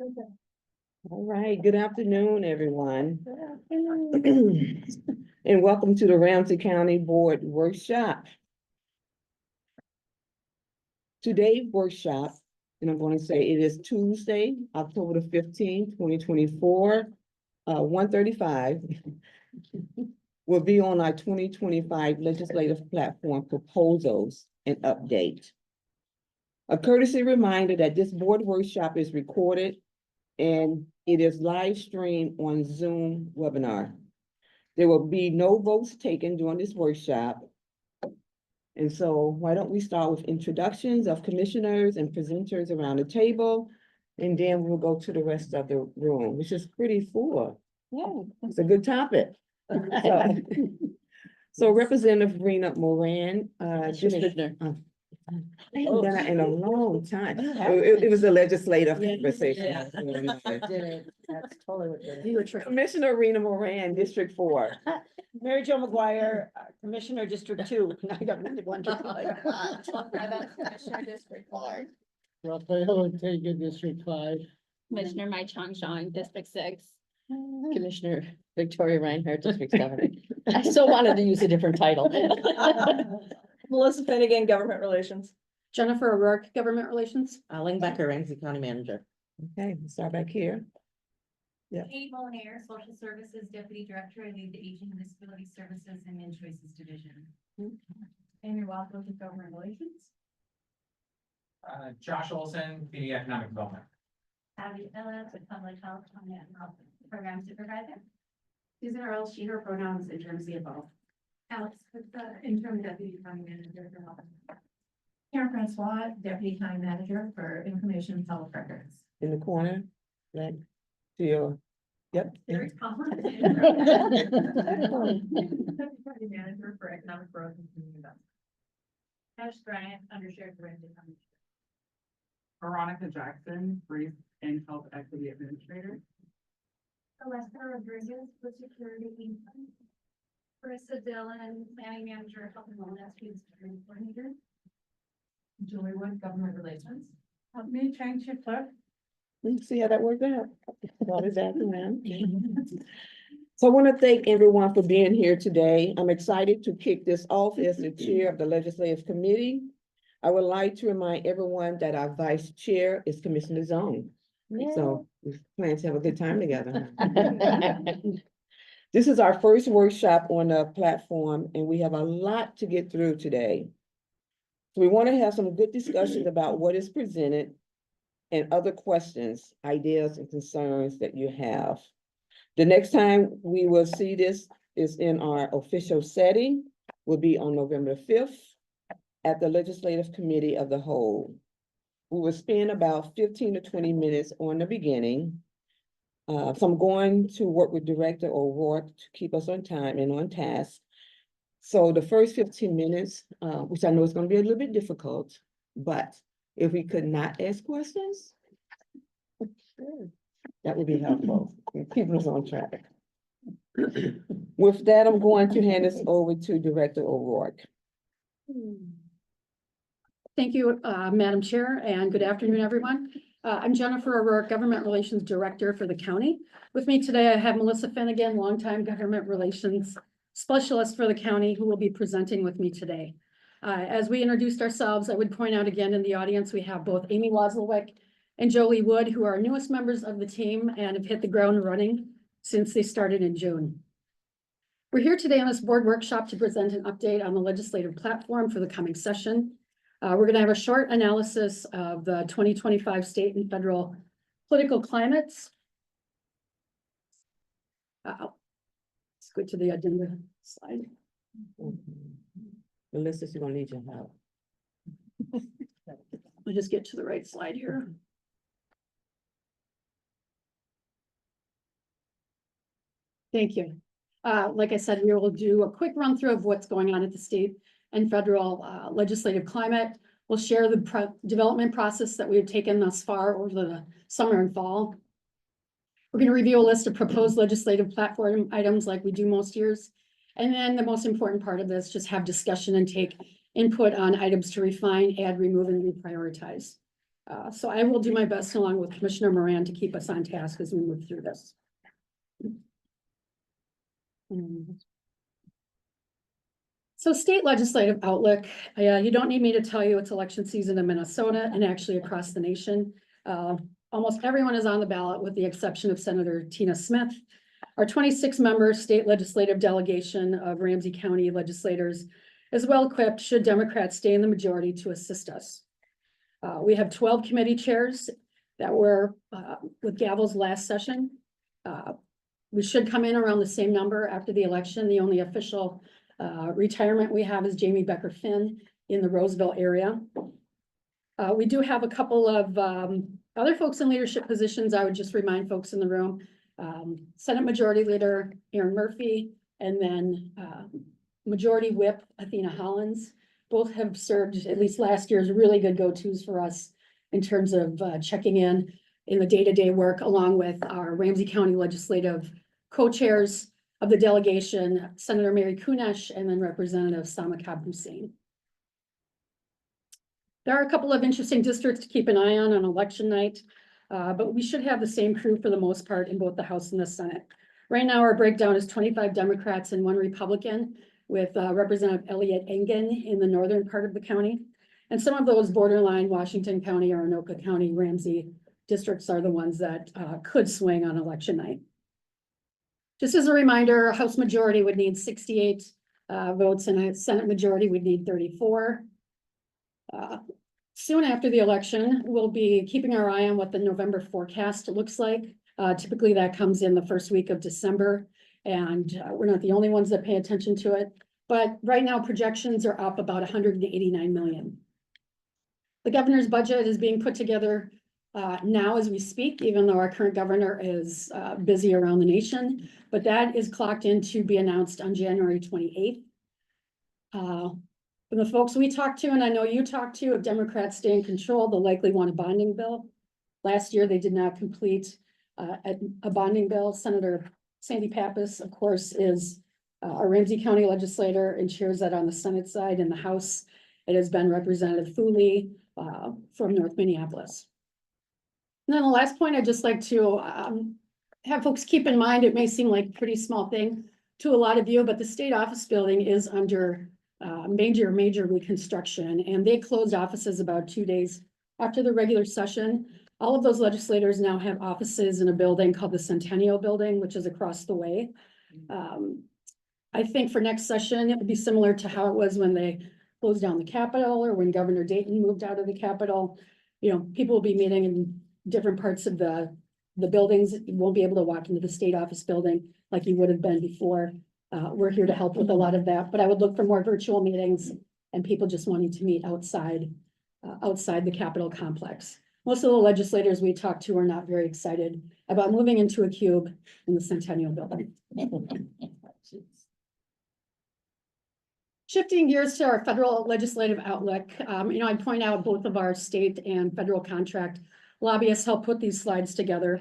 All right, good afternoon, everyone. And welcome to the Ramsey County Board Workshop. Today's workshop, and I'm going to say it is Tuesday, October the 15th, 2024, 1:35, will be on our 2025 legislative platform proposals and update. A courtesy reminder that this board workshop is recorded and it is live streamed on Zoom webinar. There will be no votes taken during this workshop. And so why don't we start with introductions of commissioners and presenters around the table, and then we'll go to the rest of the room, which is pretty full. Yeah, it's a good topic. So Representative Rena Moran, Commissioner. I haven't done that in a long time. It was a legislative conversation. Yeah. That's totally what did it. You were tricky. Commissioner Rena Moran, District 4. Mary Jo McGuire, Commissioner District 2. I don't really want to. Commissioner District 4. Rafael Ortega, District 5. Commissioner Mai Chong, District 6. Commissioner Victoria Reinhardt, District 7. I still wanted to use a different title. Melissa Finnegan, Government Relations. Jennifer O'Rourke, Government Relations. Ling Becker, Ramsey County Manager. Okay, we'll start back here. Kate Molinaire, Social Services Deputy Director, I lead the Aging and Disability Services and Human Choices Division. Amy Waffle with Government Relations. Josh Olson, the Economic Development. Abby Phillips with Public Health and Health Program Supervisor. Susan Earl, she, her pronouns, interim CFO. Alex with the interim Deputy County Manager for Health. Karen Francois, Deputy County Manager for Information and Health Records. In the corner, right to your, yep. Very common. Deputy County Manager for Economic Growth and Community Development. Ash Bryant, Undersheriff Ramsey County. Veronica Jackson, Brief and Health Equity Administrator. Celeste Rodriguez with Security Income. Marissa Dillon, Planning Manager, Health and Wellness, Student Security Coordinator. Julie Wood, Government Relations. Me, change your clerk. Let's see how that worked out. All is that around. So I want to thank everyone for being here today. I'm excited to kick this off as the chair of the Legislative Committee. I would like to remind everyone that our vice chair is Commissioner Zone. So we plan to have a good time together. This is our first workshop on the platform, and we have a lot to get through today. So we want to have some good discussions about what is presented and other questions, ideas, and concerns that you have. The next time we will see this is in our official setting, will be on November 5th at the Legislative Committee of the Whole. We will spend about 15 to 20 minutes on the beginning. So I'm going to work with Director O'Rourke to keep us on time and on task. So the first 15 minutes, which I know is going to be a little bit difficult, but if we could not ask questions, that would be helpful, keeping us on track. With that, I'm going to hand this over to Director O'Rourke. Thank you, Madam Chair, and good afternoon, everyone. I'm Jennifer O'Rourke, Government Relations Director for the county. With me today, I have Melissa Finnegan, longtime Government Relations Specialist for the county, who will be presenting with me today. As we introduced ourselves, I would point out again in the audience, we have both Amy Wasilwick and Jolie Wood, who are our newest members of the team and have hit the ground running since they started in June. We're here today on this board workshop to present an update on the legislative platform for the coming session. We're going to have a short analysis of the 2025 state and federal political climates. Let's go to the agenda slide. Melissa, you're gonna need your help. We'll just get to the right slide here. Thank you. Like I said, we will do a quick run through of what's going on at the state and federal legislative climate. We'll share the development process that we've taken thus far over the summer and fall. We're going to review a list of proposed legislative platform items like we do most years. And then the most important part of this, just have discussion and take input on items to refine, add, remove, and reprioritize. So I will do my best along with Commissioner Moran to keep us on task as we move through this. So state legislative outlook, you don't need me to tell you it's election season in Minnesota and actually across the nation. Almost everyone is on the ballot with the exception of Senator Tina Smith. Our 26-member state legislative delegation of Ramsey County legislators is well equipped should Democrats stay in the majority to assist us. We have 12 committee chairs that were with gavels last session. We should come in around the same number after the election. The only official retirement we have is Jamie Becker Finn in the Roseville area. We do have a couple of other folks in leadership positions. I would just remind folks in the room, Senate Majority Leader Aaron Murphy, and then Majority Whip Athena Hollins. Both have served, at least last year, as really good go-tos for us in terms of checking in the day-to-day work, along with our Ramsey County Legislative co-chairs of the delegation, Senator Mary Kunesh, and then Representative Samakab Hussein. There are a couple of interesting districts to keep an eye on election night, but we should have the same crew for the most part in both the House and the Senate. Right now, our breakdown is 25 Democrats and 1 Republican, with Representative Elliott Engen in the northern part of the county. And some of those borderline Washington County or Anoka County Ramsey districts are the ones that could swing on election night. Just as a reminder, a House majority would need 68 votes and a Senate majority would need 34. Soon after the election, we'll be keeping our eye on what the November forecast looks like. Typically that comes in the first week of December, and we're not the only ones that pay attention to it. But right now projections are up about 189 million. The governor's budget is being put together now as we speak, even though our current governor is busy around the nation, but that is clocked in to be announced on January 28th. From the folks we talked to, and I know you talked to, if Democrats stay in control, they'll likely want a bonding bill. Last year, they did not complete a bonding bill. Senator Sandy Pappas, of course, is a Ramsey County legislator and chairs that on the Senate side. In the House, it has been Representative Thule from North Minneapolis. And then the last point I'd just like to have folks keep in mind, it may seem like a pretty small thing to a lot of you, but the state office building is under major reconstruction, and they closed offices about 2 days after the regular session. All of those legislators now have offices in a building called the Centennial Building, which is across the way. I think for next session, it would be similar to how it was when they closed down the Capitol or when Governor Dayton moved out of the Capitol. You know, people will be meeting in different parts of the buildings. You won't be able to walk into the state office building like you would have been before. We're here to help with a lot of that, but I would look for more virtual meetings and people just wanting to meet outside the Capitol complex. Most of the legislators we talked to are not very excited about moving into a cube in the Centennial Building. Shifting gears to our federal legislative outlook, I'd point out both of our state and federal contract lobbyists helped put these slides together.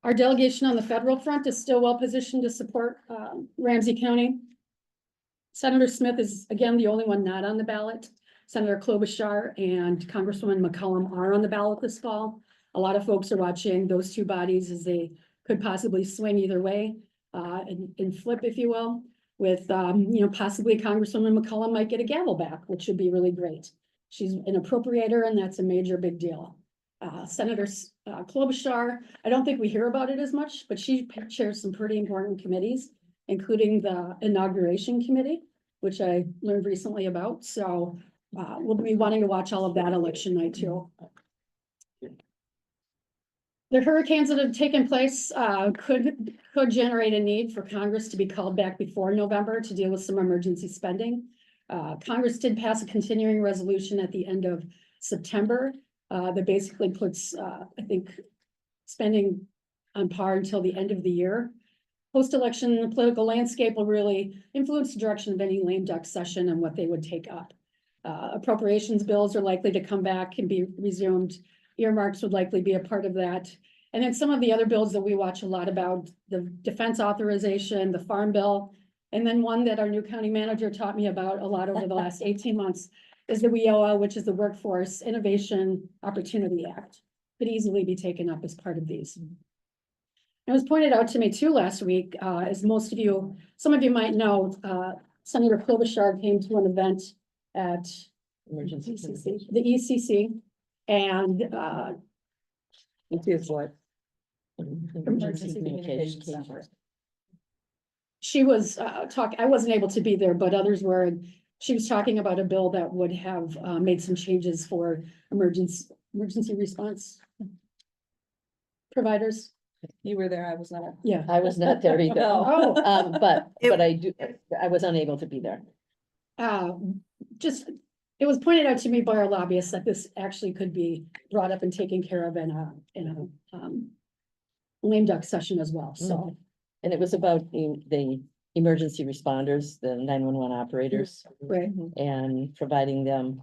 Our delegation on the federal front is still well positioned to support Ramsey County. Senator Smith is, again, the only one not on the ballot. Senator Klobuchar and Congresswoman McCollum are on the ballot this fall. A lot of folks are watching those two bodies as they could possibly swing either way and flip, if you will, with, possibly Congresswoman McCollum might get a gavel back, which would be really great. She's an appropriator, and that's a major big deal. Senator Klobuchar, I don't think we hear about it as much, but she chairs some pretty important committees, including the inauguration committee, which I learned recently about. So we'll be wanting to watch all of that election night too. The hurricanes that have taken place could generate a need for Congress to be called back before November to deal with some emergency spending. Congress did pass a continuing resolution at the end of September that basically puts, I think, spending on par until the end of the year. Post-election, the political landscape will really influence the direction of any lame duck session and what they would take up. Appropriations bills are likely to come back and be resumed. Earmarks would likely be a part of that. And then some of the other bills that we watch a lot about, the defense authorization, the farm bill, and then one that our new county manager taught me about a lot over the last 18 months is the WIOA, which is the Workforce Innovation Opportunity Act. Could easily be taken up as part of these. It was pointed out to me too last week, as most of you, some of you might know, Senator Klobuchar came to an event at Emergency. the ECC. And, It is what? Emergency communications center. she was talking, I wasn't able to be there, but others were. And she was talking about a bill that would have made some changes for emergency response providers. You were there, I was not. Yeah. I was not there either. Oh, But I was unable to be there. just, it was pointed out to me by our lobbyists that this actually could be brought up and taken care of in a lame duck session as well, so. And it was about the emergency responders, the 911 operators, Right. and providing them,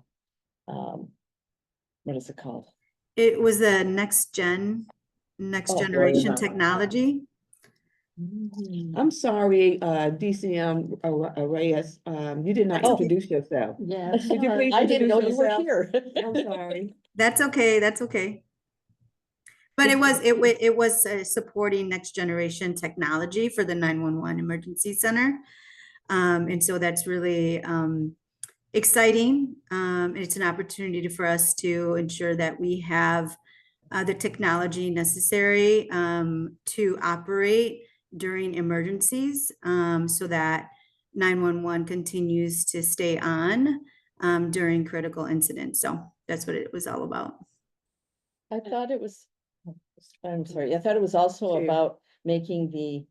what is it called? It was a next Oh, generation yeah. technology. I'm sorry, DCM Reyes, you did not Oh. introduce yourself. Yeah. Could you please I didn't know introduce you were yourself? here. I'm sorry. That's okay, that's okay. But it was supporting next generation technology for the 911 emergency center. And so that's really exciting. It's an opportunity for us to ensure that we have the technology necessary to operate during emergencies, so that 911 continues to stay on during critical incidents. So that's what it was all about. I thought it was, I'm sorry, I thought it was also Sure. about making the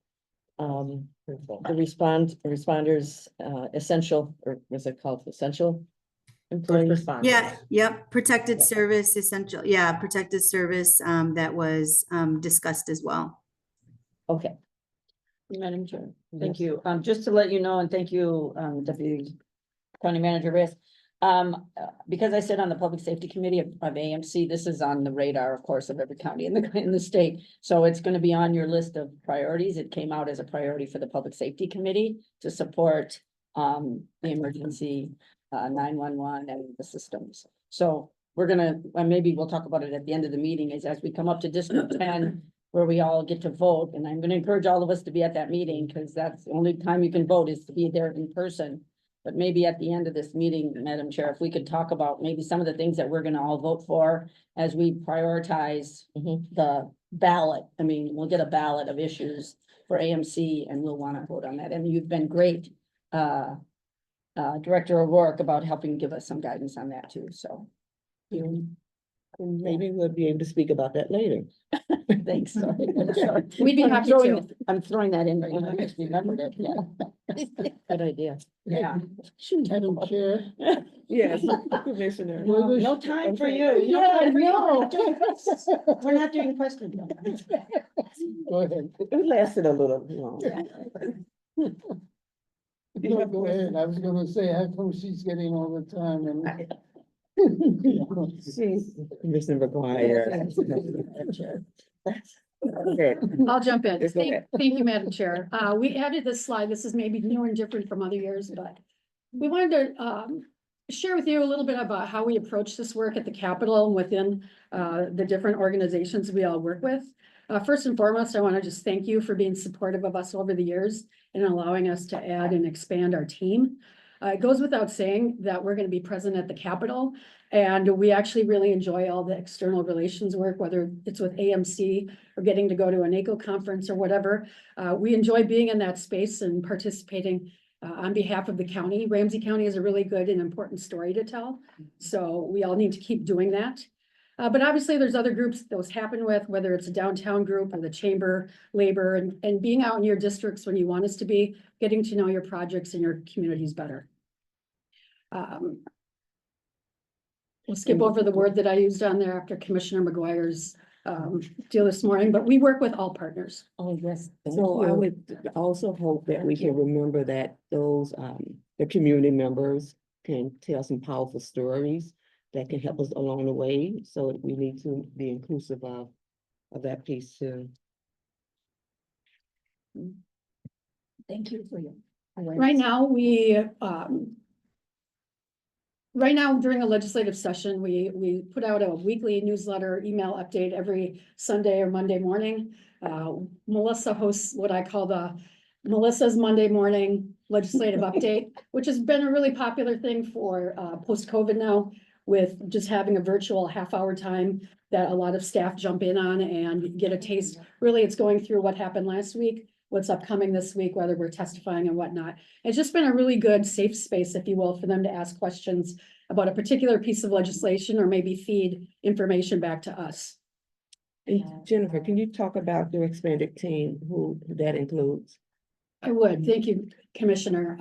responders essential, or was it called essential? Employees. Yeah, yep, protected service, essential, yeah, protected service that was discussed as well. Okay. Madam Chair, Yes. thank you. Just to let you know, and thank you, Deputy County Manager Reyes. Because I sit on the Public Safety Committee of AMC, this is on the radar, of course, of every county in the state. So it's going to be on your list of priorities. It came out as a priority for the Public Safety Committee to support the emergency 911 and the systems. So we're gonna, maybe we'll talk about it at the end of the meeting, is as we come up to District 10, where we all get to vote, and I'm gonna encourage all of us to be at that meeting, because that's the only time you can vote is to be there in person. But maybe at the end of this meeting, Madam Chair, if we could talk about maybe some of the things that we're gonna all vote for as we prioritize the ballot. I mean, we'll get a ballot of issues for AMC and we'll wanna vote on that. And you've been great, Director O'Rourke, about helping give us some guidance on that too, so. Maybe we'll be able to speak about that later. Thanks. Sorry. We'd be I'm happy throwing- to. I'm throwing that in, right now. I just remembered it, yeah. Good idea. Yeah. Madam Chair. Yes, Commissioner. No time for you. Yeah, no. We're not doing questions. Go ahead. It lasted a little long. No, go ahead. I was gonna say, how come she's getting all the time and. Commissioner McGuire. Okay. I'll jump in. Yes, go ahead. Thank you, Madam Chair. We added this slide. This is maybe new and different from other years, but we wanted to share with you a little bit about how we approach this work at the Capitol and within the different organizations we all work with. First and foremost, I want to just thank you for being supportive of us over the years and allowing us to add and expand our team. It goes without saying that we're going to be present at the Capitol, and we actually really enjoy all the external relations work, whether it's with AMC or getting to go to a NACO conference or whatever. We enjoy being in that space and participating on behalf of the county. Ramsey County is a really good and important story to tell, so we all need to keep doing that. But obviously there's other groups those happen with, whether it's a downtown group or the chamber, labor, and being out in your districts when you want us to be, getting to know your projects and your communities better. We'll skip over the word that I used on there after Commissioner McGuire's deal this morning, but we work with all partners. Oh, yes. thank So I you. would also hope that we can remember that those, the community members can tell some powerful stories that can help us along the way. So we need to be inclusive of that piece too. Thank you for your. Right now, we right now, during the legislative session, we put out a weekly newsletter, email update every Sunday or Monday morning. Melissa hosts what I call the Melissa's Monday morning legislative update, which has been a really popular thing for post-COVID now, with just having a virtual half-hour time that a lot of staff jump in on and get a taste. Really, it's going through what happened last week, what's upcoming this week, whether we're testifying and whatnot. It's just been a really good safe space, if you will, for them to ask questions about a particular piece of legislation or maybe feed information back to us. And Jennifer, can you talk about your expanded team, who that includes? I would, thank you, Commissioner.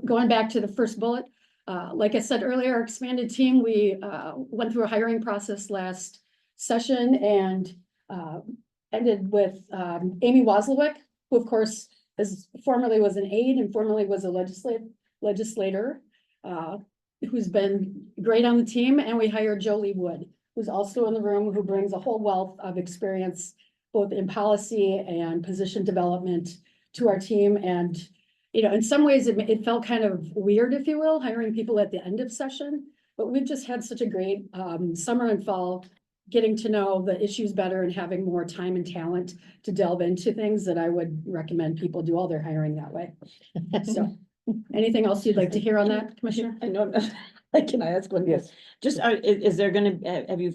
Going back to the first bullet, like I said earlier, our expanded team, we went through a hiring process last session and ended with Amy Wozlowick, who of course is formerly was an aide and formerly was a legislator, who's been great on the team. And we hired Jolie Wood, who's also in the room, who brings a whole wealth of experience, both in policy and position development to our team. And, you know, in some ways it felt kind of weird, if you will, hiring people at the end of session, but we've just had such a great summer and fall, getting to know the issues better and having more time and talent to delve into things, that I would recommend people do all their hiring that way. So anything else you'd like to hear on that, Commissioner? I know, can I ask one? Yes. Just, is there gonna, have you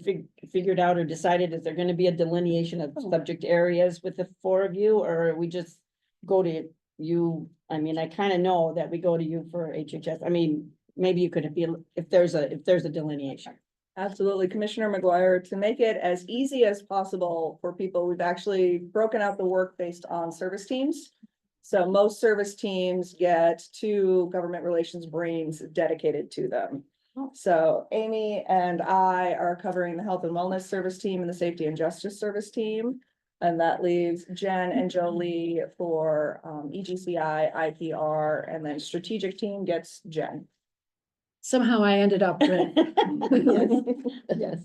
figured out or decided, is there gonna be a delineation of subject areas with the four of you, or are we just go to you? I mean, I kind of know that we go to you for HHS. I mean, maybe you could be, if there's a delineation. Absolutely, Commissioner McGuire, to make it as easy as possible for people, we've actually broken out the work based on service teams. So most service teams get 2 government relations brains dedicated to them. So Amy and I are covering the health and wellness service team and the safety and justice service team. And that leaves Jen and Jolie for EGCI, IPR, and then strategic team gets Jen. Somehow I ended up with, Yes.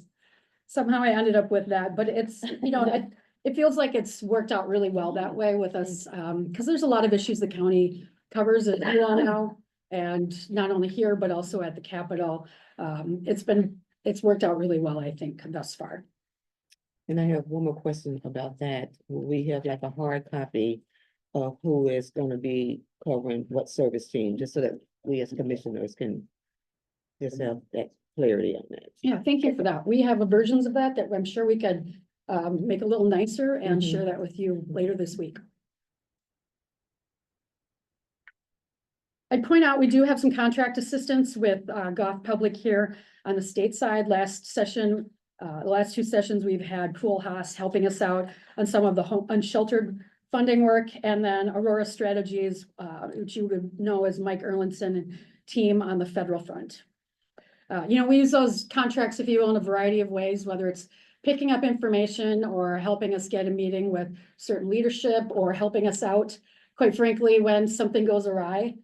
somehow I ended up with that, but it's, you know, it feels like it's worked out really well that way with us. Because there's a lot of issues the county covers as you all know, and not only here, but also at the Capitol. It's worked out really well, I think, thus far. And I have one more question about that. Will we have like a hard copy of who is gonna be covering what service team, just so that we as commissioners can just have that clarity on that? Yeah, thank you for that. We have versions of that I'm sure we could make a little nicer and Mhm. share that with you later this week. I'd point out, we do have some contract assistance with Goff Public here on the state side. Last session, the last 2 sessions, we've had Pool Haas helping us out on some of the home unsheltered funding work, and then Aurora Strategies, which you would know as Mike Erlinson and team on the federal front. You know, we use those contracts, if you will, in a variety of ways, whether it's picking up information or helping us get a meeting with certain leadership or helping us out, quite frankly, when something goes awry.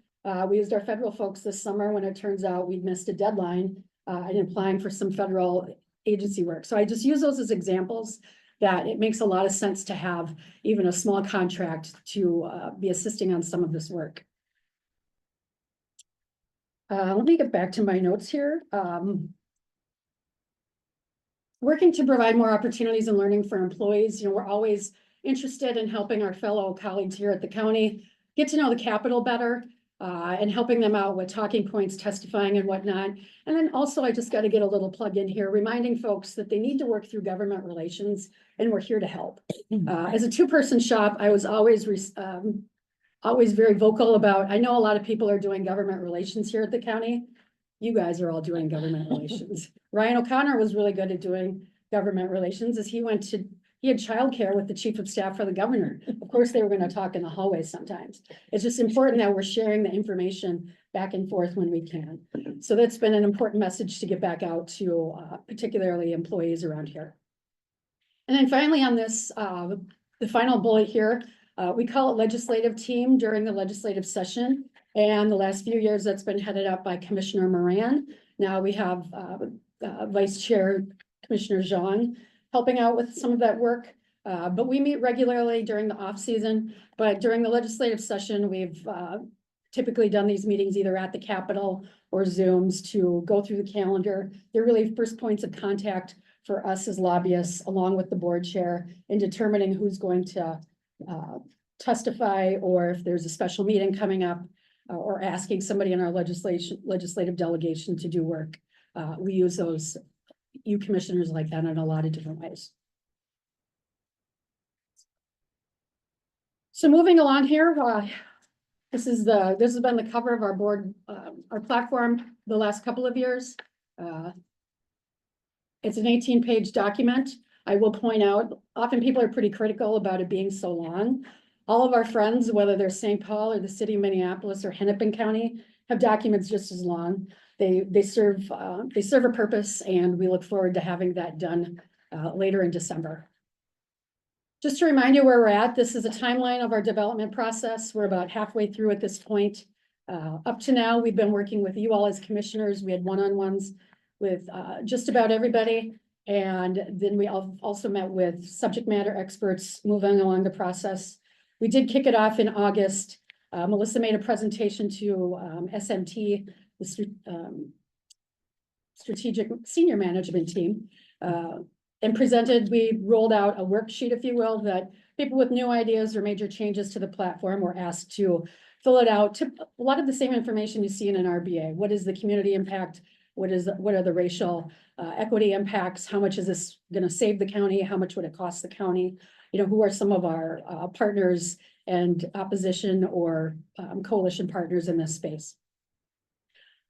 We used our federal folks this summer when it turns out we'd missed a deadline in applying for some federal agency work. So I just use those as examples that it makes a lot of sense to have even a small contract to be assisting on some of this work. Let me get back to my notes here. Working to provide more opportunities and learning for employees. You know, we're always interested in helping our fellow colleagues here at the county get to know the Capitol better and helping them out with talking points, testifying and whatnot. And then also, I just got to get a little plug in here, reminding folks that they need to work through government relations, and we're here to help. As a 2-person shop, I was always very vocal about, I know a lot of people are doing government relations here at the county. You guys are all doing government relations. Ryan O'Connor was really good at doing government relations as he had childcare with the chief of staff for the governor. Of course, they were going to talk in the hallways sometimes. It's just important that we're sharing the information back and forth when we can. So that's been an important message to get back out to particularly employees around here. And then finally on this, the final bullet here, we call it legislative team during the legislative session. And the last few years, that's been headed up by Commissioner Moran. Now we have Vice Chair Commissioner Jean helping out with some of that work. But we meet regularly during the off season. But during the legislative session, we've typically done these meetings either at the Capitol or Zooms to go through the calendar. They're really first points of contact for us as lobbyists, along with the board chair, in determining who's going to testify, or if there's a special meeting coming up, or asking somebody in our legislative delegation to do work. We use those, you commissioners like that in a lot of different ways. So moving along here, this has been the cover of our board, our platform the last couple of years. It's an 18-page document. I will point out, often people are pretty critical about it being so long. All of our friends, whether they're St. Paul or the city of Minneapolis or Hennepin County, have documents just as long. They serve a purpose, and we look forward to having that done later in December. Just to remind you where we're at, this is a timeline of our development process. We're about halfway through at this point. Up to now, we've been working with you all as commissioners. We had one-on-ones with just about everybody. And then we also met with subject matter experts moving along the process. We did kick it off in August. Melissa made a presentation to SMT, the strategic senior management team, and presented, we rolled out a worksheet, if you will, that people with new ideas or major changes to the platform were asked to fill it out. To a lot of the same information you see in an RBA. What is the community impact? What are the racial equity impacts? How much is this going to save the county? How much would it cost the county? You know, who are some of our partners and opposition or coalition partners in this space?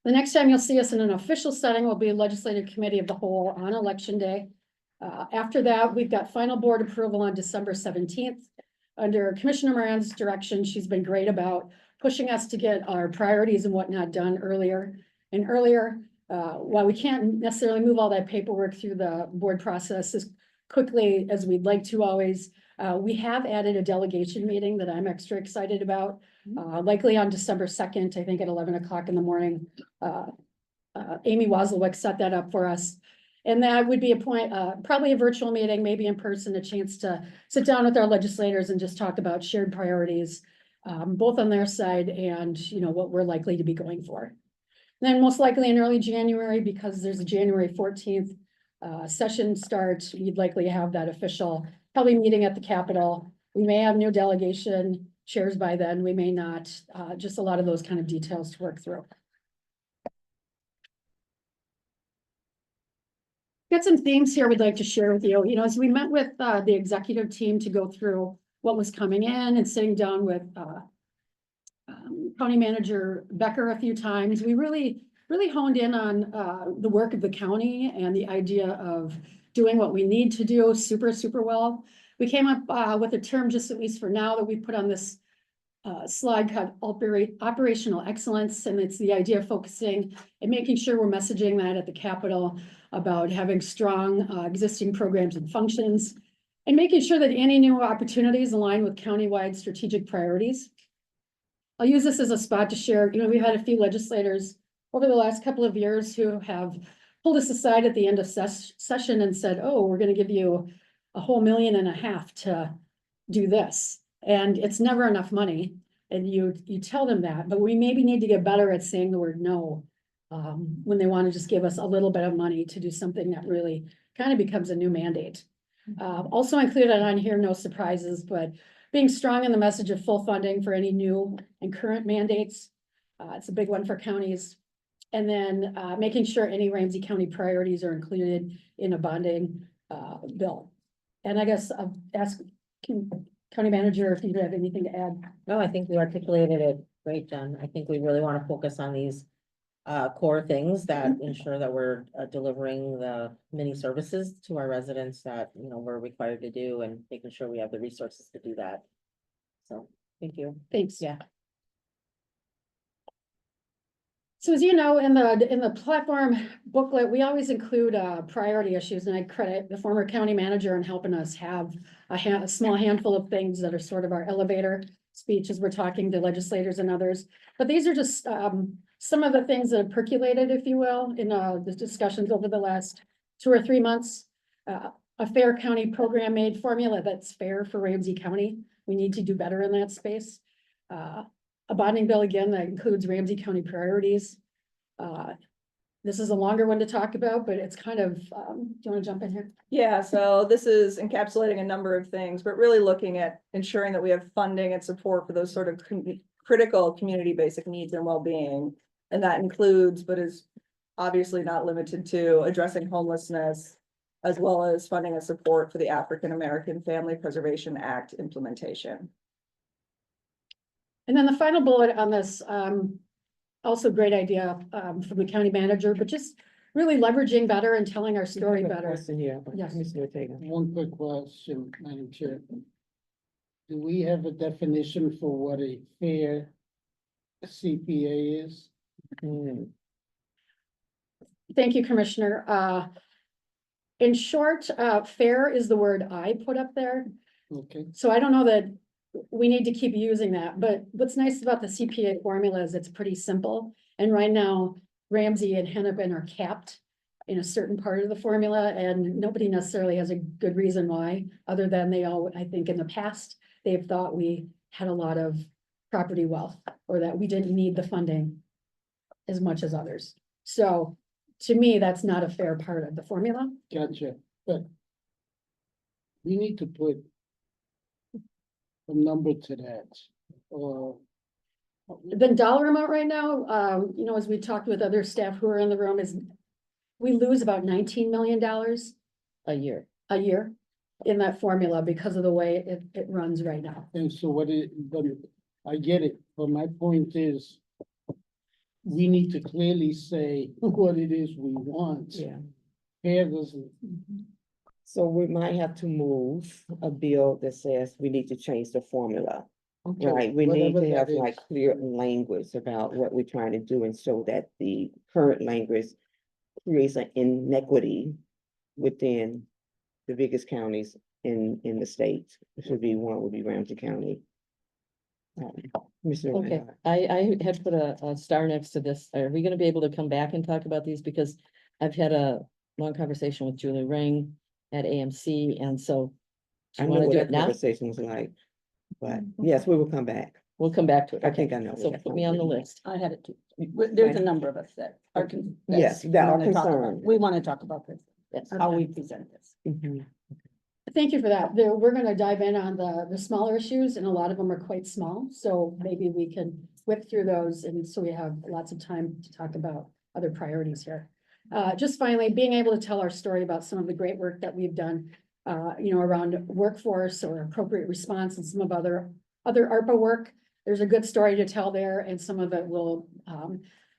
The next time you'll see us in an official setting will be a legislative committee of the whole on election day. After that, we've got final board approval on December 17th. Under Commissioner Moran's direction, she's been great about pushing us to get our priorities and whatnot done earlier and earlier. While we can't necessarily move all that paperwork through the board process as quickly as we'd like to always, we have added a delegation meeting that I'm extra excited about, likely on December 2nd, I think at 11 o'clock in the morning. Amy Wasilwick set that up for us. And that would be a point, probably a virtual meeting, maybe in person, a chance to sit down with our legislators and just talk about shared priorities, both on their side and, you know, what we're likely to be going for. Then most likely in early January, because there's a January 14th session start, we'd likely have that official, probably meeting at the Capitol. We may have new delegation chairs by then, we may not, just a lot of those kind of details to work through. Got some themes here we'd like to share with you. You know, as we met with the executive team to go through what was coming in and sitting down with County Manager Becker a few times, we really honed in on the work of the county and the idea of doing what we need to do super well. We came up with a term, just at least for now, that we put on this slide called operational excellence. And it's the idea of focusing and making sure we're messaging that at the Capitol about having strong existing programs and functions and making sure that any new opportunities align with countywide strategic priorities. I'll use this as a spot to share, you know, we've had a few legislators over the last couple of years who have pulled us aside at the end of session and said, oh, we're going to give you $1.5 million to do this. And it's never enough money. And you tell them that, but we maybe need to get better at saying the word no when they want to just give us a little bit of money to do something that really kind of becomes a new mandate. Also included on here, no surprises, but being strong in the message of full funding for any new and current mandates. It's a big one for counties. And then making sure any Ramsey County priorities are included in a bonding bill. And I guess I'll ask County Manager if you have anything to add. No, I think you articulated it great, Jen. I think we really want to focus on these core things that ensure that we're delivering the many services to our residents that, you know, we're required to do, and making sure we have the resources to do that. So, thank you. Thanks. Yeah. So as you know, in the platform booklet, we always include priority issues, and I credit the former county manager in helping us have a small handful of things that are sort of our elevator speech as we're talking to legislators and others. But these are just some of the things that have percolated, if you will, in the discussions over the last 2 or 3 months. A fair county program made formula that's fair for Ramsey County. We need to do better in that space. a bonding bill again that includes Ramsey County priorities. This is a longer one to talk about, but it's kind of, do you want to jump in here? Yeah, so this is encapsulating a number of things, but really looking at ensuring that we have funding and support for those sort of critical community basic needs and well-being. And that includes, but is obviously not limited to, addressing homelessness, as well as funding and support for the African American Family Preservation Act implementation. And then the final bullet on this, also great idea, from the county manager, but just really leveraging better and telling our story I have a better. Question here. Yes. Commissioner Ortega. One quick question, Madam Chair. Do we have a definition for what a fair CPA is? Hmm. Thank you, Commissioner. In short, fair is the word I put up there. Okay, So I don't know that we need to keep using that, but what's nice about the CPA formula is it's pretty simple. And right now, Ramsey and Hennepin are capped in a certain part of the formula, and nobody necessarily has a good reason why, other than they all, I think in the past, they've thought we had a lot of property wealth, or that we didn't need the funding as much as others. So to me, that's not a fair part of the formula. gotcha, but we need to put a number to that, or The dollar amount right now, you know, as we talked with other staff who are in the room, is we lose about $19 million A year. a year in that formula because of the way it runs right now. and so but I get it, but my point is we need to clearly say what it is we want. Yeah. Fair doesn't, So we might have to move a bill that says we need to change the formula. okay, Right, we need whatever to have that like is. clear language about what we're trying to do, and so that the current language creates an inequity within the biggest counties in the state. It should be one would be Ramsey County. Commissioner Okay, Reinhardt. I had put a star next to this. Are we gonna be able to come back and talk about these? Because I've had a long conversation with Julie Ring at AMC, and so. Do I you know wanna what do that it now? conversation was like, but yes, we will come back. We'll come back to it. I Okay. think I know what So that put me on the conversation list. I had it too. There's a Okay. number of us that are. Yes, that are we wanna talk about- concerned. We want to talk about this, Yes. how we present this. Mhm. Thank you for that. We're gonna dive in on the smaller issues, and a lot of them are quite small, so maybe we can whip through those, and so we have lots of time to talk about other priorities here. Just finally, being able to tell our story about some of the great work that we've done, you know, around workforce or appropriate response and some of other ARPA work. There's a good story to tell there, and some of it will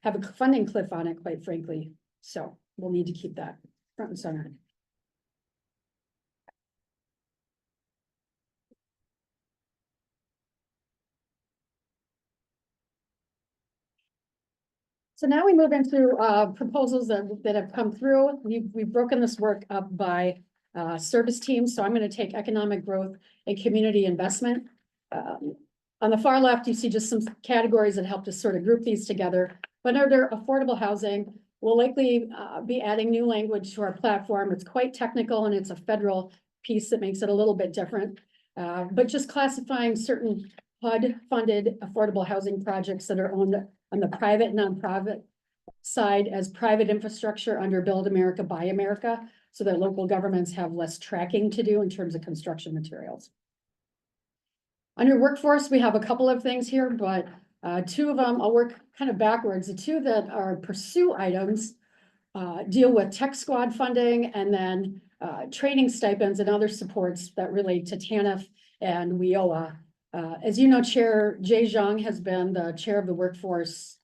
have a funding cliff on it, quite frankly. So we'll need to keep that front and center. So now we move into proposals that have come through. We've broken this work up by service teams. So I'm going to take economic growth and community investment. On the far left, you see just some categories that help to sort of group these together. But under affordable housing, we'll likely be adding new language to our platform. It's quite technical, and it's a federal piece that makes it a little bit different. But just classifying certain HUD-funded affordable housing projects that are owned on the private nonprofit side as private infrastructure under Build America, Buy America, so that local governments have less tracking to do in terms of construction materials. Under workforce, we have a couple of things here, but two of them, I'll work kind of backwards. The two that are pursue items deal with tech squad funding, and then training stipends and other supports that relate to TANF and WIOA. As you know, Chair Jay Zhang has been the chair of the workforce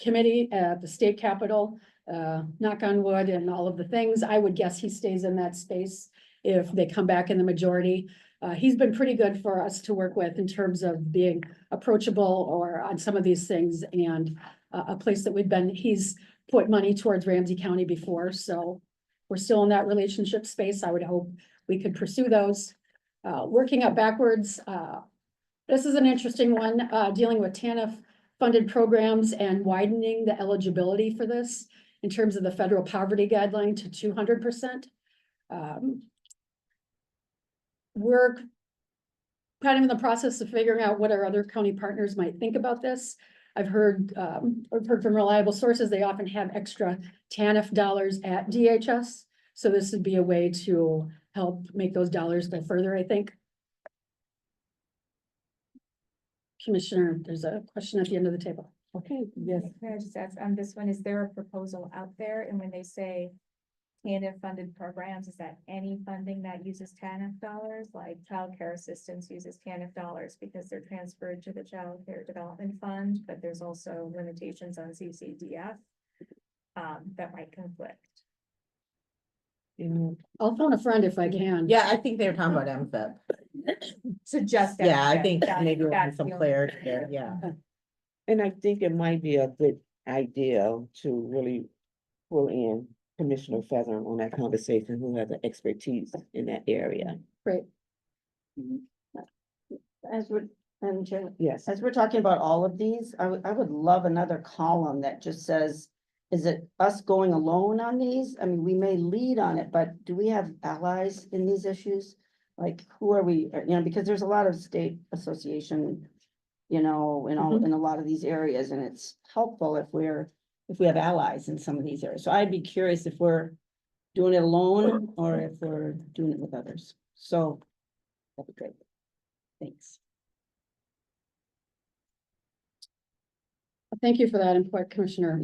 committee at the state capitol, knock on wood and all of the things. I would guess he stays in that space if they come back in the majority. He's been pretty good for us to work with in terms of being approachable or on some of these things, and a place that he's put money towards Ramsey County before, so we're still in that relationship space. I would hope we could pursue those. Working up backwards, this is an interesting one, dealing with TANF funded programs and widening the eligibility for this in terms of the federal poverty guideline to 200%. We're kind of in the process of figuring out what our other county partners might think about this. I've heard from reliable sources, they often have extra TANF dollars at DHS. So this would be a way to help make those dollars go further, I think. Commissioner, there's a question at the end of the table. Okay, yes. Can I just ask, on this one, is there a proposal out there? And when they say TANF funded programs, is that any funding that uses TANF dollars? Like childcare assistance uses TANF dollars because they're transferred to the Child Care Development Fund, but there's also limitations on CCDF that might conflict. I'll phone a friend if I can. Yeah, I think they were talking about MFIP. So just. Yeah, I that- think that- maybe we'll have that's some the only- clarity there, yeah. And I think it might be a good idea to really pull in Commissioner Feather on that conversation, who has the expertise in that area. Great. As we're, and Yes. as we're talking about all of these, I would love another column that just says, is it us going alone on these? I mean, we may lead on it, but do we have allies in these issues? Like, who are we, because there's a lot of state association, in a lot of these areas, and it's helpful if we have allies in some of these areas. So I'd be curious if we're doing it alone or if we're doing it with others. So that'd be great. Thanks. Thank you for that input, Commissioner.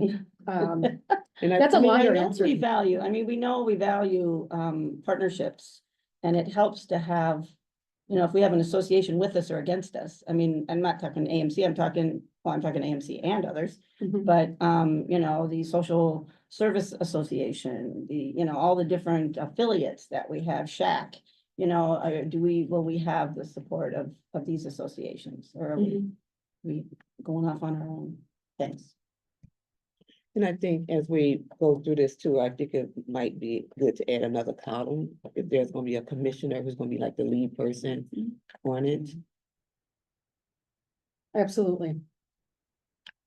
And I- That's a I mean, I longer know answer. we value partnerships, and it helps to have, if we have an association with us or against us. I mean, I'm not talking AMC, I'm talking AMC and others, Mhm. but, the Social Service Association, all the different affiliates that we have, SHAC, will we have the support of these associations, or are we going off on our own? Thanks. And I think as we go through this too, I think it might be good to add another column. If there's gonna be a commissioner who's gonna be like the lead person on it. Absolutely.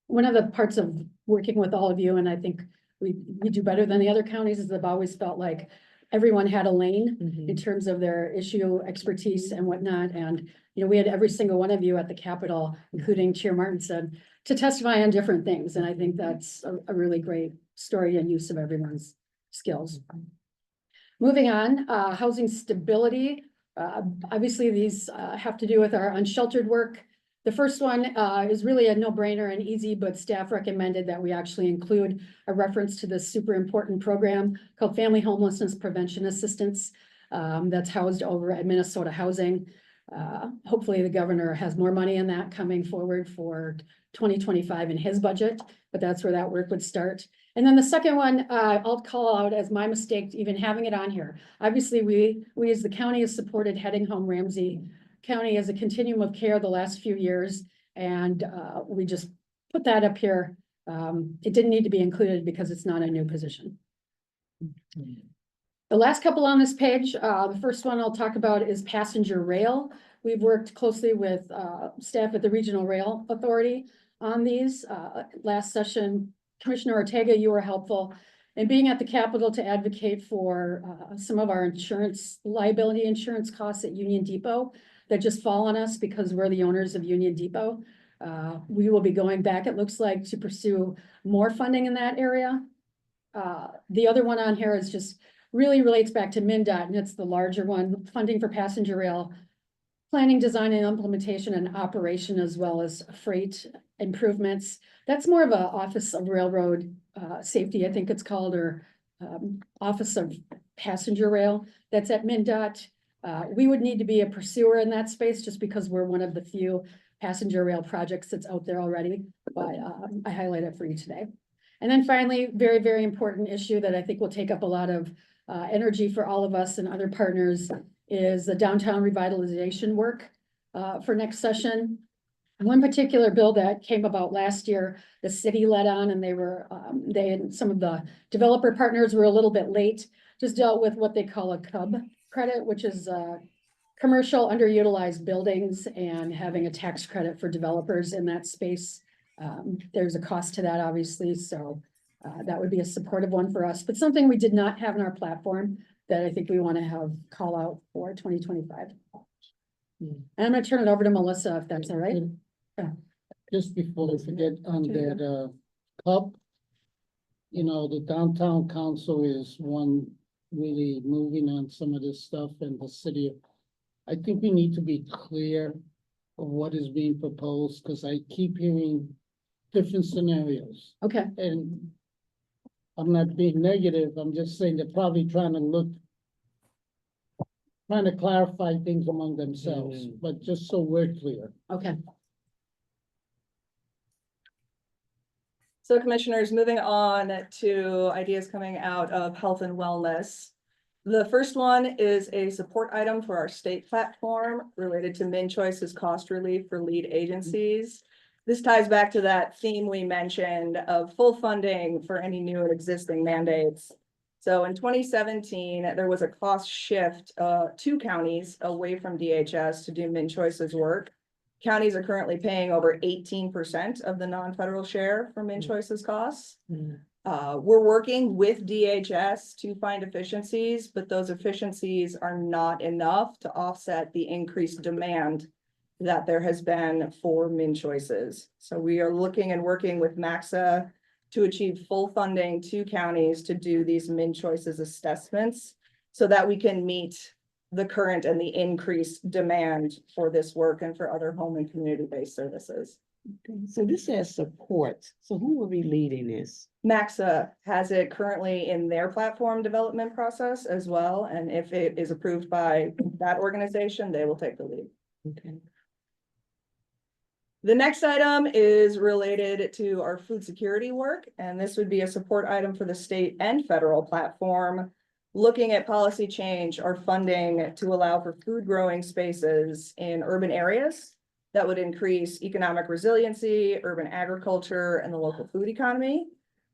One of the parts of working with all of you, and I think we do better than the other counties, is I've always felt like everyone had a lane in terms of their issue expertise and whatnot. And, we had every single one of you at the Capitol, including Chair Martinson, to testify on different things. And I think that's a really great story and use of everyone's skills. Moving on, housing stability. Obviously, these have to do with our unsheltered work. The first one is really a no-brainer and easy, but staff recommended that we actually include a reference to this super important program called Family Homelessness Prevention Assistance that's housed over at Minnesota Housing. Hopefully the governor has more money in that coming forward for 2025 in his budget, but that's where that work would start. And then the second one, I'll call out as my mistake, even having it on here. Obviously, we as the county has supported Heading Home Ramsey County as a continuum of care the last few years, and we just put that up here. It didn't need to be included because it's not a new position. The last couple on this page, the first one I'll talk about is passenger rail. We've worked closely with staff at the Regional Rail Authority on these. Last session, Commissioner Ortega, you were helpful in being at the Capitol to advocate for some of our liability insurance costs at Union Depot that just fall on us because we're the owners of Union Depot. We will be going back, it looks like, to pursue more funding in that area. The other one on here is just really relates back to MnDOT, and it's the larger one, funding for passenger rail, planning, design, and implementation and operation, as well as freight improvements. That's more of a Office of Railroad Safety, I think it's called, or Office of Passenger Rail. That's at MnDOT. We would need to be a pursuer in that space just because we're one of the few passenger rail projects that's out there already, but I highlight it for you today. And then finally, very, very important issue that I think will take up a lot of energy for all of us and other partners is the downtown revitalization work for next session. One particular bill that came about last year, the city led on, and they and some of the developer partners were a little bit late, just dealt with what they call a CUB credit, which is commercial underutilized buildings and having a tax credit for developers in that space. There's a cost to that, obviously, so that would be a supportive one for us, but something we did not have in our platform that I think we want to have call out for 2025. And I'm gonna turn it over to Melissa, if that's all right. Just before I forget on that, cup. You know, the downtown council is one really moving on some of this stuff in the city. I think we need to be clear of what is being proposed, because I keep hearing different scenarios. Okay, And I'm not being negative, I'm just saying they're probably trying to clarify things among themselves, but just so we're clear. okay. So commissioners, moving on to ideas coming out of health and wellness. The first one is a support item for our state platform related to MinChoice's cost relief for lead agencies. This ties back to that theme we mentioned of full funding for any new and existing mandates. So in 2017, there was a cost shift to counties away from DHS to do MinChoice's work. Counties are currently paying over 18% of the non-federal share for MinChoice's costs. We're working with DHS to find efficiencies, but those efficiencies are not enough to offset the increased demand that there has been for MinChoices. So we are looking and working with MAXA to achieve full funding to counties to do these MinChoices assessments so that we can meet the current and the increased demand for this work and for other home and community-based services. Okay, so this says support. So who will be leading this? MAXA has it currently in their platform development process as well, and if it is approved by that organization, they will take the lead. Okay. The next item is related to our food security work, and this would be a support item for the state and federal platform. Looking at policy change or funding to allow for food growing spaces in urban areas that would increase economic resiliency, urban agriculture, and the local food economy.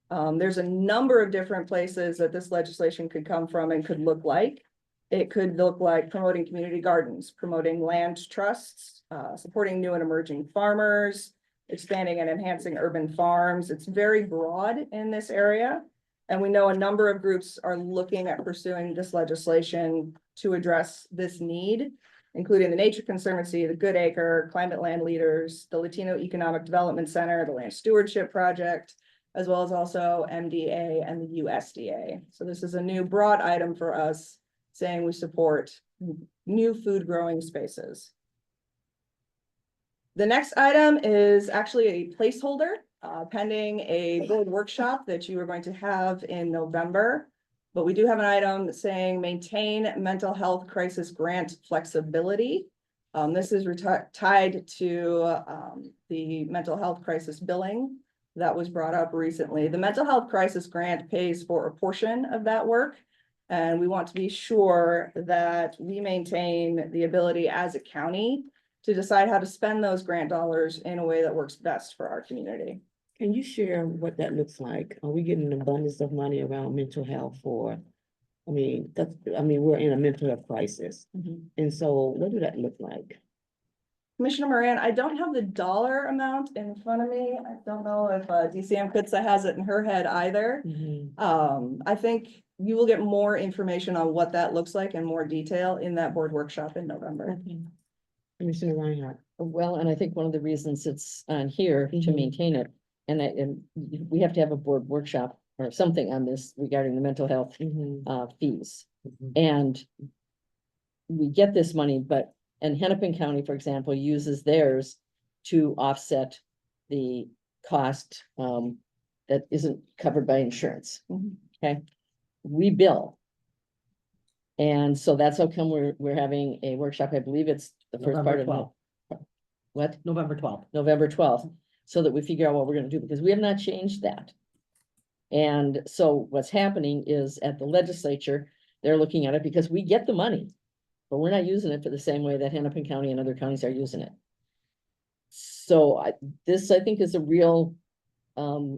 There's a number of different places that this legislation could come from and could look like. It could look like promoting community gardens, promoting land trusts, supporting new and emerging farmers, expanding and enhancing urban farms. It's very broad in this area. And we know a number of groups are looking at pursuing this legislation to address this need, including the Nature Conservancy, the Good Acre, Climate Land Leaders, the Latino Economic Development Center, the Land Stewardship Project, as well as also MDA and the USDA. So this is a new broad item for us saying we support new food growing spaces. The next item is actually a placeholder pending a board workshop that you are going to have in November. But we do have an item saying maintain mental health crisis grant flexibility. This is tied to the mental health crisis billing that was brought up recently. The mental health crisis grant pays for a portion of that work. And we want to be sure that we maintain the ability as a county to decide how to spend those grant dollars in a way that works best for our community. Can you share what that looks like? Are we getting an abundance of money around mental health for? We're in a mental health crisis. And so what do that look like? Commissioner Moran, I don't have the dollar amount in front of me. I don't know if DCM Kutza has it in her head either. I think you will get more information on what that looks like in more detail in that board workshop in November. Commissioner Reinhardt. Well, and I think one of the reasons it's on here to maintain it, and we have to have a board workshop or something on this regarding the mental health fees. And we get this money, and Hennepin County, for example, uses theirs to offset the cost that isn't covered by insurance. Okay, we bill. And so that's how come we're having a workshop. I believe it's the first part of what? November 12th. November 12th, so that we figure out what we're gonna do, because we have not changed that. And so what's happening is at the legislature, they're looking at it because we get the money, but we're not using it for the same way that Hennepin County and other counties are using it. So this I think is a real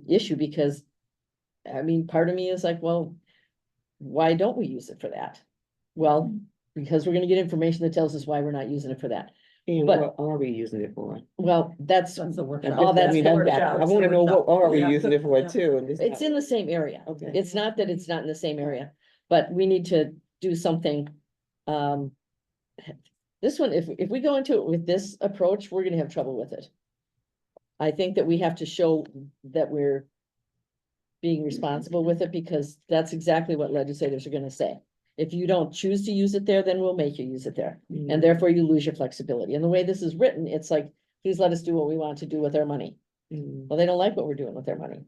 issue, because part of me is like, well, why don't we use it for that? Well, because we're gonna get information that tells us why we're not using it for that. And But- what are we using it for? Well, that's the workshop. all that's I workshop. want to know what are we Yeah. using it for too? And It's in the same area. Okay. It's not that it's not in the same area, but we need to do something. This one, if we go into it with this approach, we're gonna have trouble with it. I think that we have to show that we're being responsible with it, because that's exactly what legislators are gonna say. If you don't choose to use it there, then we'll make you use it there, and therefore you lose your flexibility. And the way this is written, it's like, please let us do what we want to do with our money. Well, they don't like what we're doing with their money.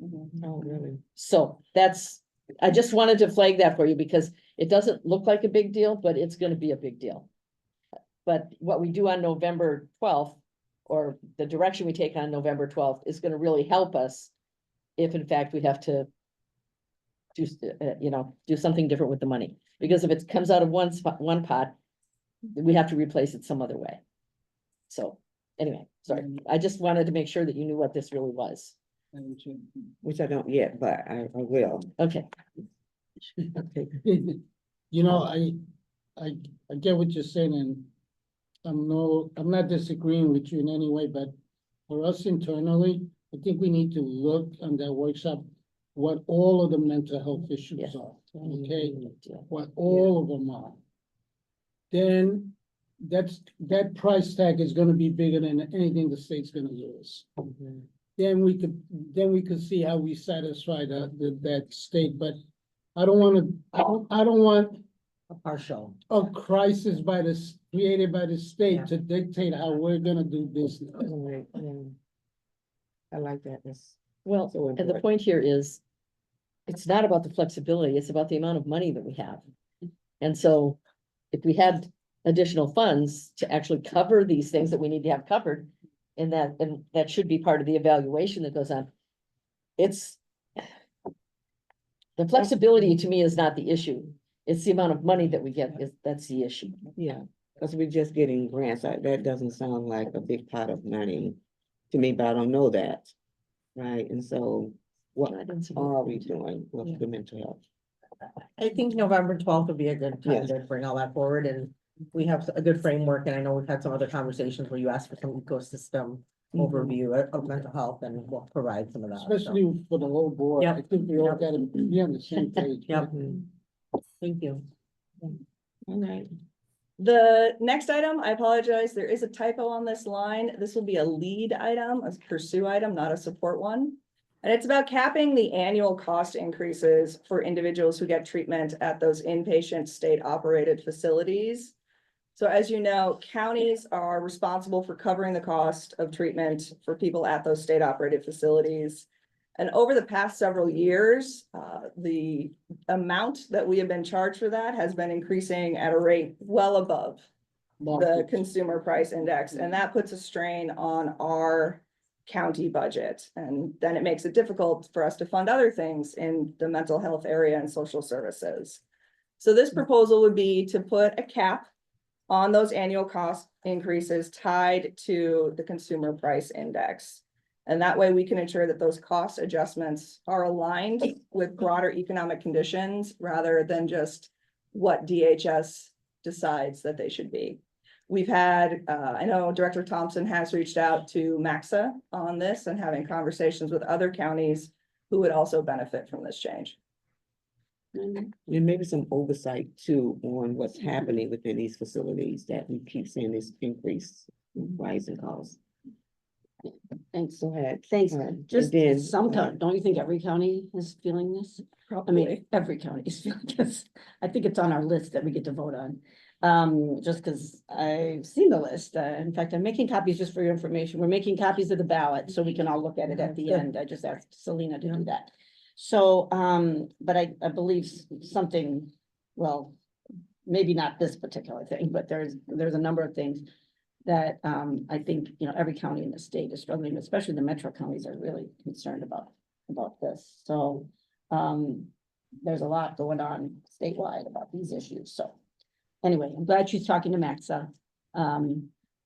Oh, really? So that's, I just wanted to flag that for you, because it doesn't look like a big deal, but it's gonna be a big deal. But what we do on November 12th, or the direction we take on November 12th, is gonna really help us if in fact we have to do, do something different with the money. Because if it comes out of one spot, one pot, we have to replace it some other way. So, anyway, sorry, I just wanted to make sure that you knew what this really was. Which I don't yet, but I will. Okay. Okay. You know, I get what you're saying, and I'm not disagreeing with you in any way, but for us internally, I think we need to look on that workshop, what all of the mental health issues Yes. are, okay? What all of them are. Then that price tag is gonna be bigger than anything the state's gonna lose. Then we could see how we satisfy that state, but I don't want A partial. a crisis created by the state to dictate how we're gonna do business. Right, yeah. I like that. That's Well, so and the important. point here is, it's not about the flexibility, it's about the amount of money that we have. And so if we had additional funds to actually cover these things that we need to have covered, and that should be part of the evaluation that goes on. It's the flexibility to me is not the issue. It's the amount of money that we get that's the issue. Yeah, because we're just getting grants. That doesn't sound like a big pot of money to me, but I don't know that. Right, and so what are we doing with the mental health? I think November 12th would be a good time Yes. to bring all that forward, and we have a good framework, and I know we've had some other conversations where you asked for some ecosystem overview of mental health, and we'll provide some of that. so. Especially for the whole board. I Yep. think we all gotta be on the same page. Yep. Mhm. Thank you. All right. The next item, I apologize, there is a typo on this line. This will be a lead item, a pursue item, not a support one. And it's about capping the annual cost increases for individuals who get treatment at those inpatient state-operated facilities. So as you know, counties are responsible for covering the cost of treatment for people at those state-operated facilities. And over the past several years, the amount that we have been charged for that has been increasing at a rate well above the consumer price index, and that puts a strain on our county budget. And then it makes it difficult for us to fund other things in the mental health area and social services. So this proposal would be to put a cap on those annual cost increases tied to the consumer price index. And that way we can ensure that those cost adjustments are aligned with broader economic conditions rather than just what DHS decides that they should be. We've had, I know Director Thompson has reached out to Maxa on this and having conversations with other counties who would also benefit from this change. And maybe some oversight too on what's happening within these facilities that we keep seeing this increase in rising costs. Thanks. Go ahead. Thanks. All right. Just And then, sometimes, don't you think every county is feeling this? I Probably. mean, every county is feeling this. I think it's on our list that we get to vote on. Just because I've seen the list. In fact, I'm making copies just for your information. We're making copies of the ballot so we can all look at it at the end. I just asked Selena to do that. So, but I believe something, well, maybe not this particular thing, but there's a number of things that I think, every county in the state is struggling, especially the metro counties are really concerned about this. So there's a lot going on statewide about these issues. So anyway, I'm glad she's talking to Maxa.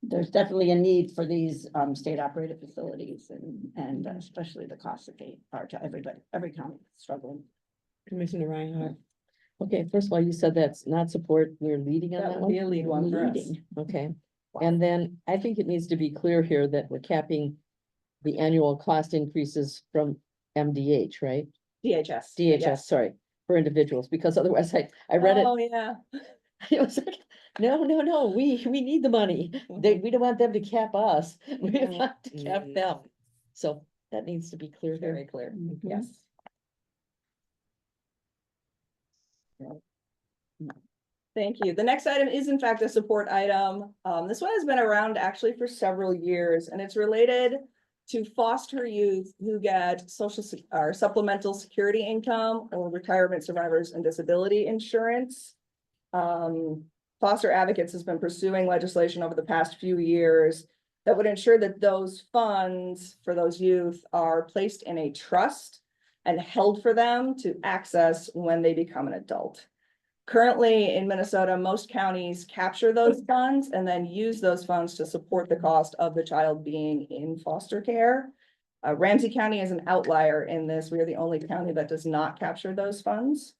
There's definitely a need for these state operated facilities and especially the costs that they are to everybody, every county struggling. Commissioner Reinhardt. Okay, first of all, you said that's not support, we're leading on That that would one? be a lead one for us. Leading, okay. And then I think it needs to be clear here that we're capping the annual cost increases from MDH, right? DHS. DHS, sorry, for individuals, because otherwise I read it, Oh, yeah. It was like, no, we need the money. We don't want them to cap us. We want to cap Mhm. them. So that needs to be clear Very here. clear, Mhm. yes. Thank you. The next item is in fact a support item. This one has been around actually for several years, and it's related to foster youth who get or supplemental security income or retirement survivors and disability insurance. Foster Advocates has been pursuing legislation over the past few years that would ensure that those funds for those youth are placed in a trust and held for them to access when they become an adult. Currently in Minnesota, most counties capture those funds and then use those funds to support the cost of the child being in foster care. Ramsey County is an outlier in this. We are the only county that does not capture those funds.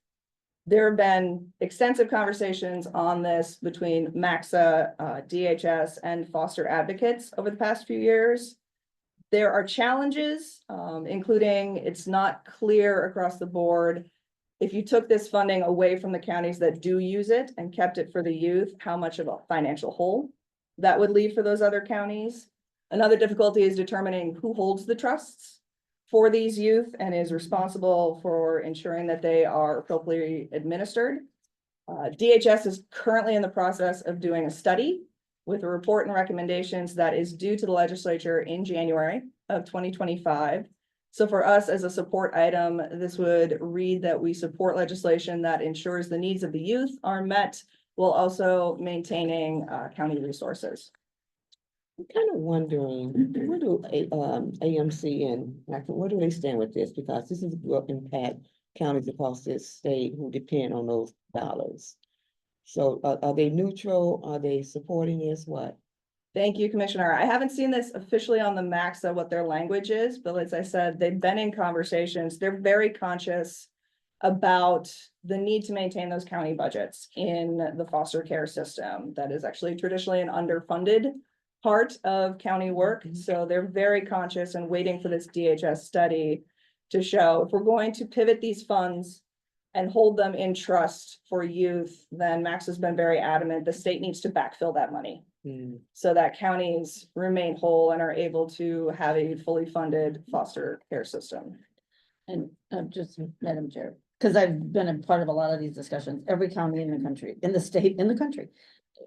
There have been extensive conversations on this between MAXA, DHS, and foster advocates over the past few years. There are challenges, including it's not clear across the board. If you took this funding away from the counties that do use it and kept it for the youth, how much of a financial hole that would leave for those other counties? Another difficulty is determining who holds the trusts for these youth and is responsible for ensuring that they are appropriately administered. DHS is currently in the process of doing a study with a report and recommendations that is due to the legislature in January of 2025. So for us as a support item, this would read that we support legislation that ensures the needs of the youth are met while also maintaining county resources. I'm kind of wondering, where do AMC and where do they stand with this? Because this is will impact counties across this state who depend on those dollars. So are they neutral? Are they supporting this? What? Thank you, Commissioner. I haven't seen this officially on the MAXA, what their language is, but as I said, they've been in conversations. They're very conscious about the need to maintain those county budgets in the foster care system. That is actually traditionally an underfunded part of county work. So they're very conscious and waiting for this DHS study to show if we're going to pivot these funds and hold them in trust for youth, then Max has been very adamant, the state needs to backfill that money so that counties remain whole and are able to have a fully funded foster care system. And just, Madam Chair, because I've been a part of a lot of these discussions, every county in the country, in the state, in the country,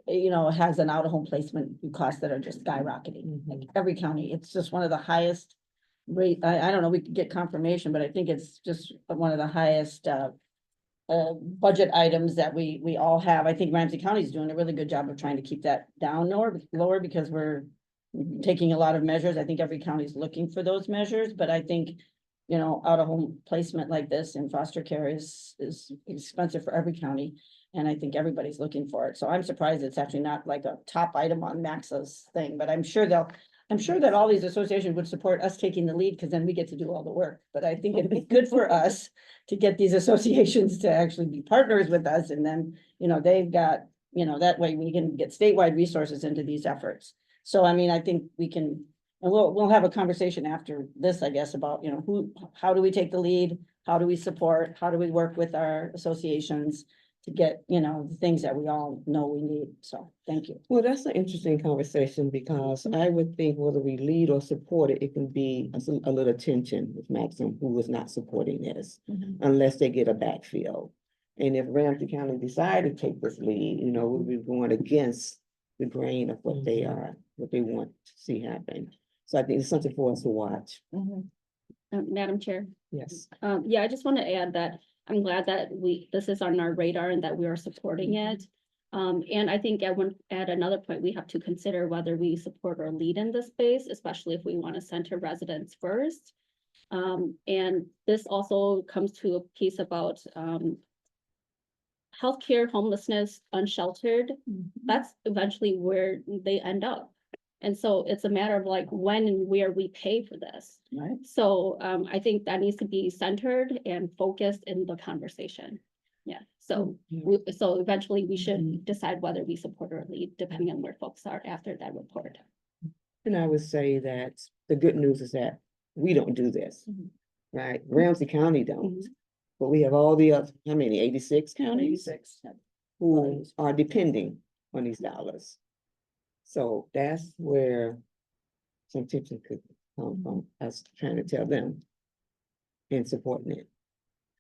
you know, has an out-of-home placement costs that are just skyrocketing. Like every county, it's just one of the highest rate. I don't know, we could get confirmation, but I think it's just one of the highest budget items that we all have. I think Ramsey County is doing a really good job of trying to keep that down lower because we're taking a lot of measures. I think every county is looking for those measures, but I think, you know, out-of-home placement like this in foster care is expensive for every county. And I think everybody's looking for it. So I'm surprised it's actually not like a top item on Maxa's thing, but I'm sure that all these associations would support us taking the lead because then we get to do all the work. But I think it'd be good for us to get these associations to actually be partners with us. And then, you know, they've got, you know, that way we can get statewide resources into these efforts. So, I mean, I think we can, and we'll have a conversation after this, I guess, about, you know, how do we take the lead? How do we support? How do we work with our associations to get, you know, the things that we all know we need. So thank you. Well, that's an interesting conversation because I would think whether we lead or support it, it can be a little tension with Maxim who was not supporting this unless they get a backfill. And if Ramsey County decided to take this lead, you know, we'll be going against the grain of what they are, what they want to see happen. So I think it's something for us to watch. Madam Chair. Yes. Yeah, I just want to add that I'm glad that this is on our radar and that we are supporting it. And I think at another point, we have to consider whether we support or lead in this space, especially if we want to center residents first. And this also comes to a piece about healthcare, homelessness, unsheltered. That's eventually where they end up. And so it's a matter of like when and where we pay for this. Right. So I think that needs to be centered and focused in the conversation. Yeah, so so eventually we should decide whether we support or lead, depending on where folks are after that report. And I would say that the good news is that we don't do this, right? Ramsey County don't, but we have all the other, how many, 86 counties? 86. who are depending on these dollars. So that's where some tension could come from, us trying to tell them and supporting it.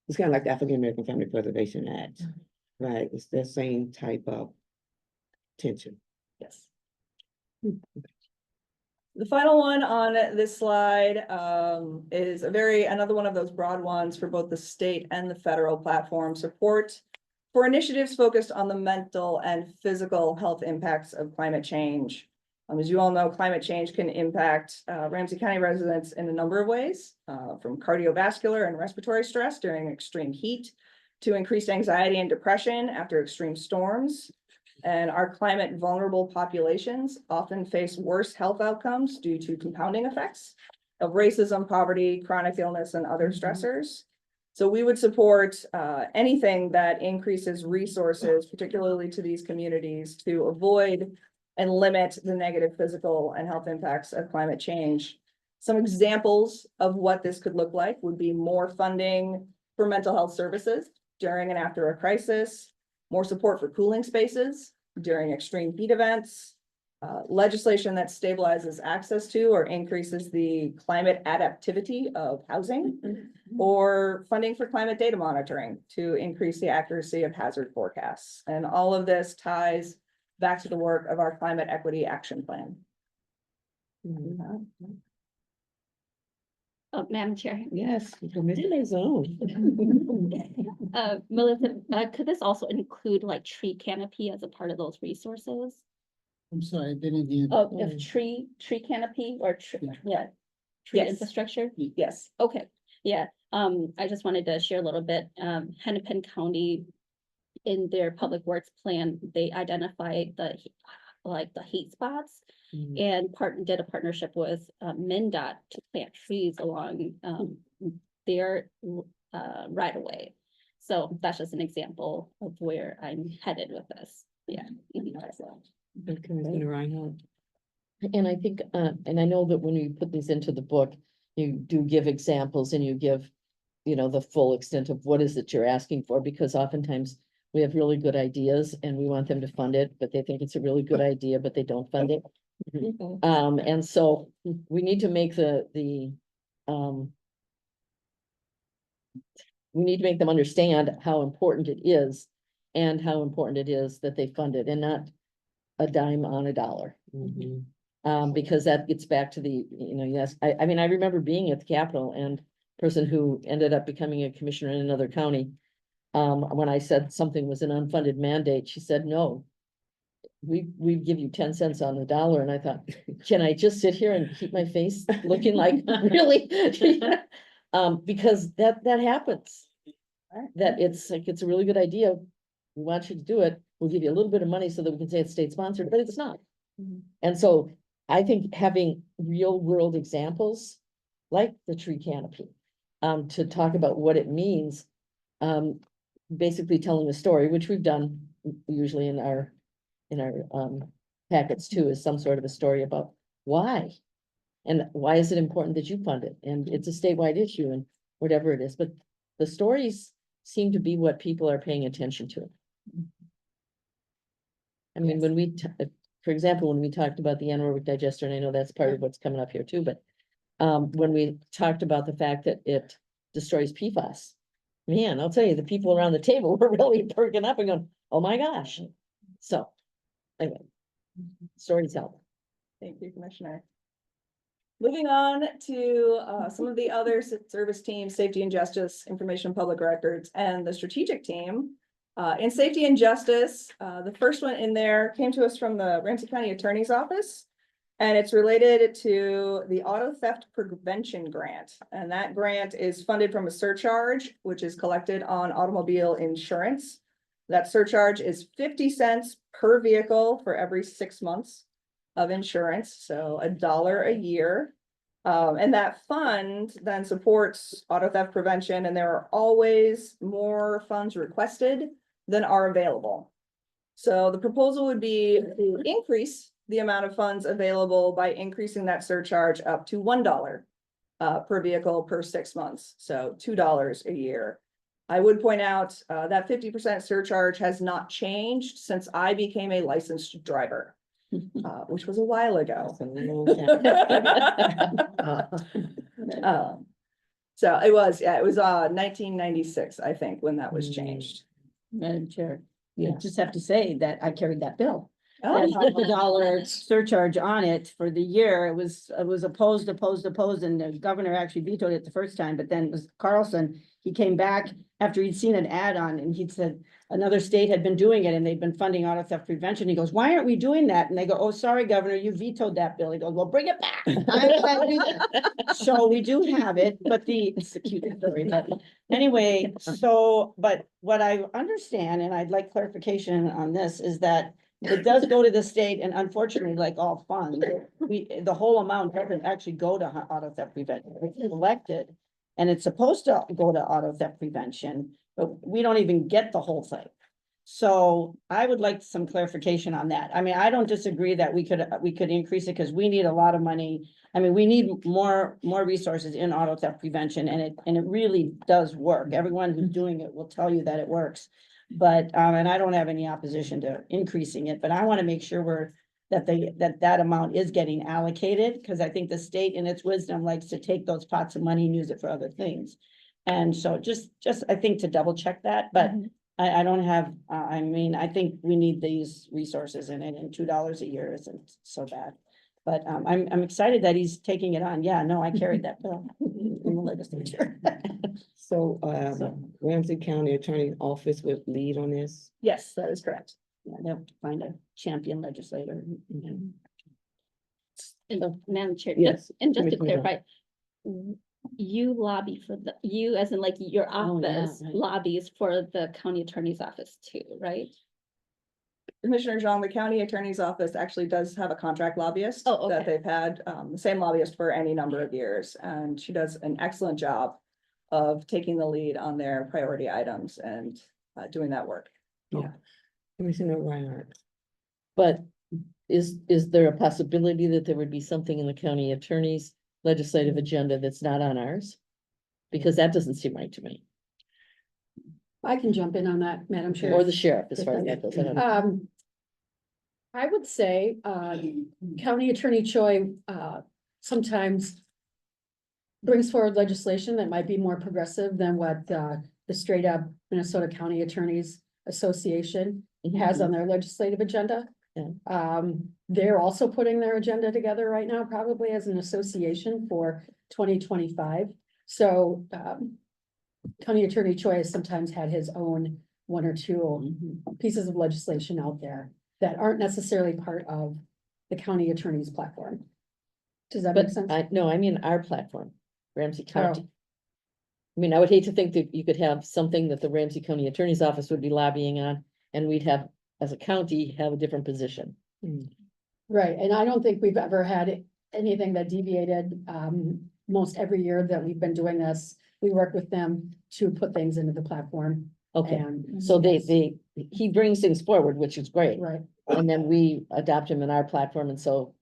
It's kind of like the African American Family Preservation Act, right? It's the same type of tension. Yes. The final one on this slide is another one of those broad ones for both the state and the federal platform support for initiatives focused on the mental and physical health impacts of climate change. As you all know, climate change can impact Ramsey County residents in a number of ways, from cardiovascular and respiratory stress during extreme heat to increased anxiety and depression after extreme storms. And our climate vulnerable populations often face worse health outcomes due to compounding effects of racism, poverty, chronic illness, and other stressors. So we would support anything that increases resources, particularly to these communities, to avoid and limit the negative physical and health impacts of climate change. Some examples of what this could look like would be more funding for mental health services during and after a crisis, more support for cooling spaces during extreme heat events, legislation that stabilizes access to or increases the climate adaptivity of housing, or funding for climate data monitoring to increase the accuracy of hazard forecasts. And all of this ties back to the work of our Climate Equity Action Plan. Madam Chair. Yes, Commissioner Zone. Melissa, could this also include like tree canopy as a part of those resources? I'm sorry, I didn't hear. Oh, if tree canopy or tree Yes. infrastructure? Yes. Okay, yeah, I just wanted to share a little bit, Hennepin County. In their public works plan, they identified the heat spots. And did a partnership with MnDOT to plant trees along their right of way. So that's just an example of where I'm headed with this. Yeah. Commissioner Reinhardt. And I think, and I know that when you put these into the book, you do give examples and you give, the full extent of what is it you're asking for, because oftentimes we have really good ideas and we want them to fund it, but they think it's a really good idea, but they don't fund it. And so we need to make we need to make them understand how important it is and how important it is that they fund it and not a dime on a dollar. Because that gets back to yes, I mean, I remember being at the Capitol and person who ended up becoming a commissioner in another county. When I said something was an unfunded mandate, she said, no, we give you 10 cents on the dollar. And I thought, can I just sit here and keep my face looking like really? Because that happens. That it's a really good idea. We want you to do it. We'll give you a little bit of money so that we can say it's state sponsored, but it's not. And so I think having real world examples like the tree canopy, to talk about what it means, basically telling a story, which we've done usually in our packets too, is some sort of a story about why. And why is it important that you fund it? And it's a statewide issue and whatever it is, but the stories seem to be what people are paying attention to. I mean, when for example, when we talked about the anaerobic digester, and I know that's part of what's coming up here too, but when we talked about the fact that it destroys PFAS, man, I'll tell you, the people around the table were really perking up and going, oh my gosh. So anyway, stories help. Thank you, Commissioner. Moving on to some of the other service teams, safety and justice, information, public records, and the strategic team. In safety and justice, the first one in there came to us from the Ramsey County Attorney's Office. And it's related to the auto theft prevention grant. And that grant is funded from a surcharge, which is collected on automobile insurance. That surcharge is 50 cents per vehicle for every 6 months of insurance, so $1 a year. And that fund then supports auto theft prevention, and there are always more funds requested than are available. So the proposal would be to increase the amount of funds available by increasing that surcharge up to $1 per vehicle per 6 months, so $2 a year. I would point out, that 50% surcharge has not changed since I became a licensed driver, which was a while ago. That's a long time. Um, So it was, yeah, it was 1996, I think, when that was Mm. changed. Madam Chair, Yeah. I just have to say that I carried that bill. Oh, That $100 surcharge on it for the year. It was opposed, and the governor actually vetoed it the first time, but then it was Carlson. He came back after he'd seen an ad on and he'd said another state had been doing it and they'd been funding auto theft prevention. He goes, why aren't we doing that? And they go, oh, sorry, Governor, you vetoed that bill. He goes, well, bring it back. I'm gonna do that. So we do have it, but it's a cute story, but anyway, so, but what I understand, and I'd like clarification on this, is that it does go to the state, and unfortunately, like all funds, the whole amount doesn't actually go to auto theft prevention. It's collected, and it's supposed to go to auto theft prevention, but we don't even get the whole thing. So I would like some clarification on that. I mean, I don't disagree that we could increase it because we need a lot of money. I mean, we need more resources in auto theft prevention, and it really does work. Everyone who's doing it will tell you that it works. But, and I don't have any opposition to increasing it, but I want to make sure that amount is getting allocated, because I think the state in its wisdom likes to take those pots of money and use it for other things. And so just, I think to double check that, but I don't have, I mean, I think we need these resources in it, and $2 a year isn't so bad. But, I'm excited that he's taking it on. Yeah, no, I carried that bill in the legislature. So, So- Ramsey County Attorney's Office would lead on this. yes, that is correct. Yeah, they have to find a champion legislator. And Madam Chair, Yes, just, and just to Commissioner Jean. clarify, you lobby for you as in like your Oh, yeah, office right. lobbies for the county attorney's office too, right? Commissioner Jean, the county attorney's office actually does have a contract lobbyist. Oh, That okay. they've had, the same lobbyist for any number of years, and she does an excellent job of taking the lead on their priority items and doing that work. Yeah. Commissioner Reinhardt. But is there a possibility that there would be something in the county attorney's legislative agenda that's not on ours? Because that doesn't seem right to me, I can jump in on that, Madam Chair. or the sheriff, as far as that goes. I don't know. I would say, County Attorney Choi, sometimes brings forward legislation that might be more progressive than what, the straight up Minnesota County Attorneys Association has on their legislative agenda. Yeah. They're also putting their agenda together right now, probably as an association for 2025. So, County Attorney Choi has sometimes had his own one or two pieces of legislation out there that aren't necessarily part of the county attorney's platform. Does that make But sense? I mean, our platform, Ramsey County. Oh. I mean, I would hate to think that you could have something that the Ramsey County Attorney's Office would be lobbying on, and we'd have, as a county, have a different position. Right, and I don't think we've ever had anything that deviated, most every year that we've been doing this, we work with them to put things into the platform. Okay, And so he brings things forward, which is great, right, and then we adopt him in our platform, and so.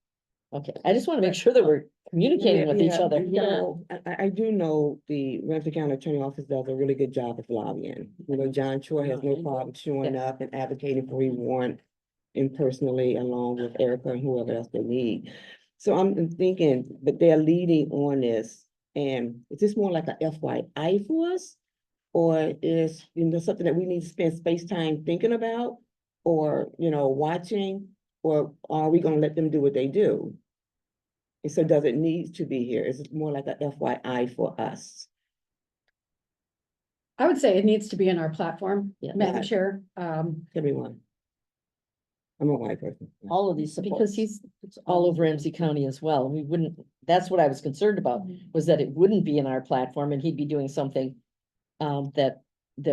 Okay, I just want to make sure that we're communicating with each Yeah, other. yeah. I do know the Ramsey County Attorney Office does a really good job of lobbying. You know, John Choi has no problem showing up and advocating for what we want impersonally, along with Erica and whoever else they need. So I'm thinking, but they're leading on this, and is this more like a FYI for us? Or is, something that we need to spend space time thinking about, or, watching, or are we gonna let them do what they do? And so does it need to be here? Is it more like a FYI for us? I would say it needs to be in our platform, Yeah. Madam Chair. Everyone. I'm a white person. All of these Because supports. he's all over Ramsey County as well, and we wouldn't, that's what I was concerned about, was that it wouldn't be in our platform and he'd be doing something. That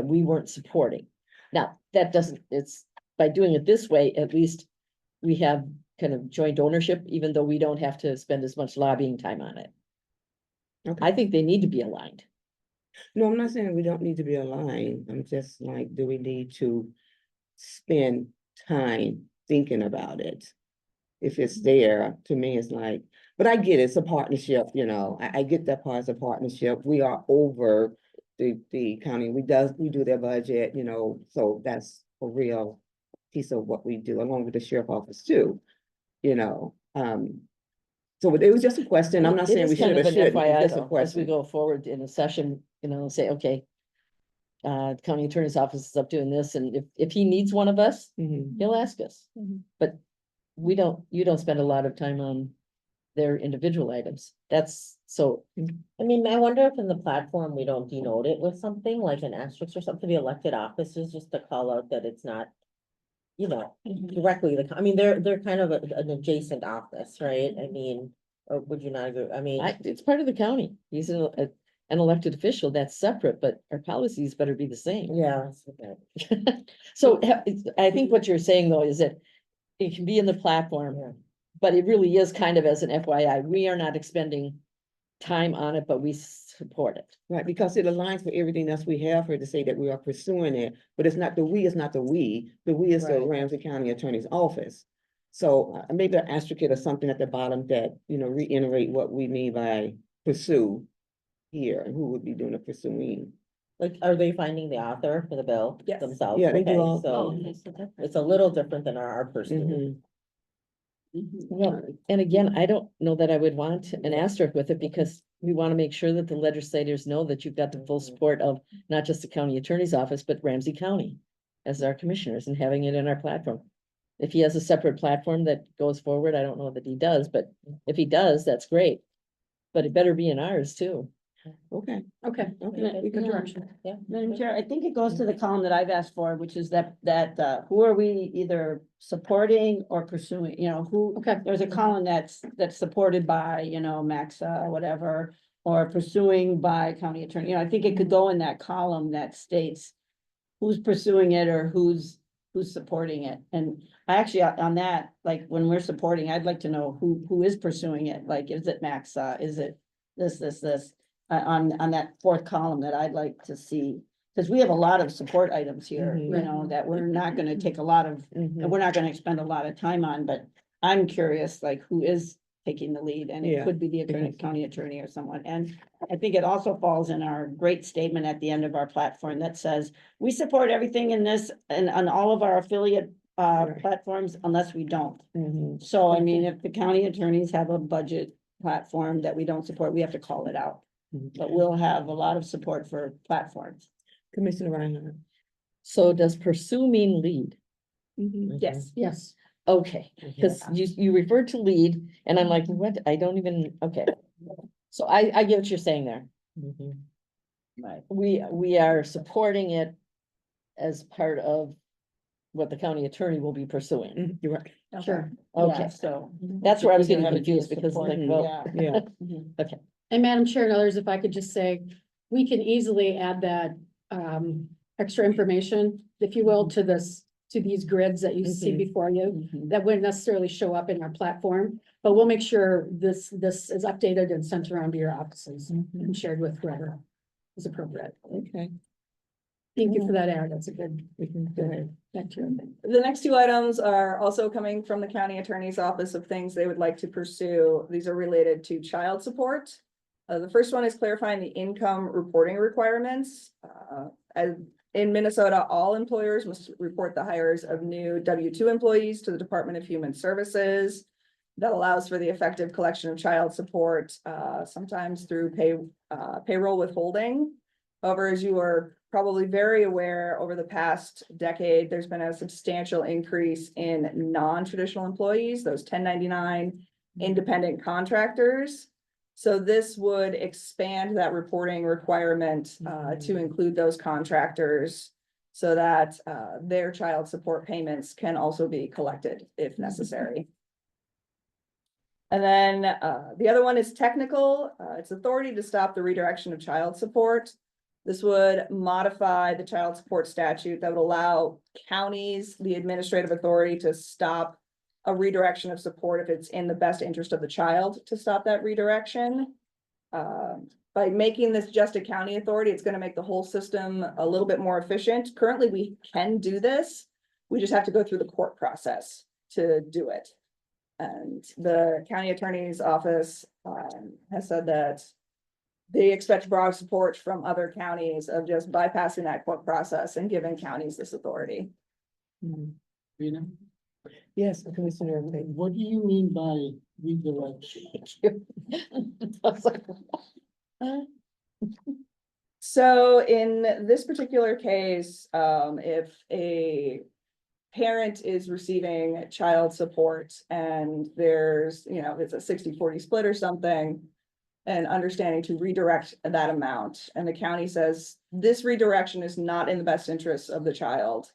we weren't supporting. Now, that doesn't, it's, by doing it this way, at least we have kind of joint ownership, even though we don't have to spend as much lobbying time on it. Okay. I think they need to be aligned. No, I'm not saying we don't need to be aligned. I'm just like, do we need to spend time thinking about it? If it's there, to me, it's like, but I get it, it's a partnership, I get that part, it's a partnership. We are over the county, we do their budget, you know, so that's a real piece of what we do, along with the sheriff office too, you know, so it was just a question. I'm not It saying is we kind should of or an shouldn't, FYI it's just a though, as we question. go forward in a session, you know, say, okay. County attorney's office is up doing this, and if he needs one of us, Mhm. he'll ask us. Mhm. But you don't spend a lot of time on their individual items. That's so, I mean, I wonder if in the platform, we don't denote it with something like an asterisk or something, the elected offices, just to call out that it's not. You know, directly, I mean, they're kind of an adjacent office, right? I mean, or would you not agree? I mean, it's part of the county. He's an elected official, that's separate, but our policies better be the same. yeah. that's okay. So I think what you're saying though is that it can be in the platform, Yeah. but it really is kind of as an FYI. We are not expending time on it, but we support it. Right, because it aligns with everything else we have here to say that we are pursuing it, but it's not the we is the we is the Right. Ramsey County Attorney's Office. So maybe an asterisk or something at the bottom that, you know, reiterate what we mean by pursue here, and who would be doing the pursuing. Like, are they finding the author for the bill Yes. themselves? Yeah, they do Okay, all- so Okay, so different. it's a little different than our person. Mhm. Well, and again, I don't know that I would want an asterisk with it because we want to make sure that the legislators know that you've got the full support of not just the county attorney's office, but Ramsey County as our commissioners and having it in our platform. If he has a separate platform that goes forward, I don't know that he does, but if he does, that's great. But it better be in ours too. Okay, Okay, okay. good direction. Yeah. Madam Chair, I think it goes to the column that I've asked for, which is that, who are we either supporting or pursuing, you know, who, Okay, there's a column that's supported by, you know, Maxa, whatever, or pursuing by county attorney, you know, I think it could go in that column that states who's pursuing it or who's supporting it. And I actually, on that, like, when we're supporting, I'd like to know who is pursuing it, like, is it Maxa, is it this? On that fourth column that I'd like to see, because we have a lot of support items here, Mhm. you know, that we're not gonna take a lot of, and Mhm. we're not gonna expend a lot of time on, but I'm curious, like, who is taking the lead, and it Yeah. could be the county attorney or someone, and I think it also falls in our great statement at the end of our platform that says, we support everything in this and on all of our affiliate Right. platforms unless we don't. Mhm. So, I mean, if the county attorneys have a budget platform that we don't support, we have to call it out. Mhm. But we'll have a lot of support for platforms. Commissioner Reinhardt. So does pursue mean lead? Yes. yes. Okay, because you referred to lead and I'm like, what? I don't even, okay. So I get what you're saying there. Right. We are supporting it as part of what the county attorney will be pursuing. Mhm, you're right. Sure. Okay, Yeah, so. that's where I was We getting have to confused do because support, like, well, yeah. Yeah. And Madam Chair and others, if I could just say, we can easily add that extra information, if you will, to this, to these grids that you see Mhm. before you. Mhm. That wouldn't necessarily show up in our platform, but we'll make sure this is updated and sent around to your offices and shared with whoever is appropriate. Okay, Thank you for that, Aaron. That's a good, we can go ahead. thank you. The next two items are also coming from the county attorney's office of things they would like to pursue. These are related to child support. The first one is clarifying the income reporting requirements. As in Minnesota, all employers must report the hires of new W-2 employees to the Department of Human Services. That allows for the effective collection of child support, sometimes through payroll withholding. However, as you are probably very aware, over the past decade, there's been a substantial increase in non-traditional employees, those 1099 independent contractors. So this would expand that reporting requirement to include those contractors so that their child support payments can also be collected if necessary. And then the other one is technical. It's authority to stop the redirection of child support. This would modify the child support statute that would allow counties the administrative authority to stop a redirection of support if it's in the best interest of the child to stop that redirection. By making this just a county authority, it's going to make the whole system a little bit more efficient. Currently, we can do this. We just have to go through the court process to do it. And the county attorney's office has said that they expect broad support from other counties of just bypassing that court process and giving counties this authority. Mhm. Rena, Yes, Commissioner. Tate. what do you mean by redirection? I was like, So in this particular case, if a parent is receiving child support and there's, it's a 60-40 split or something, and understanding to redirect that amount, and the county says, this redirection is not in the best interest of the child.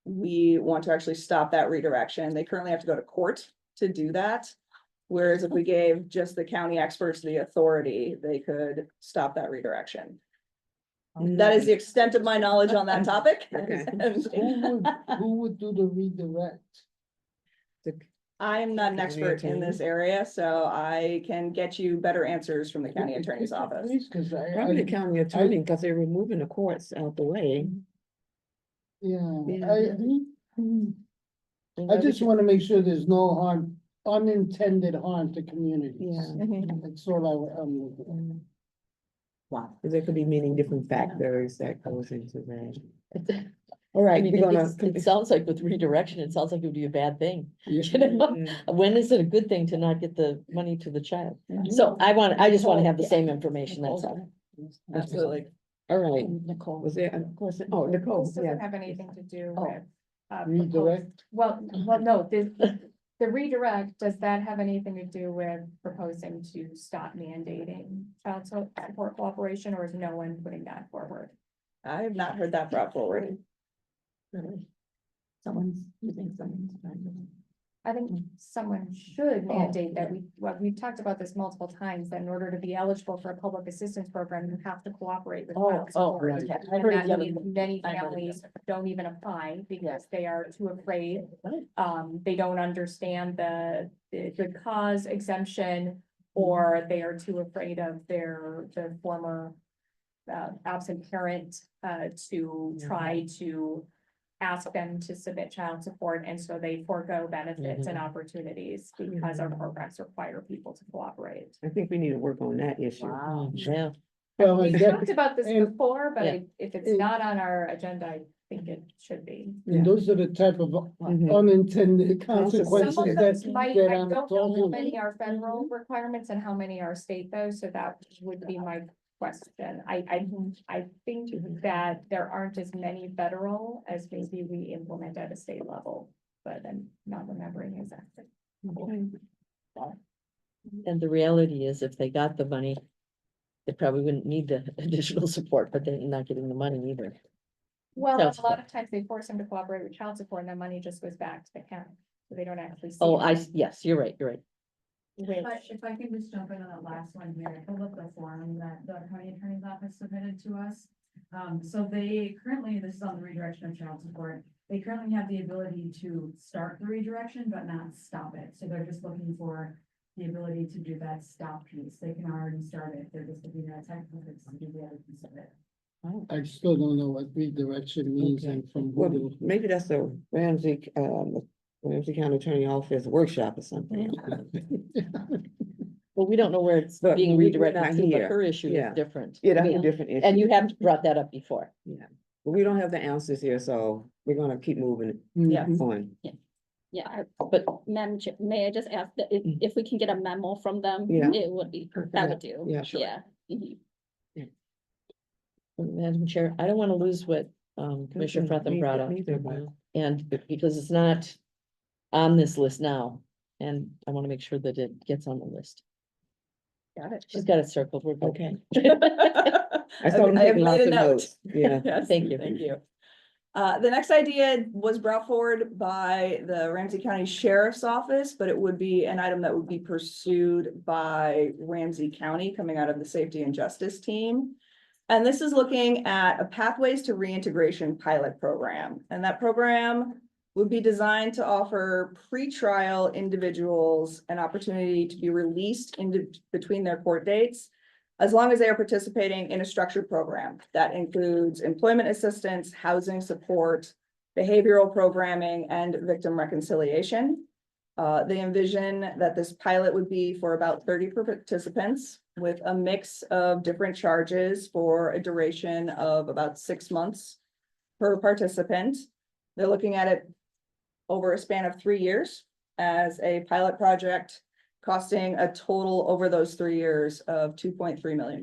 We want to actually stop that redirection. They currently have to go to court to do that. Whereas if we gave just the county experts the authority, they could stop that redirection. That is the extent of my knowledge on that topic. Okay. Who would do the redirect? I am not an County expert in this area, so I can get you better answers from the county attorney's office. Cause Probably the county attorney, because they're removing the courts out the way. yeah, Yeah. I just wanna make sure there's no harm, unintended harm to communities. Yeah. That's all I'm. Wow, there could be many different factors that goes into that. I All right, mean, we're gonna. it sounds like with redirection, it sounds like it would be a bad thing. Yeah. You know, Mhm. when is it a good thing to not get the money to the child? So I just want to have the same information, that's all. Absolutely. All right, Nicole. was there a question? Oh, Nicole, This yeah. doesn't have anything to do Oh. with. Redirect? Well, no, the redirect, does that have anything to do with proposing to stop mandating child support cooperation, or is no one putting that forward? I have not heard that brought forward. You think someone's trying to? I think someone should mandate that we've talked about this multiple times, that in order to be eligible for a public assistance program, you have to cooperate with child support. right. yeah, I And heard that the other- means many I heard families don't even apply because they are too afraid. Right. They don't understand the good cause exemption, or they are too afraid of the former absent parent to try to ask them to submit child support, and so they forego benefits and opportunities because our programs require people to cooperate. I think we need to work on that issue. Wow, yeah. Well, We've and talked about this and- before, but Yeah. if it's and- not on our agenda, I think it should be. Yeah. And those are the type of Mhm. unintended Some consequences of that, those might, that I I'm don't know how talking. many are federal requirements and how many are state though, so that would be my question. I think that there aren't as many federal as maybe we implement at a state level, but I'm not remembering exactly. And the reality is, if they got the money, they probably wouldn't need the additional support, but they're not getting the money either. Well, Child a lot of times they force them to cooperate with child support and that money just goes back to the county, so they don't actually see. Oh, it. yes, you're right, you're right. Which- If I can just jump in on that last one here, I pulled up the form that the county attorney's office submitted to us. So they currently, this is on the redirection of child support, they currently have the ability to start the redirection, but not stop it. So they're just looking for the ability to do that stop piece. They can already start it, they're just looking at technical fix to do the other piece of it. I still don't know what redirection means Okay. and from Well, who. maybe that's a Ramsey County Attorney Office workshop or something. Well, we don't know where it's But being we're redirected not to, but here. her issue Yeah. is different. Yeah, I that's a mean, different issue. and you have brought that up before. But we don't have the answers here, so we're gonna keep moving Yeah. on. Yeah, But Madam Chair, may I just ask that if we can get a memo from them? Yeah. It would be, that would do. Yeah, sure. Yeah. Mhm. Madam Chair, I don't want to lose what Commissioner Fretham brought up. Neither, but- And because it's not on this list now, and I want to make sure that it gets on the list. Got it. She's got it circled, we're good. Okay. I saw them I have taking made lots a of note. notes. Yeah. Yes, Thank you. Thank you. The next idea was brought forward by the Ramsey County Sheriff's Office, but it would be an item that would be pursued by Ramsey County coming out of the Safety and Justice team. And this is looking at a Pathways to Reintegration pilot program. And that program would be designed to offer pretrial individuals an opportunity to be released between their court dates, as long as they are participating in a structured program that includes employment assistance, housing support, behavioral programming, and victim reconciliation. They envision that this pilot would be for about 30 participants with a mix of different charges for a duration of about 6 months per participant. They're looking at it over a span of 3 years as a pilot project, costing a total over those 3 years of $2.3 million.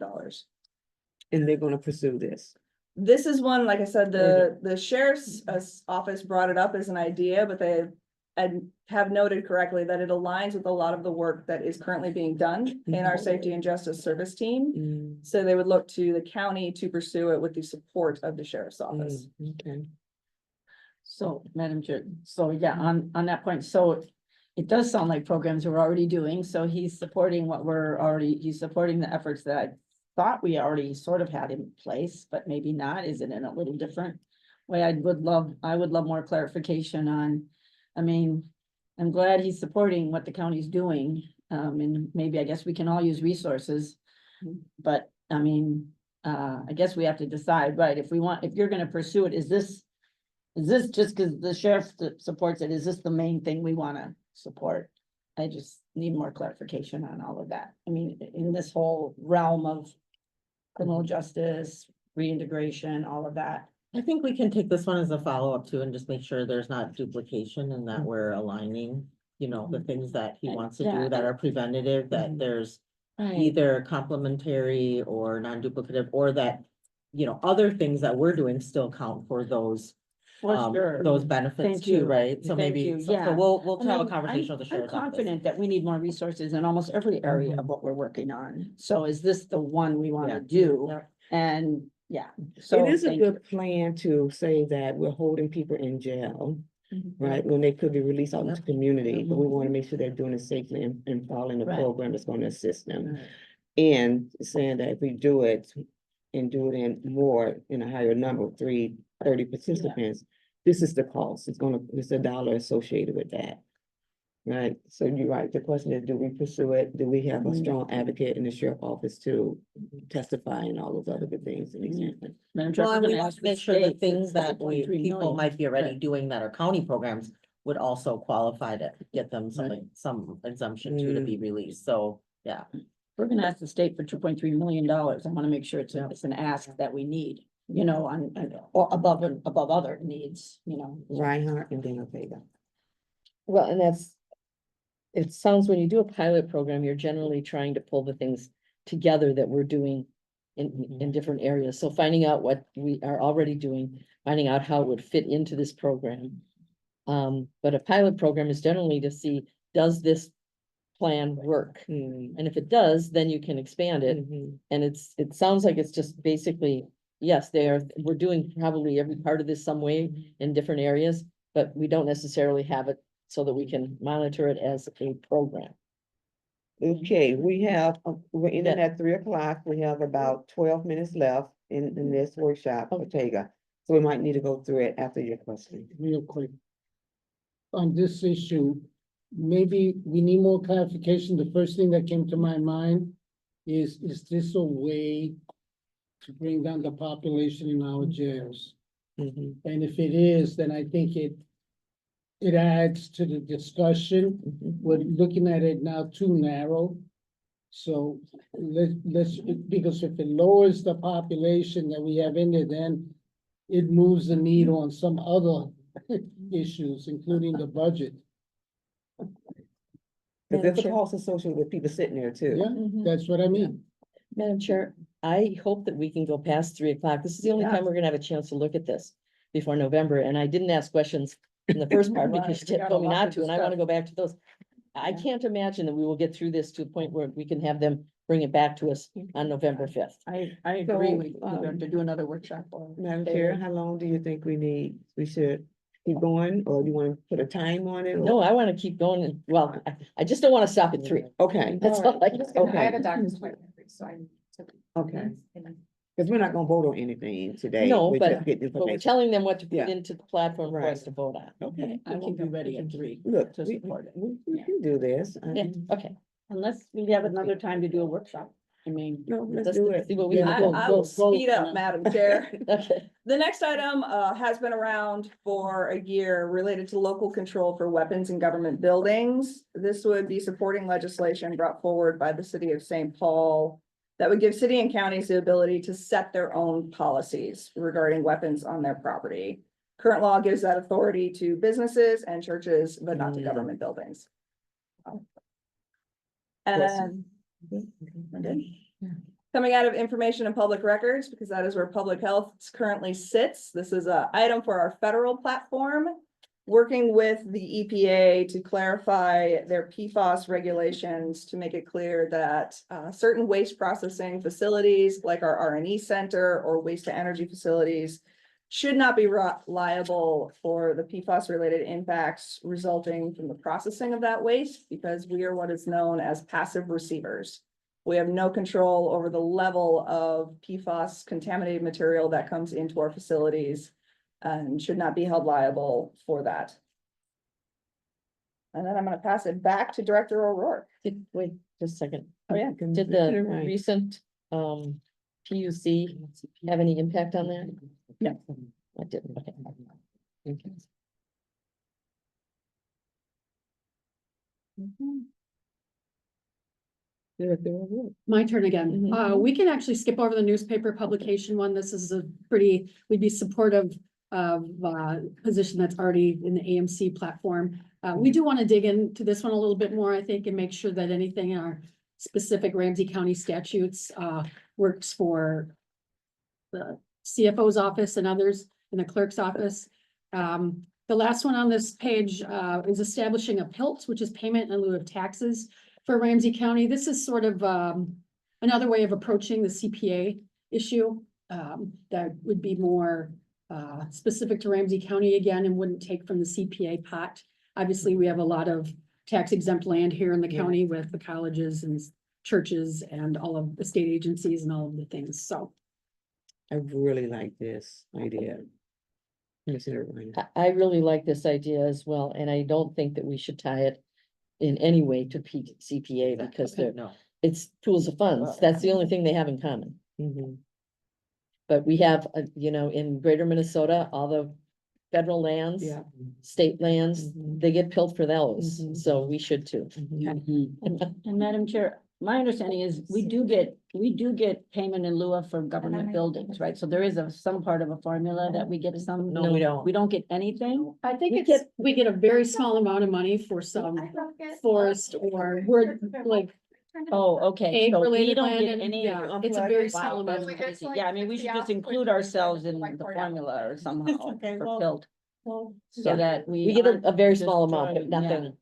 And they're gonna pursue this. This is one, like I said, the sheriff's office brought it up as an idea, but they have noted correctly that it aligns with a lot of the work that is currently being done in our safety and justice service team. Mm, So they would look to the county to pursue it with the support of the sheriff's office. okay. So, Madam Chair, so yeah, on that point, so it does sound like programs we're already doing, so he's supporting he's supporting the efforts that I thought we already sort of had in place, but maybe not. Is it in a little different way? I would love more clarification on, I mean, I'm glad he's supporting what the county's doing. And maybe I guess we can all use resources. But I mean, I guess we have to decide, right, if you're gonna pursue it, is this just because the sheriff supports it, is this the main thing we wanna support? I just need more clarification on all of that. I mean, in this whole realm of criminal justice, reintegration, all of that. I think we can take this one as a follow-up too and just make sure there's not duplication and that we're aligning, you know, the things that he wants to Yeah. do that are preventative, that there's either complementary or non-duplicative, or that, you know, other things that we're doing still count for those, For sure. those benefits Thank too, you. right? So Thank maybe, you. so Yeah. we'll I have a mean, conversation with the I'm sheriff's office. confident that we need more resources in almost every area of what we're working on. So is this the one we want Yeah. to do? Yeah. And yeah, so It is a thank you. good plan to say that we're holding people in jail, Mhm. right, when they could be released out into the community, but we Mhm. wanna make sure they're doing it safely and following the Right. program that's gonna assist them. Right. And saying that if we do it and do it in a higher number, 30 participants, this is the cost. It's a dollar associated with that. Right, so you're right. The question is, do we pursue it? Do we have a Mhm. strong advocate in the sheriff office to testify and all those other good things in these Mhm. instances? Madam Chair, Well, we're and we gonna want ask to the make sure the state things that 4.3 people million. might be already Right. doing that are county programs would also qualify to get them some exemption too to be released, so, yeah. We're gonna ask the state for $2.3 million. I want to make sure it's an ask that we need, you know, or above other needs, you know. Reinhardt and then Ortega. Well, and it sounds when you do a pilot program, you're generally trying to pull the things together that we're doing in different areas. So finding out what we are already doing, finding out how it would fit into this program. But a pilot program is generally to see, does this plan work? Mm, And if it does, then you can expand it. mhm. And it sounds like it's just basically, yes, we're doing probably every part of this some way in different areas, but we don't necessarily have it so that we can monitor it as a program. Okay, we're in at 3 o'clock. We have about 12 minutes left in this workshop, Ortega. So we might need to go through it after your question. Real quick. On this issue, maybe we need more clarification. The first thing that came to my mind is this a way to bring down the population in our jails? Mhm, And if it is, then I think it adds to the discussion. mhm. We're looking at it now too narrow. So let's, because if it lowers the population that we have in there, then it moves the needle on some other issues, including the budget. Cause there's a Chair. cost associated with people sitting there too. Yeah, that's what I mean. Madam Chair, I hope that we can go past 3 o'clock. This is the only Yeah. time we're gonna have a chance to look at this before November, and I didn't ask questions in the first part Right, because we you got a told me lot not to to, and I wanna discuss. go back to those. I Yeah. can't imagine that we will get through this to a point where we can have them bring it back to us on November 5th. I agree, So, we have to do another workshop. Madam Chair, how long do you think we should keep going, or do you wanna put a time on it? or- No, I wanna keep going, and, well, I just don't wanna stop at 3. Okay, That's all I I'm just can. gonna, I have Okay. a doctor's appointment, so I. okay, cause we're not gonna vote on anything today. No, We're but- just getting But we're information. telling them what to put Yeah. into the platform for us Right. to vote on. Okay. I will be ready at 3 Look, to we support it. we can do this. Yeah, okay. Unless we have another time to do a workshop. I mean, No, let's Let's do it. see what we Yeah, can I do. will speed up, Madam Chair. Okay. The next item has been around for a year related to local control for weapons in government buildings. This would be supporting legislation brought forward by the city of St. Paul that would give city and counties the ability to set their own policies regarding weapons on their property. Current law gives that authority to businesses and churches, but not to government buildings. And coming out of information and public records, because that is where public health currently sits. This is an item for our federal platform, working with the EPA to clarify their PFAS regulations to make it clear that certain waste processing facilities like our R&E center or waste to energy facilities should not be liable for the PFAS related impacts resulting from the processing of that waste, because we are what is known as passive receivers. We have no control over the level of PFAS contaminated material that comes into our facilities and should not be held liable for that. And then I'm gonna pass it back to Director O'Rourke. Wait, just a second. Oh, yeah. Did the recent, PUC have any impact on that? No. I didn't, okay. Okay. My turn again. Mhm. We can actually skip over the newspaper publication one. This is a pretty, we'd be supportive of position that's already in the AMC platform. We do want to dig into this one a little bit more, I think, and make sure that anything in our specific Ramsey County statutes works for the CFO's office and others in the clerk's office. The last one on this page is establishing a PILT, which is payment in lieu of taxes for Ramsey County. This is sort of another way of approaching the CPA issue that would be more specific to Ramsey County again and wouldn't take from the CPA pot. Obviously, we have a lot of tax exempt land here in the county with the colleges and churches and all of the state agencies and all of the things, so. I really like this idea. Commissioner Ryan. I really like this idea as well, and I don't think that we should tie it in any way to CPA because Okay. it's tools of funds. That's the only thing they have in common. Mhm. But we have, in greater Minnesota, all the federal lands, Yeah. state lands, Mhm. they get pilled for those, Mhm. so we should too. And Madam Chair, my understanding is we do get payment in lieu of for government buildings, right? So there is some part of a formula that we get some. No, we don't. We don't get anything? I think we get a very small amount of money for some forest or we're like Oh, okay. egg So we related don't land get and any. yeah, it's a very Wow, small that's amount. crazy. Yeah, I mean, we should just include ourselves in the formula or somehow Okay, for well, build. Yeah. So that we. We get aren't a very small amount, but destroying- yeah. nothing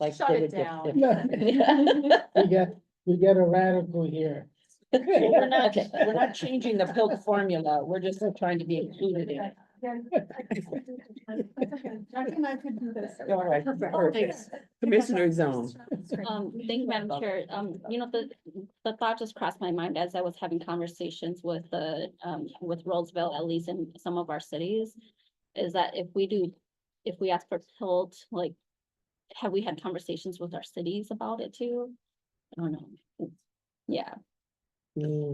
like Shut they it would get. down. Yeah. We get a radical here. We're not, Okay. we're not changing the build formula. We're just trying to be included in it. All right, perfect. Commissioner Zone. Thank you, Madam Chair. The thought just crossed my mind as I was having conversations with with Roseville, at least in some of our cities. Is that if we ask for PILT, like, have we had conversations with our cities about it too? I don't know. Yeah.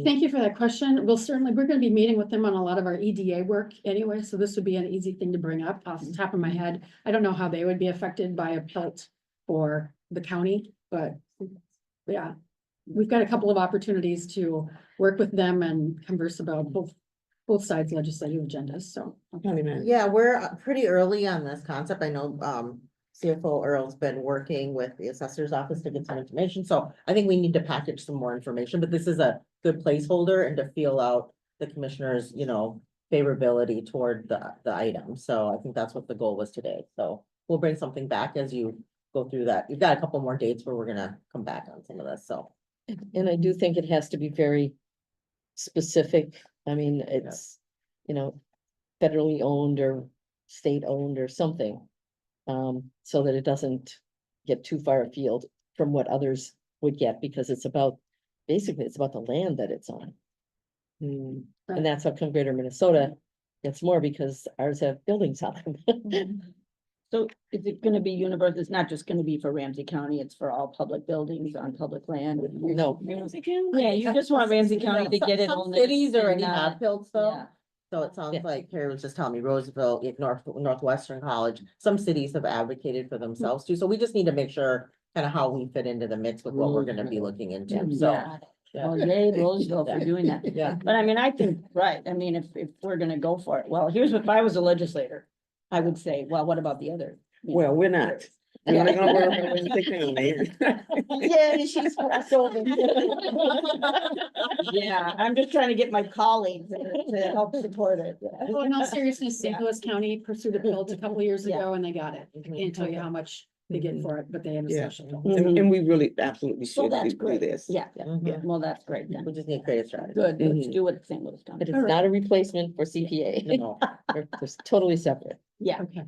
Thank you for that question. We're gonna be meeting with them on a lot of our EDA work anyway, so this would be an easy thing to bring up off the top of my head. I don't know how they would be affected by a PILT for the county, but yeah. We've got a couple of opportunities to work with them and converse about both sides legislative agendas, so. County manager. Yeah, we're pretty early on this concept. I know, CFO Earl's been working with the assessor's office to get some information, so I think we need to package some more information, but this is a good placeholder and to feel out the commissioner's, favorability toward the item. So I think that's what the goal was today. So we'll bring something back as you go through that. You've got a couple more dates where we're gonna come back on some of this, so. And I do think it has to be very specific. I mean, it's, federally owned or state owned or something. So that it doesn't get too far afield from what others would get, because basically it's about the land that it's on. And that's how come greater Minnesota gets more, because ours have buildings on them. So is it gonna be universal? It's not just gonna be for Ramsey County, it's for all public buildings on public land? No. Yeah, you just want Ramsey County to get it. Some only cities already and, have PILTs though. yeah. So it sounds Yeah. like Carrie was just telling me Roseville, Northwestern College, some cities have advocated for themselves too. So we just need to make sure kind of how we fit into the mix with what we're gonna be looking into. So. Yeah. Well, yay, Roseville for doing that. Yeah. But I mean, I think, right, I mean, if we're gonna go for it, well, here's what, if I was a legislator, I would say, well, what about the other? you know? Well, we're not. We're not gonna worry about Wednesday County. Yay, she's crossed over. Yeah, I'm just trying to get my colleagues to help support it. yeah. Well, in all seriousness, St. Yeah. Louis County pursued a bill a couple of years Yeah. ago and they got it. Can't tell you how much they get for it, but they have a Yeah. special. bill. And we really absolutely So should that's do great. this. Yeah, Mhm. yeah, well, that's great then. We just need creative strategy. Good, let's Mhm. do what St. Louis done. But it's Alright. not a replacement for CPA. No, they're just totally separate. Yeah. Okay.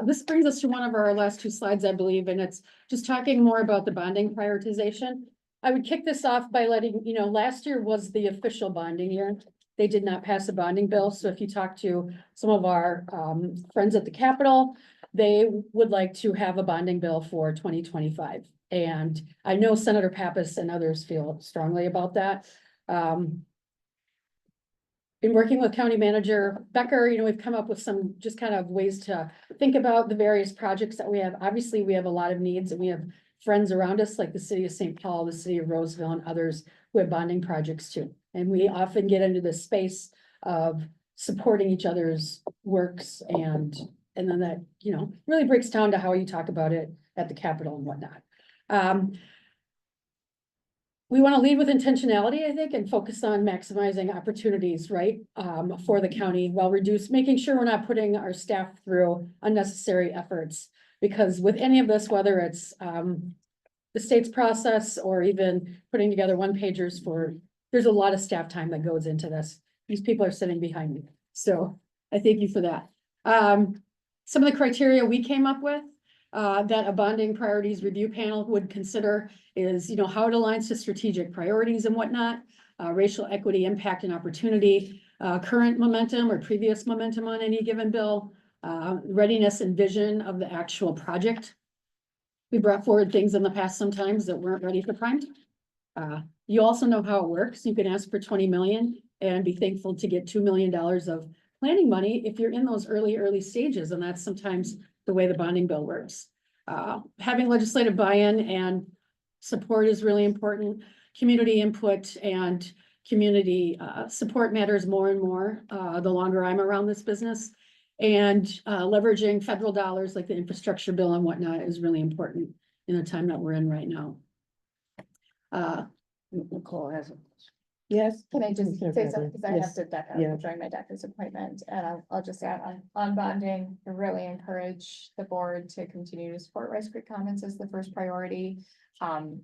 This brings us to one of our last two slides, I believe, and it's just talking more about the bonding prioritization. I would kick this off by letting, last year was the official bonding year. They did not pass a bonding bill, so if you talk to some of our friends at the Capitol, they would like to have a bonding bill for 2025. And I know Senator Pappas and others feel strongly about that. In working with County Manager Becker, we've come up with some just kind of ways to think about the various projects that we have. Obviously, we have a lot of needs and we have friends around us like the city of St. Paul, the city of Roseville and others who have bonding projects too. And we often get into this space of supporting each other's works and then that, really breaks down to how you talk about it at the Capitol and whatnot. We want to lead with intentionality, I think, and focus on maximizing opportunities, right? For the county while making sure we're not putting our staff through unnecessary efforts. Because with any of this, whether it's the state's process or even putting together one-pagers there's a lot of staff time that goes into this. These people are sitting behind me. So I thank you for that. Some of the criteria we came up with that a bonding priorities review panel would consider is, how it aligns to strategic priorities and whatnot, racial equity, impact and opportunity, current momentum or previous momentum on any given bill, readiness and vision of the actual project. We brought forward things in the past sometimes that weren't ready for prime time. You also know how it works. You can ask for 20 million and be thankful to get $2 million of planning money if you're in those early stages, and that's sometimes the way the bonding bill works. Having legislative buy-in and support is really important. Community input and community support matters more and more the longer I'm around this business. And leveraging federal dollars like the infrastructure bill and whatnot is really important in the time that we're in right now. Nicole has it. Yes. Can I just Sure, say something, Catherine. because I Yes. have to Yeah. join my doctor's appointment, and I'll just add on bonding, I really encourage the board to continue to support Rice Creek Commons as the first priority.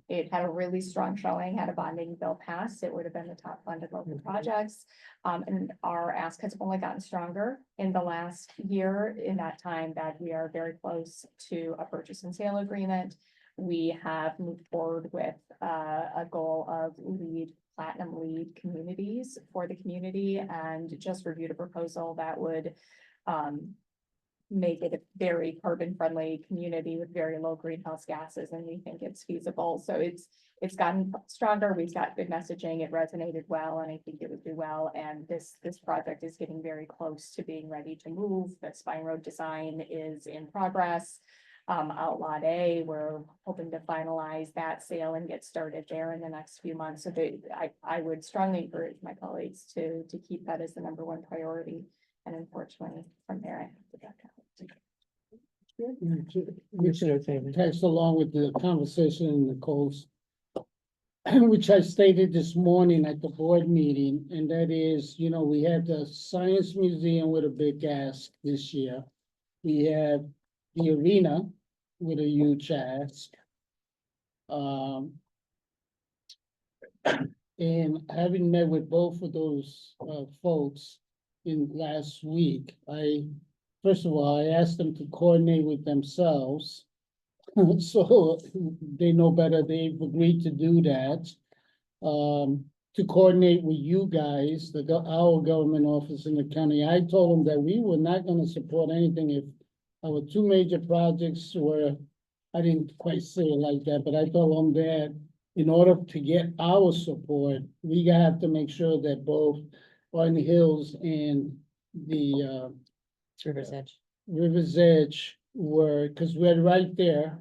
It had a really strong showing, had a bonding bill passed, it would have been the top funded local projects. And our ask has only gotten stronger in the last year, in that time that we are very close to a purchase and sale agreement. We have moved forward with a goal of platinum lead communities for the community, and just reviewed a proposal that would make it a very carbon friendly community with very low greenhouse gases, and we think it's feasible. So it's gotten stronger. We've got good messaging. It resonated well, and I think it would do well. And this project is getting very close to being ready to move. The Spine Road design is in progress. Outlot A, we're hoping to finalize that sale and get started there in the next few months. So I would strongly encourage my colleagues to keep that as the number one priority. And unfortunately, from there, I have to back out. Commissioner Taylor. Tags along with the conversation in Nicole's, which I stated this morning at the board meeting, and that is, we had the Science Museum with a big ask this year. We have the arena with a huge ask. And having met with both of those folks in last week, first of all, I asked them to coordinate with themselves. So they know better. They've agreed to do that. To coordinate with you guys, our government office in the county. I told them that we were not gonna support anything if our two major projects were, I didn't quite say it like that, but I told them that in order to get our support, we have to make sure that both Barton Hills and the River's Edge. River's Edge were, because we're right there.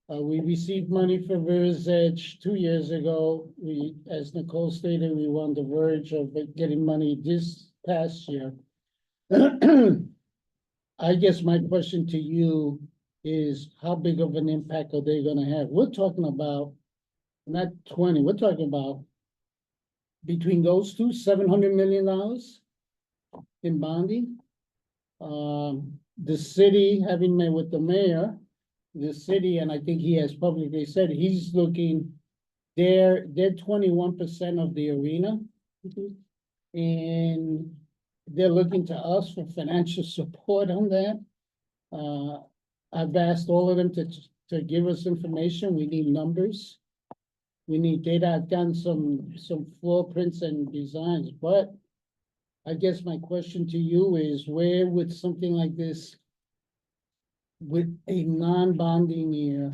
We received money for River's Edge 2 years ago. We, as Nicole stated, we were on the verge of getting money this past year. I guess my question to you is, how big of an impact are they gonna have? We're talking about not 20, we're talking about between those two, $700 million in bonding. The city, having met with the mayor, the city, and I think he has publicly said, he's looking, they're 21% of the arena. And they're looking to us for financial support on that. I've asked all of them to give us information. We need numbers. We need data. I've done some floor prints and designs, but I guess my question to you is, where would something like this with a non-bonding year,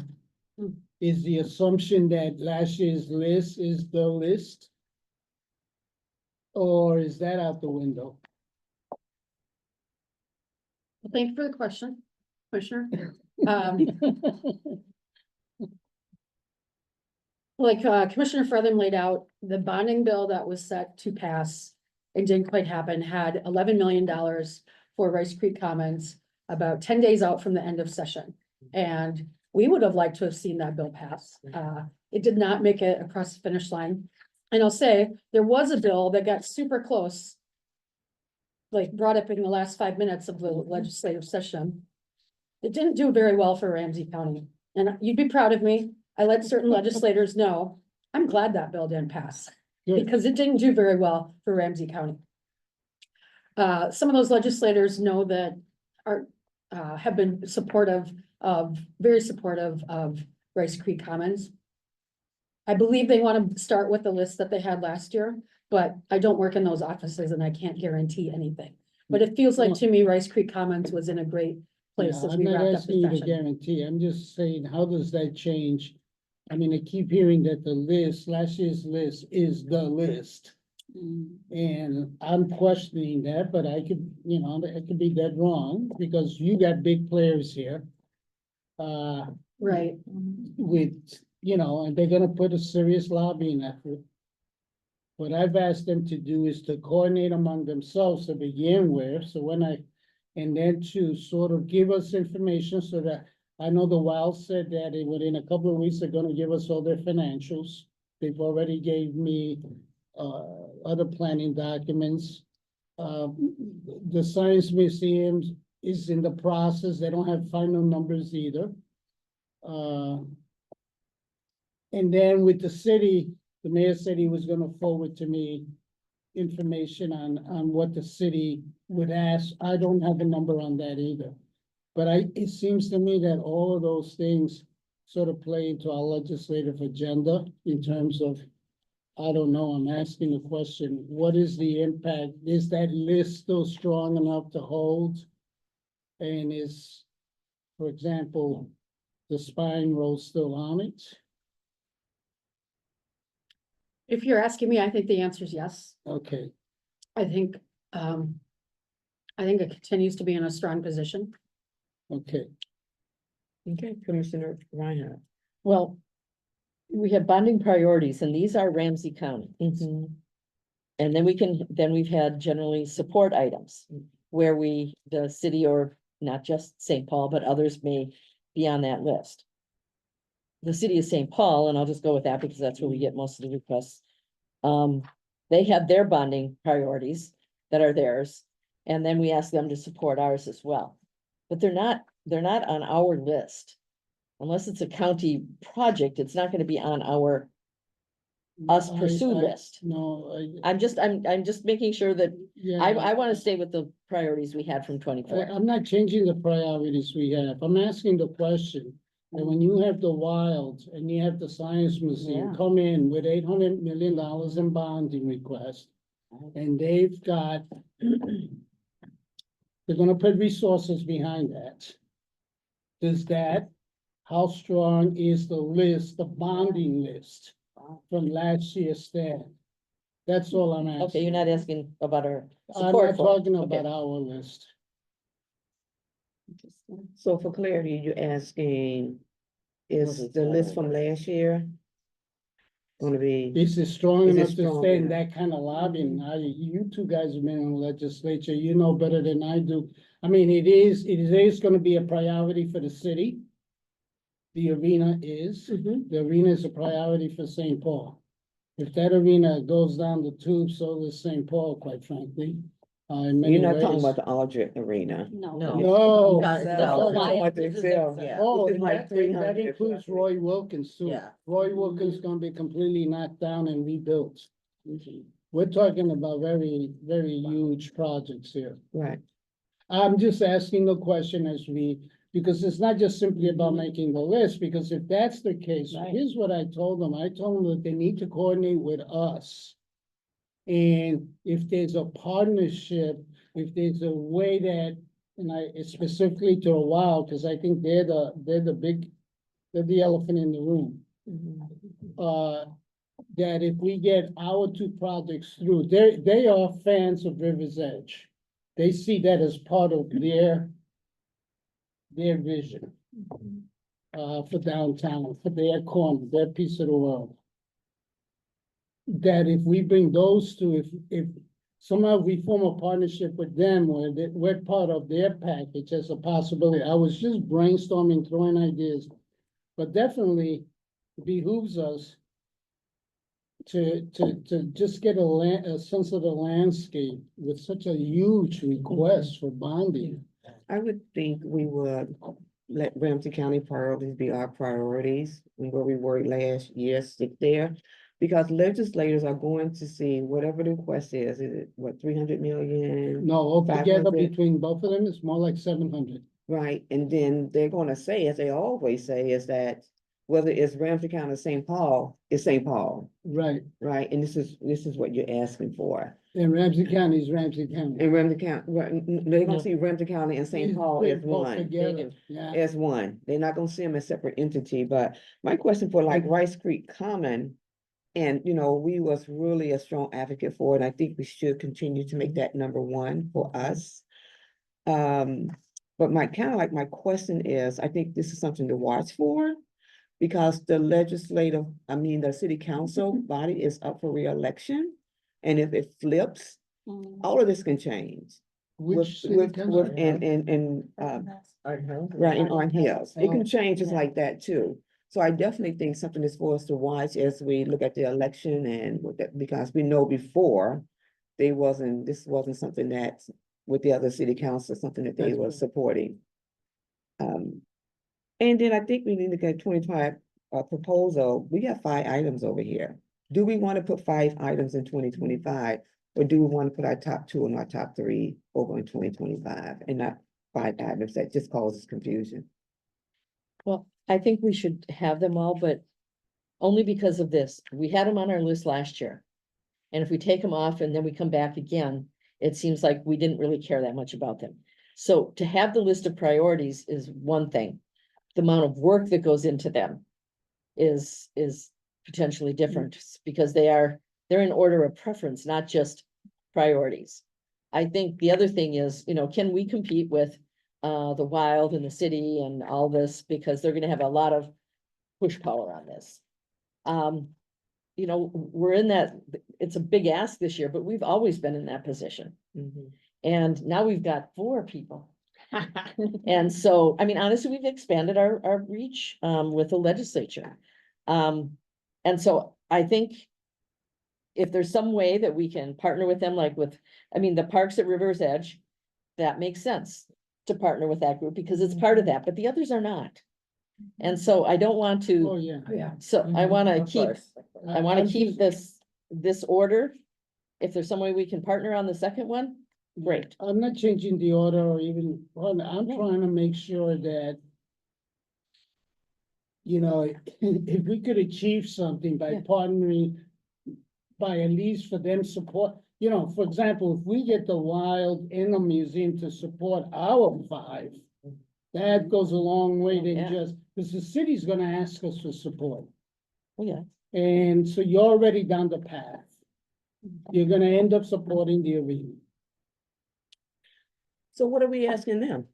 is the assumption that last year's list is the list? Or is that out the window? Well, thank you for the question, Commissioner. Like Commissioner Frethem laid out, the bonding bill that was set to pass and didn't quite happen had $11 million for Rice Creek Commons about 10 days out from the end of session. And we would have liked to have seen that bill pass. It did not make it across the finish line. And I'll say, there was a bill that got super close, like brought up in the last 5 minutes of the legislative session. It didn't do very well for Ramsey County. And you'd be proud of me. I let certain legislators know, I'm glad that bill didn't pass, because it didn't do very well for Ramsey County. Some of those legislators know that have been very supportive of Rice Creek Commons. I believe they want to start with the list that they had last year, but I don't work in those offices and I can't guarantee anything. But it feels like to me, Rice Creek Commons was in a great place as I'm we not wrapped up asking the you to session. guarantee, I'm just saying, how does that change? I mean, I keep hearing that the list, last year's list is the list. And I'm questioning that, but I could, I could be dead wrong, because you got big players here. Right. With, and they're gonna put a serious lobbying effort. What I've asked them to do is to coordinate among themselves to begin with, and then to sort of give us information so that, I know the Wild said that within a couple of weeks, they're gonna give us all their financials. They've already gave me, other planning documents. The Science Museum is in the process. They don't have final numbers either. And then with the city, the mayor said he was gonna forward to me information on what the city would ask. I don't have a number on that either. But it seems to me that all of those things sort of play into our legislative agenda in terms of, I don't know, I'm asking a question, what is the impact? Is that list still strong enough to hold? And is, for example, the spine roll still on it? If you're asking me, I think the answer is yes. Okay, I think it continues to be in a strong position. okay. Okay, Commissioner Reinhardt. Well, we have bonding priorities, and these are Ramsey County. And then we've had generally support items where the city, or not just St. Paul, but others may be on that list. The city of St. Paul, and I'll just go with that because that's where we get most of the requests. They have their bonding priorities that are theirs, and then we ask them to support ours as well. But they're not on our list. Unless it's a county project, it's not gonna be on our pursue list. No, I'm just making sure that yeah. I wanna stay with the priorities we had from 24. I'm not changing the priorities we have. I'm asking the question. And when you have the Wild and you have the Science Museum Yeah. come in with $800 million in bonding request, and they've got, they're gonna put resources behind that. How strong is the list, the bonding list from last year's stand? That's all I'm asking. Okay, you're not asking about our I'm support not for it. talking Okay. about our list. So for clarity, you're asking Is the list from last year gonna be, This is strong Is it enough to strong stand enough? that kind of lobbying. You two guys have been in the legislature, you know better than I do. I mean, it is gonna be a priority for the city. The arena is, Mhm. the arena is a priority for St. Paul. If that arena goes down the tube, so does St. Paul, quite frankly, in many you're not talking ways. about the Aldrich Arena? No. No. No. Got- You're no. talking about the This is Excel, yeah. Oh, which is and like that 300. includes Roy Wilkins too. Yeah. Roy Wilkins gonna be completely knocked down and rebuilt. Mhm. We're talking about very, very huge projects here. Right, I'm just asking the question because it's not just simply about making the list, because if that's the case, Right. here's what I told them. I told them that they need to coordinate with us. And if there's a partnership, if there's a way that, and specifically to a wild, because I think they're the elephant in the room. That if we get our two projects through, they are fans of River's Edge. They see that as part of their vision. For downtown, for their corner, their piece of the world. That if we bring those two, if somehow we form a partnership with them, where we're part of their package as a possibility. I was just brainstorming, throwing ideas. But definitely behooves us to just get a sense of the landscape with such a huge request for bonding. I would think we would let Ramsey County priorities be our priorities, and where we were last year, stick there. Because legislators are going to see whatever the request is it what, 300 million? No, altogether 500? between both of them, it's more like 700. Right, and then they're gonna say, as they always say, is that whether it's Ramsey County or St. Paul, it's St. Paul, Right, right? And this is what you're asking for. and Ramsey County is Ramsey County. And Ramsey County, they're No. gonna see Ramsey County and St. These Paul big as both one. Together, yeah. As one. They're not gonna see them as separate entity, but my question for like Rice Creek Common. And, we was really a strong advocate for it. I think we should continue to make that number one for us. But my question is, I think this is something to watch for. Because the the city council body is up for reelection. And if it flips, all of this can change. Which city council? Right, in Orange Hills. It can change just like that too. So I definitely think something is for us to watch as we look at the election and because we know before this wasn't something that with the other city council, something that they That's were right. supporting. And then I think we need to get 25 proposal. We got 5 items over here. Do we want to put 5 items in 2025? Or do we want to put our top 2 and our top 3 over in 2025 and not 5 items? That just causes confusion. Well, I think we should have them all, but only because of this. We had them on our list last year. And if we take them off and then we come back again, it seems like we didn't really care that much about them. So to have the list of priorities is one thing. The amount of work that goes into them is potentially different because they're in order of preference, not just priorities. I think the other thing is, can we compete with the Wild and the city and all this, because they're gonna have a lot of push power on this. We're in that, it's a big ask this year, but we've always been in that position. And now we've got 4 people. And so, I mean, honestly, we've expanded our reach with the legislature. And so I think if there's some way that we can partner with them, the parks at River's Edge, that makes sense to partner with that group because it's part of that, but the others are not. And so I don't want to. Oh, yeah. So I wanna keep, I wanna I'm keep just- this order. If there's some way we can partner on the second one, great. I'm not changing the order or even, I'm No. trying to make sure that. If we could achieve something by Yeah. partnering. By at least for them support, for example, if we get the Wild in the museum to support our 5. That goes a long way Yeah. than just, because the city's gonna ask us for support. Oh, yeah. And so you're already down the path. You're gonna end up supporting the arena. So what are we asking them?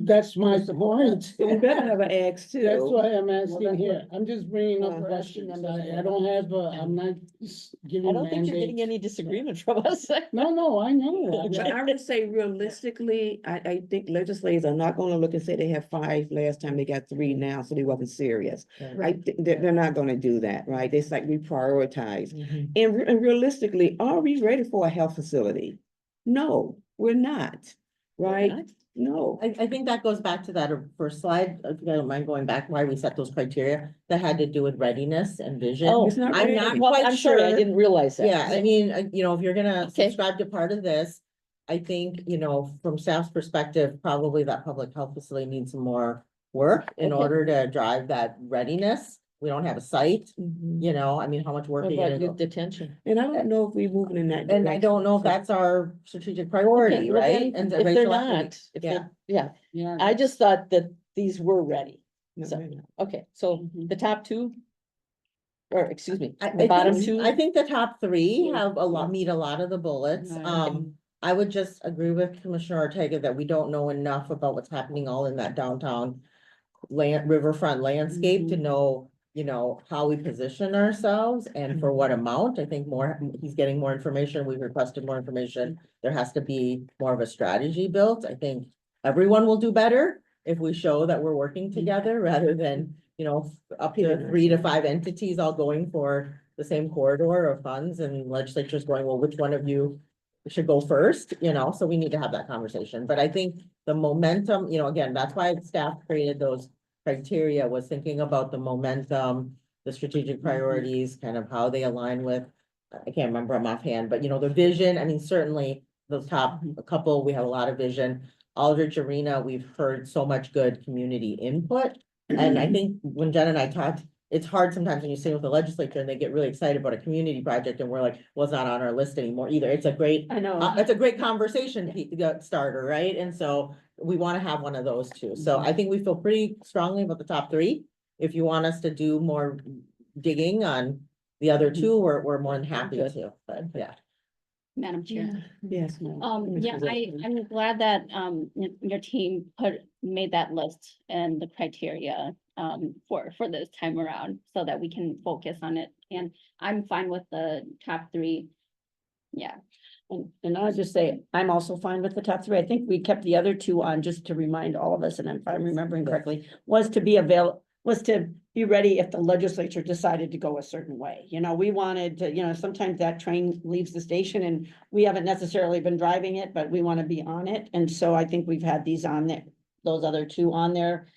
That's my point. We better have an ask too. That's why I'm that's asking what- here. I'm just bringing We're up asking questions. them as I well. don't have, I'm not I giving don't think you're getting mandates. any disagreement from us. No, I know. But I would say realistically, I think legislators are not gonna look and say they have 5 last time, they got 3 now, so they wasn't serious. I think they're not gonna do that, right? It's like we prioritize. Mhm. And realistically, are we ready for a health facility? No, we're not, right? not? No. I think that goes back to that first slide, if you don't mind going back, why we set those criteria that had to do with readiness and vision. Oh, It's not I'm ready. not Well, quite I'm sorry, I sure. didn't realize that. Yeah, I mean, you know, if you're gonna Okay. subscribe to part of this, I think, you know, from staff's perspective, probably that public health facility needs some more work in Okay. order to drive that readiness. We don't have a site, Mhm. you know, I mean, how much work What are you about gonna youth go? detention? And I don't know if we're moving in that direction. And I don't know if so- that's our strategic priority, Okay, well right? then, And if they're racial equity. not, if Yeah. they're, yeah, Yeah. I just thought that these were ready. No, So- they're not. Okay, so Mhm. the top 2? Or excuse me, I the bottom think, 2? I think the top 3 Yeah. have a lot, meet a lot of the bullets. Right. I would just agree with Commissioner Ortega that we don't know enough about what's happening all in that downtown riverfront landscape to know, you know, how we position ourselves and for what amount. I think more, he's getting more information. We've requested more information. There has to be more of a strategy built. I think everyone will do better if we show that we're working together rather than, you know, up to 3 to 5 entities all going for the same corridor of funds and legislatures going, well, which one of you should go first, you know, so we need to have that conversation. But I think the momentum, you know, again, that's why staff created those criteria, was thinking about the momentum, the strategic priorities, kind of how they align with, I can't remember them offhand, but you know, the vision, I mean, certainly those top a couple, we have a lot of vision. Aldrich Arena, we've heard so much good community input. And I think when Jen and I talked, it's hard sometimes when you sit with the legislature and they get really excited about a community project and we're like, well, it's not on our list anymore either. It's a great, I know. it's a great conversation starter, right? And so we want to have one of those too. So I think we feel pretty strongly about the top 3. If you want us to do more digging on the other 2, we're more than happy Good. to, but yeah. Madam Chair. Yes, ma'am. Yeah, I'm glad that, your team made that list and the criteria, for this time around, so that we can focus on it, and I'm fine with the top 3. Yeah, And I'll just say, I'm also fine with the top 3. I think we kept the other 2 on just to remind all of us, and if I'm remembering correctly, was to be ready if the legislature decided to go a certain way. You know, we wanted to, you know, sometimes that train leaves the station and we haven't necessarily been driving it, but we want to be on it. And so I think we've had these on there, those other 2 on there.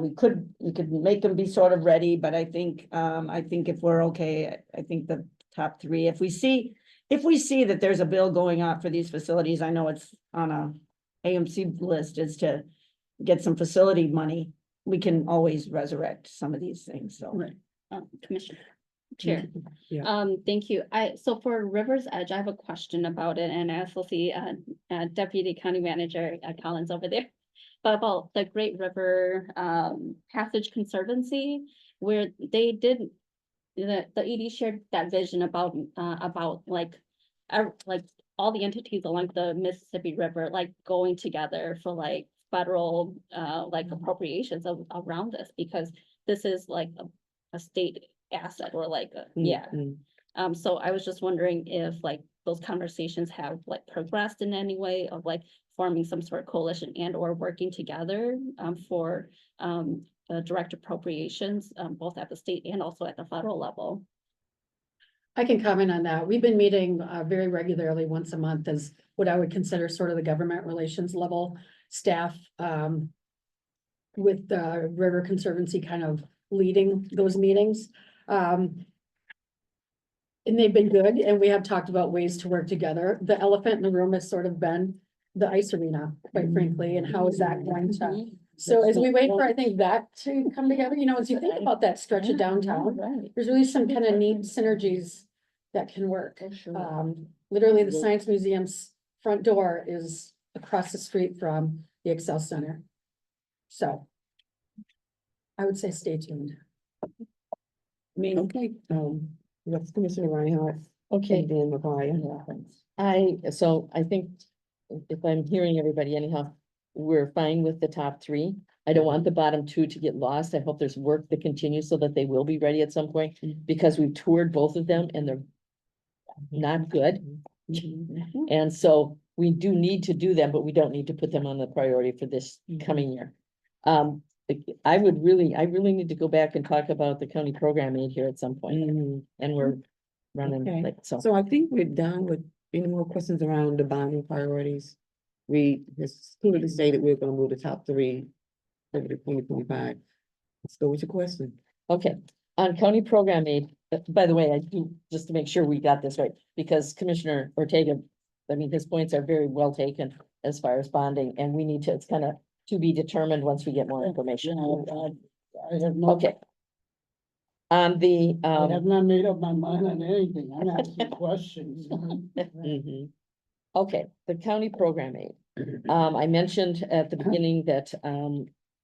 We could make them be sort of ready, but I think if we're okay, I think the top 3, if we see that there's a bill going out for these facilities, I know it's on a AMC list, is to get some facility money. We can always resurrect some of these things, so. Right. Commissioner. Chair. Yeah. Thank you. So for River's Edge, I have a question about it, and I also see, Deputy County Manager Collins over there. But about the Great River, Passage Conservancy, where they did, the ED shared that vision about like all the entities along the Mississippi River, like going together for like federal, like appropriations around this, because this is like a state asset or like, yeah. Mhm. So I was just wondering if like those conversations have like progressed in any way of like forming some sort of coalition and or working together, for, direct appropriations, both at the state and also at the federal level. I can comment on that. We've been meeting very regularly, once a month, as what I would consider sort of the government relations level staff, with the River Conservancy kind of leading those meetings. And they've been good, and we have talked about ways to work together. The elephant in the room has sort of been the ice arena, quite frankly, and how is that going to? So as we wait for, I think, that to come together, you know, as you think about that stretch of downtown, there's really some kind of neat synergies that can work. Literally, the Science Museum's front door is across the street from the Excel Center. So I would say stay tuned. I mean, okay, that's Commissioner Reinhardt. Okay, And then McGuire. so I think if I'm hearing everybody anyhow, we're fine with the top three. I don't want the bottom two to get lost. I hope there's work that continues so that they will be ready at some point, because we've toured both of them and they're not good. And so we do need to do them, but we don't need to put them on the priority for this coming year. I really need to go back and talk about the county program aid here at some point, and we're running Okay. late, so. So I think we're done with any more questions around the bonding priorities. We just clearly stated we're gonna move the top three over to 2025. Let's go with your question. Okay, on county program aid, by the way, I do, just to make sure we got this right, because Commissioner Ortega, I mean, his points are very well taken as far as bonding, and we need to, it's kind of to be determined once we get more information. I have not, Okay. On the, I have not made up my mind on anything. I'm asking questions. mhm. Okay, the county program aid. I mentioned at the beginning that,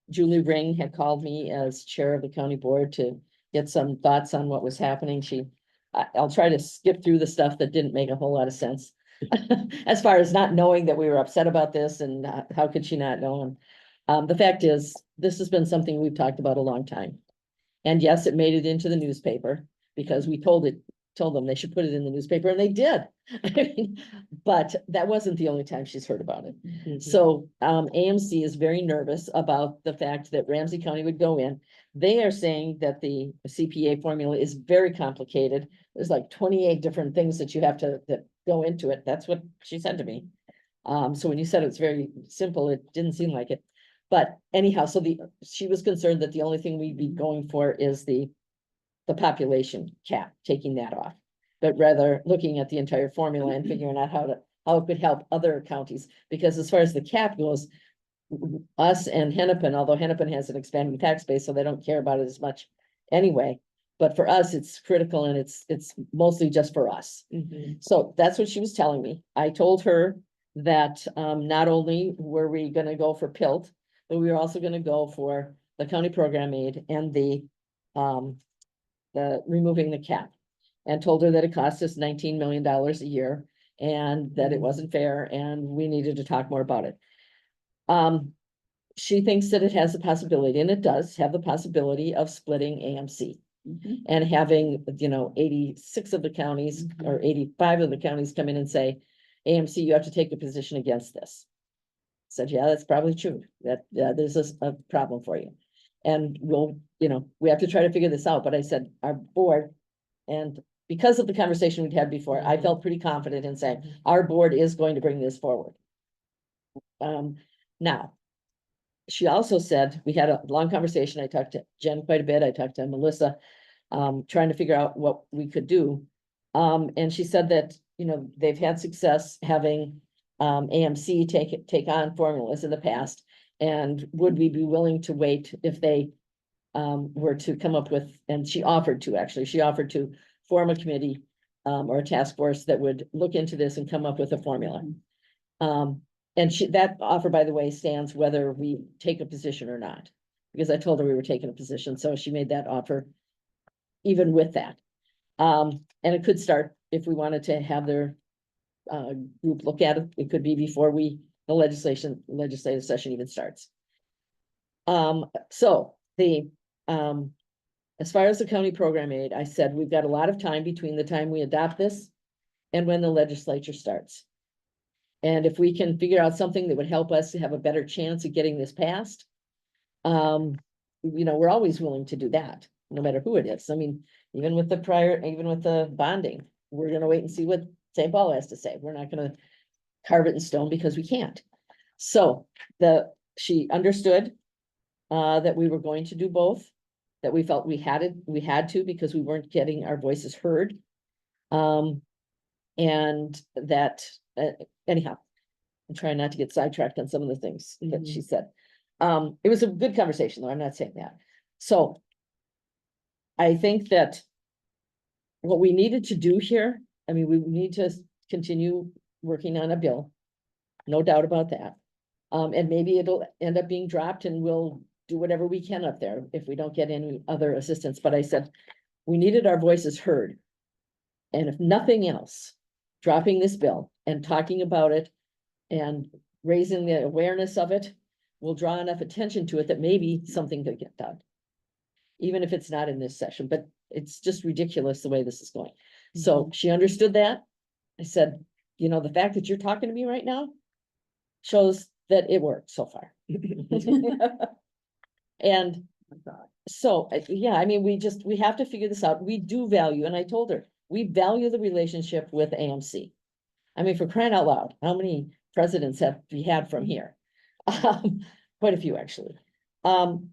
Julie Ring had called me as chair of the county board to get some thoughts on what was happening. I'll try to skip through the stuff that didn't make a whole lot of sense. As far as not knowing that we were upset about this and how could she not know? And the fact is, this has been something we've talked about a long time. And yes, it made it into the newspaper because we told them they should put it in the newspaper, and they did. I mean, but that wasn't the only time she's heard about it. So AMC is very nervous about the fact that Ramsey County would go in. They are saying that the CPA formula is very complicated. There's like 28 different things that you have to that go into it. That's what she said to me. So when you said it's very simple, it didn't seem like it. But anyhow, so she was concerned that the only thing we'd be going for is the population cap, taking that off. But rather looking at the entire formula and figuring out how it could help other counties. Because as far as the cap goes, us and Hennepin, although Hennepin has an expanding tax base, so they don't care about it as much anyway. But for us, it's critical, and it's mostly just for us. So that's what she was telling me. I told her that not only were we gonna go for PILT, but we were also gonna go for the county program aid and the removing the cap. And told her that it cost us $19 million a year and that it wasn't fair and we needed to talk more about it. She thinks that it has the possibility, and it does have the possibility, of splitting AMC. And having, 86 of the counties or 85 of the counties come in and say, AMC, you have to take a position against this. Said, yeah, that's probably true, that there's a problem for you. And we have to try to figure this out. But I said, our board, and because of the conversation we'd had before, I felt pretty confident in saying, our board is going to bring this forward. Now, she also said, we had a long conversation. I talked to Jen quite a bit. I talked to Melissa, trying to figure out what we could do. And she said that, they've had success having AMC take on formulas in the past. And would we be willing to wait if they were to come up with, and she offered to form a committee or a task force that would look into this and come up with a formula. And that offer, by the way, stands whether we take a position or not, because I told her we were taking a position. So she made that offer even with that. And it could start if we wanted to have their group look at it. It could be before the legislative session even starts. So as far as the county program aid, I said, we've got a lot of time between the time we adopt this and when the legislature starts. And if we can figure out something that would help us to have a better chance of getting this passed, we're always willing to do that, no matter who it is. I mean, even with the bonding, we're gonna wait and see what St. Paul has to say. We're not gonna carve it in stone because we can't. So she understood that we were going to do both, that we felt we had to because we weren't getting our voices heard. And that, anyhow, I'm trying not to get sidetracked on some of the things that she said. It was a good conversation, though. I'm not saying that. So I think that what we needed to do here, I mean, we need to continue working on a bill, no doubt about that. And maybe it'll end up being dropped and we'll do whatever we can up there if we don't get any other assistance. But I said, we needed our voices heard. And if nothing else, dropping this bill and talking about it and raising the awareness of it will draw enough attention to it that maybe something could get done. Even if it's not in this session, but it's just ridiculous the way this is going. So she understood that. I said, the fact that you're talking to me right now shows that it worked so far. And so, yeah, I mean, we have to figure this out. We do value, and I told her, we value the relationship with AMC. I mean, for crying out loud, how many presidents have we had from here? Quite a few, actually. And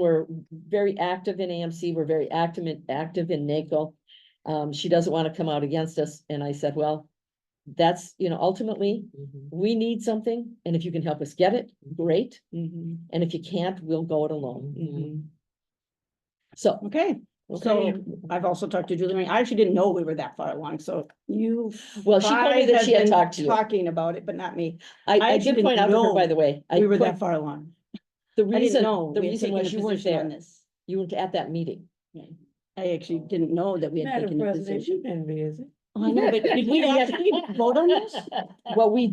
we're very active in AMC. We're very active in NACO. She doesn't want to come out against us. And I said, well, that's, ultimately, we need something. And if you can help us get it, great. And if you can't, we'll go it alone. So, Okay, so I've also talked to Julie. I actually didn't know we were that far along, so you. well, she told me guys that have she had been talked to you. Talking about it, but not me. I actually did point didn't out to her, by know the way. We were that far along. The I didn't reason, know. the we had reason why taken a she wasn't position on there, this. you weren't at that meeting. I actually didn't know that we had taken a position. been busy. Oh, I know, but did we actually vote on this? Well, we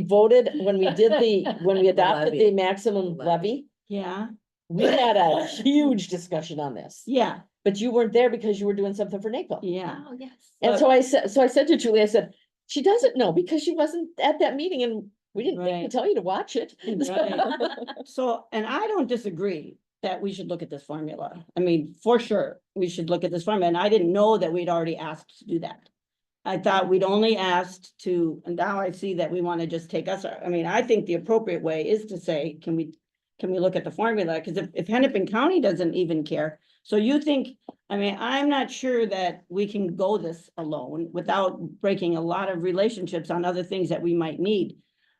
voted, when we adopted the levy. maximum levy, Yeah, we had a huge discussion on this. yeah, But you weren't there because you were doing something for NACO. yeah. Oh, yes. And so I said to Julie, I said, she doesn't know because she wasn't at that meeting and we didn't think to Right. tell you to watch it. Right. So, and I don't disagree that we should look at this formula. I mean, for sure, we should look at this formula, and I didn't know that we'd already asked to do that. I thought we'd only asked to, and now I see that we want to just take us, I mean, I think the appropriate way is to say, can we look at the formula? Because if Hennepin County doesn't even care, so you think, I mean, I'm not sure that we can go this alone without breaking a lot of relationships on other things that we might need.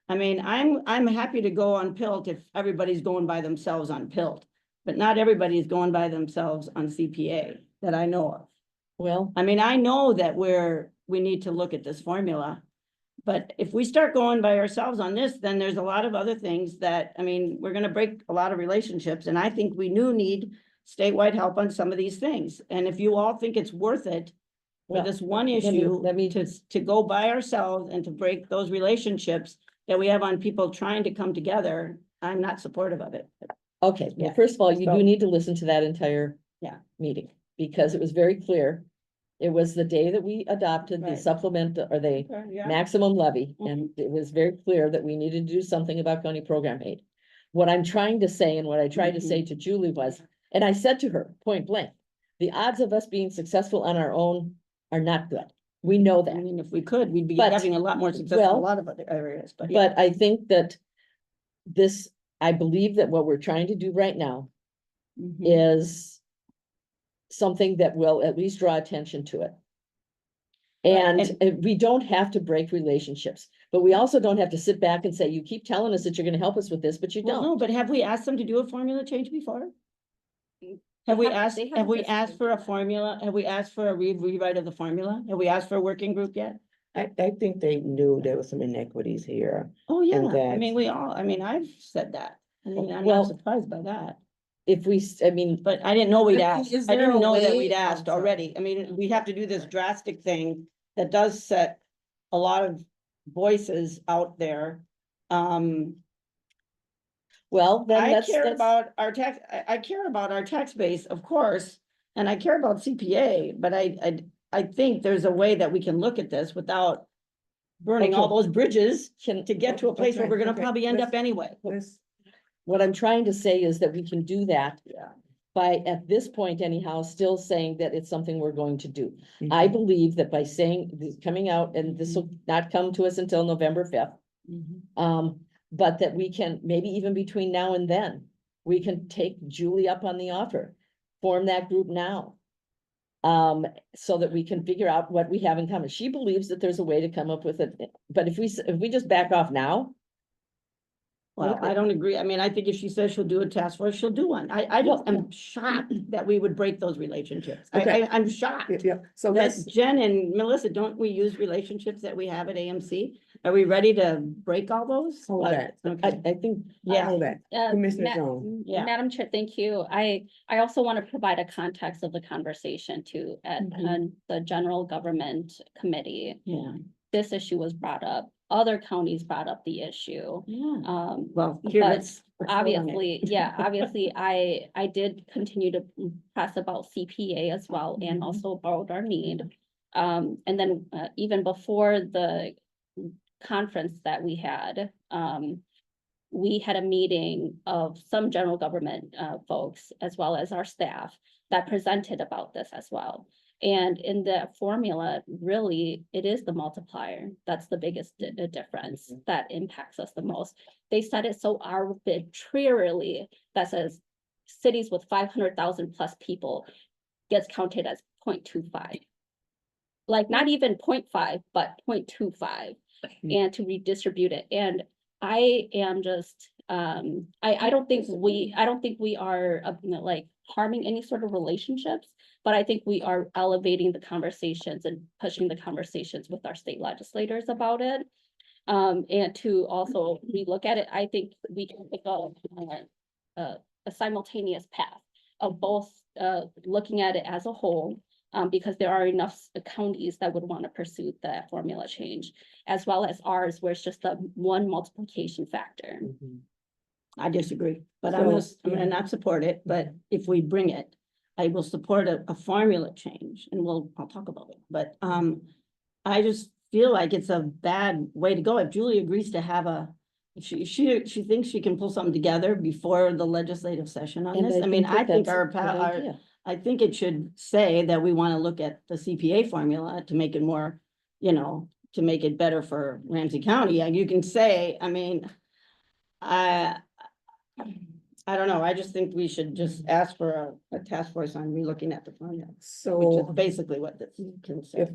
I mean, I'm happy to go on PILT if everybody's going by themselves on PILT, but not everybody is going by themselves on CPA that I know of. Well, I mean, I know that we need to look at this formula. But if we start going by ourselves on this, then there's a lot of other things that, I mean, we're gonna break a lot of relationships, and I think we need statewide help on some of these things. And if you all think it's worth it for well, this one let me- issue, let me- to go by ourselves and to break those relationships that we have on people trying to come together, I'm not supportive of it. okay, well, Yeah. first of all, you So- do need to listen to that entire Yeah. meeting, because it was very clear. It was the day that we adopted the Right. supplement or the Yeah. maximum levy, Mhm. and it was very clear that we needed to do something about county program aid. What I'm trying to say, and what I tried to say to Julie was, and I said to her, point blank, the odds of us being successful on our own are not good. We know I that. mean, if we could, we'd be But- having a lot more success in a well, lot of other areas, but yeah. But I think that I believe that what we're trying to do right now Mhm. is something that will at least draw attention to it. And we don't have to break relationships, but we also don't have to sit back and say, you keep telling us that you're gonna help us with this, but you Well, no, don't. but have we asked them to do a formula change before? Have we asked, they have we haven't asked for a formula? Have we asked for a rewrite of the formula? Have we asked for a working group yet? I think they knew there was some inequities here. Oh, yeah, And I mean, that's- I've said that. I mean, I'm Well- not surprised by that, If we, I mean, but I didn't know we'd Is asked. I there didn't a know that way- we'd oh, asked sorry. already. I mean, we have to do this drastic thing that does set a lot of voices out there. well, then I let's, care about our tax, I care about our tax base, of course, and I care about CPA, but I think there's a way that we can look at this without burning all Okay. those bridges can, to get to a place where Okay, we're gonna okay, probably end up let's- anyway. what I'm trying to say is that we can do that Yeah. by, at this point anyhow, still saying that it's something we're going to do. I believe that by saying, coming out, and this will not come to us until November 5th. But that we can, maybe even between now and then, we can take Julie up on the offer, form that group now. So that we can figure out what we have in common. She believes that there's a way to come up with it, but if we just back off now. Well, I don't agree. I mean, I think if she says she'll do a task force, she'll do one. I just am shocked that we would break those relationships. Okay. I'm shocked. Yeah, so let's, That Jen and Melissa, don't we use relationships that we have at AMC? Are we ready to break all those? hold that, Okay. I think, Yeah. hold that. Commissioner Jones. Yeah. Madam Chair, thank you. I also want to provide a context of the conversation too, at Mhm. the General Government Committee. Yeah. This issue was brought up other counties brought up the issue. Yeah. But obviously, I did continue to press about CPA as well, and also about our need. And then, even before the conference that we had a meeting of some general government folks, as well as our staff, that presented about this as well. And in the formula, really, it is the multiplier. That's the biggest difference that impacts us the most. They said it so arbitrarily that says cities with 500,000 plus people gets counted as 0.25. Like not even 0.5, but 0.25, and to redistribute it. And I am just, I don't think we are like harming any sort of relationships, but I think we are elevating the conversations and pushing the conversations with our state legislators about it. And to also relook at it, I think we can pick up a simultaneous path of both looking at it as a whole, because there are enough counties that would want to pursue that formula change, as well as ours, where it's just the one multiplication factor. I disagree, but So, I'm gonna not support it, but if we bring it, I will support a formula change, and I'll talk about it, but, I just feel like it's a bad way to go. If Julie agrees to have if she thinks she can pull something together before the legislative session on And this, I I mean, think that I think that's a good our idea. I think it should say that we want to look at the CPA formula to make it more, to make it better for Ramsey County. And you can say, I mean, I don't know. I just think we should just ask for a task force on relooking at the formula, which is So basically what this can say.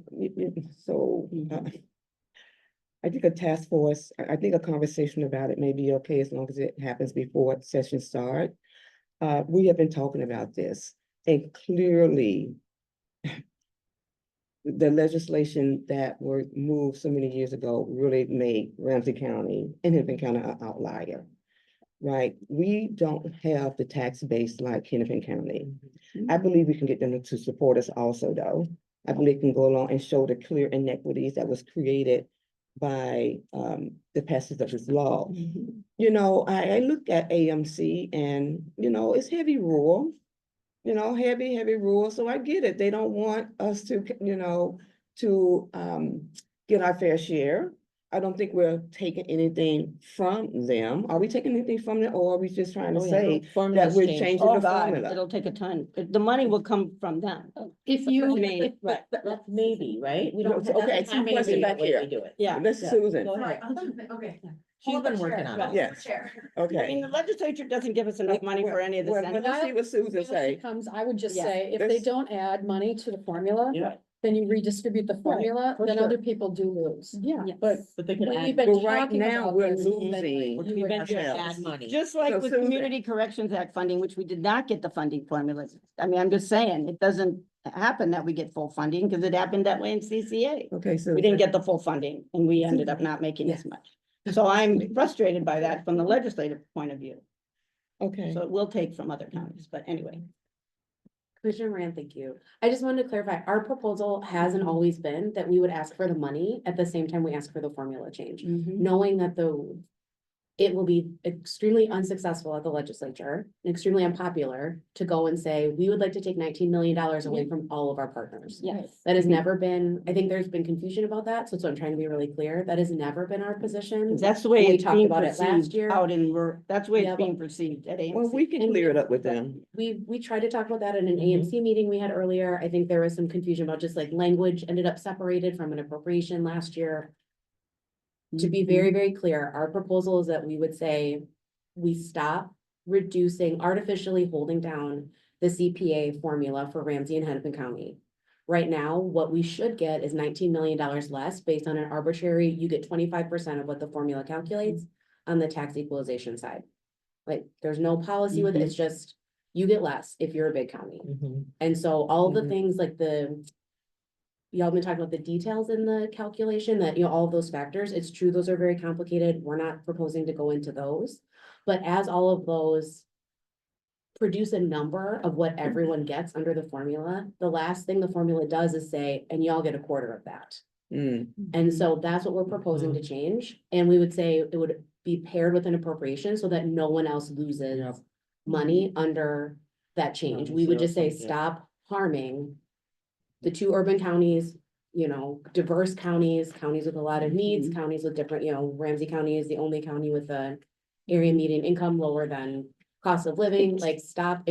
I think a task force, I think a conversation about it may be okay as long as it happens before session start. We have been talking about this, and clearly the legislation that were moved so many years ago really made Ramsey County and Hennepin County an outlier. Right? We don't have the tax base like Hennepin County. I believe we can get them to support us also, though. I believe we can go along and show the clear inequities that was created by the passage of this law. I look at AMC and, it's heavy rural, heavy rural. So I get it. They don't want us to, get our fair share. I don't think we're taking anything from them. Are we taking anything from them, or are we just trying to say that Formulas we're change. changing Oh, the God, formula? it'll take a ton. The money will come from them. If I you, mean, Right, that's maybe, right? We No, don't. so, that okay, doesn't two have to questions be the back way here. we do it. Yeah. Let's yeah. Susan. Go Sorry, ahead. okay. She's been working on it. Yes. Chair. I mean, Okay. the legislature doesn't give us enough money for any of this. Well, let's see what Susan say. comes, I would just Yeah. say, if they This- don't add money to the formula, Yeah. then you redistribute the formula, for then sure. other people do lose. Yeah. But But they can we've add, been But right talking now, about we're this, losing. We've been add money. Just like So with Susan- Community Corrections Act funding, which we did not get the funding formulas. I mean, I'm just saying, it doesn't happen that we get full funding, because it happened that way in CCA. Okay, so. We didn't get the full funding, and we ended up not making as much. So I'm frustrated by that from the legislative point of view. Okay. So it will take from other counties, but anyway. Commissioner Moran, thank you. I just wanted to clarify, our proposal hasn't always been that we would ask for the money at the same time we ask for the formula change. Knowing that it will be extremely unsuccessful at the legislature, and extremely unpopular to go and say, we would like to take $19 million away from all of our partners. Yes. That has never been, I think there's been confusion about that, so I'm trying to be really clear, that has never been our position. That's the way We it's talked being about it last perceived year. out in, that's the way Yeah, it's but- being perceived at AMC. Well, we can And clear it up with them. We tried to talk about that in an AMC meeting we had earlier. I think there was some confusion about just like language ended up separated from an appropriation last year. To be very, very clear, our proposal is that we would say, we stop artificially holding down the CPA formula for Ramsey and Hennepin County. Right now, what we should get is $19 million less based on an arbitrary, you get 25% of what the formula calculates on the tax equalization side. Like, there's no policy with it, it's just, you get less if you're a big county. And so all the things like y'all been talking about the details in the calculation that, all of those factors, it's true, those are very complicated. We're not proposing to go into those. But as all of those produce a number of what everyone gets under the formula, the last thing the formula does is say, and y'all get a quarter of that. Mm, And so that's what we're proposing to change, and we would say it would be paired with an appropriation so that no one else loses money under that change. We would just say, stop harming the two urban counties, diverse counties, counties with a lot of needs, counties with different, Ramsey County is the only county with a area median income lower than cost of living, like, stop.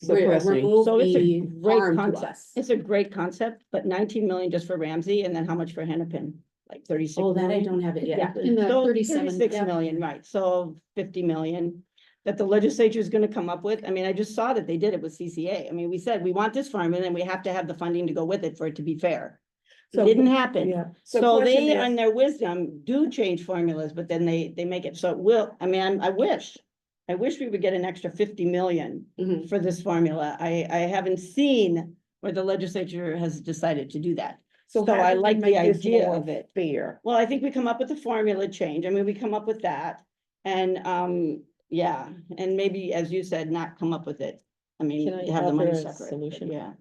Suppressing. Remove So it's a the great harm to concept. us. It's a great concept, but 19 million just for Ramsey, and then how much for Hennepin? Like 36 Oh, that I million? don't have it Yeah, yet. In the so 37, 36 yep. million, right, so 50 million that the legislature is gonna come up with. I mean, I just saw that they did it with CCA. I mean, we said, we want this formula and we have to have the funding to go with it for it to be fair. It So, didn't happen. yeah. So question they, is- on their wisdom, do change formulas, but then they make it, so it will, I mean, I wish we would get an extra 50 million Mhm. for this formula. I haven't seen where the legislature has decided to do that. So how I do we like the make this idea more of it. fair? Well, I think we come up with a formula change. I mean, we come up with that. And, yeah, and maybe, as you said, not come up with it. I mean, Can I have the money offer a separate, solution? but yeah.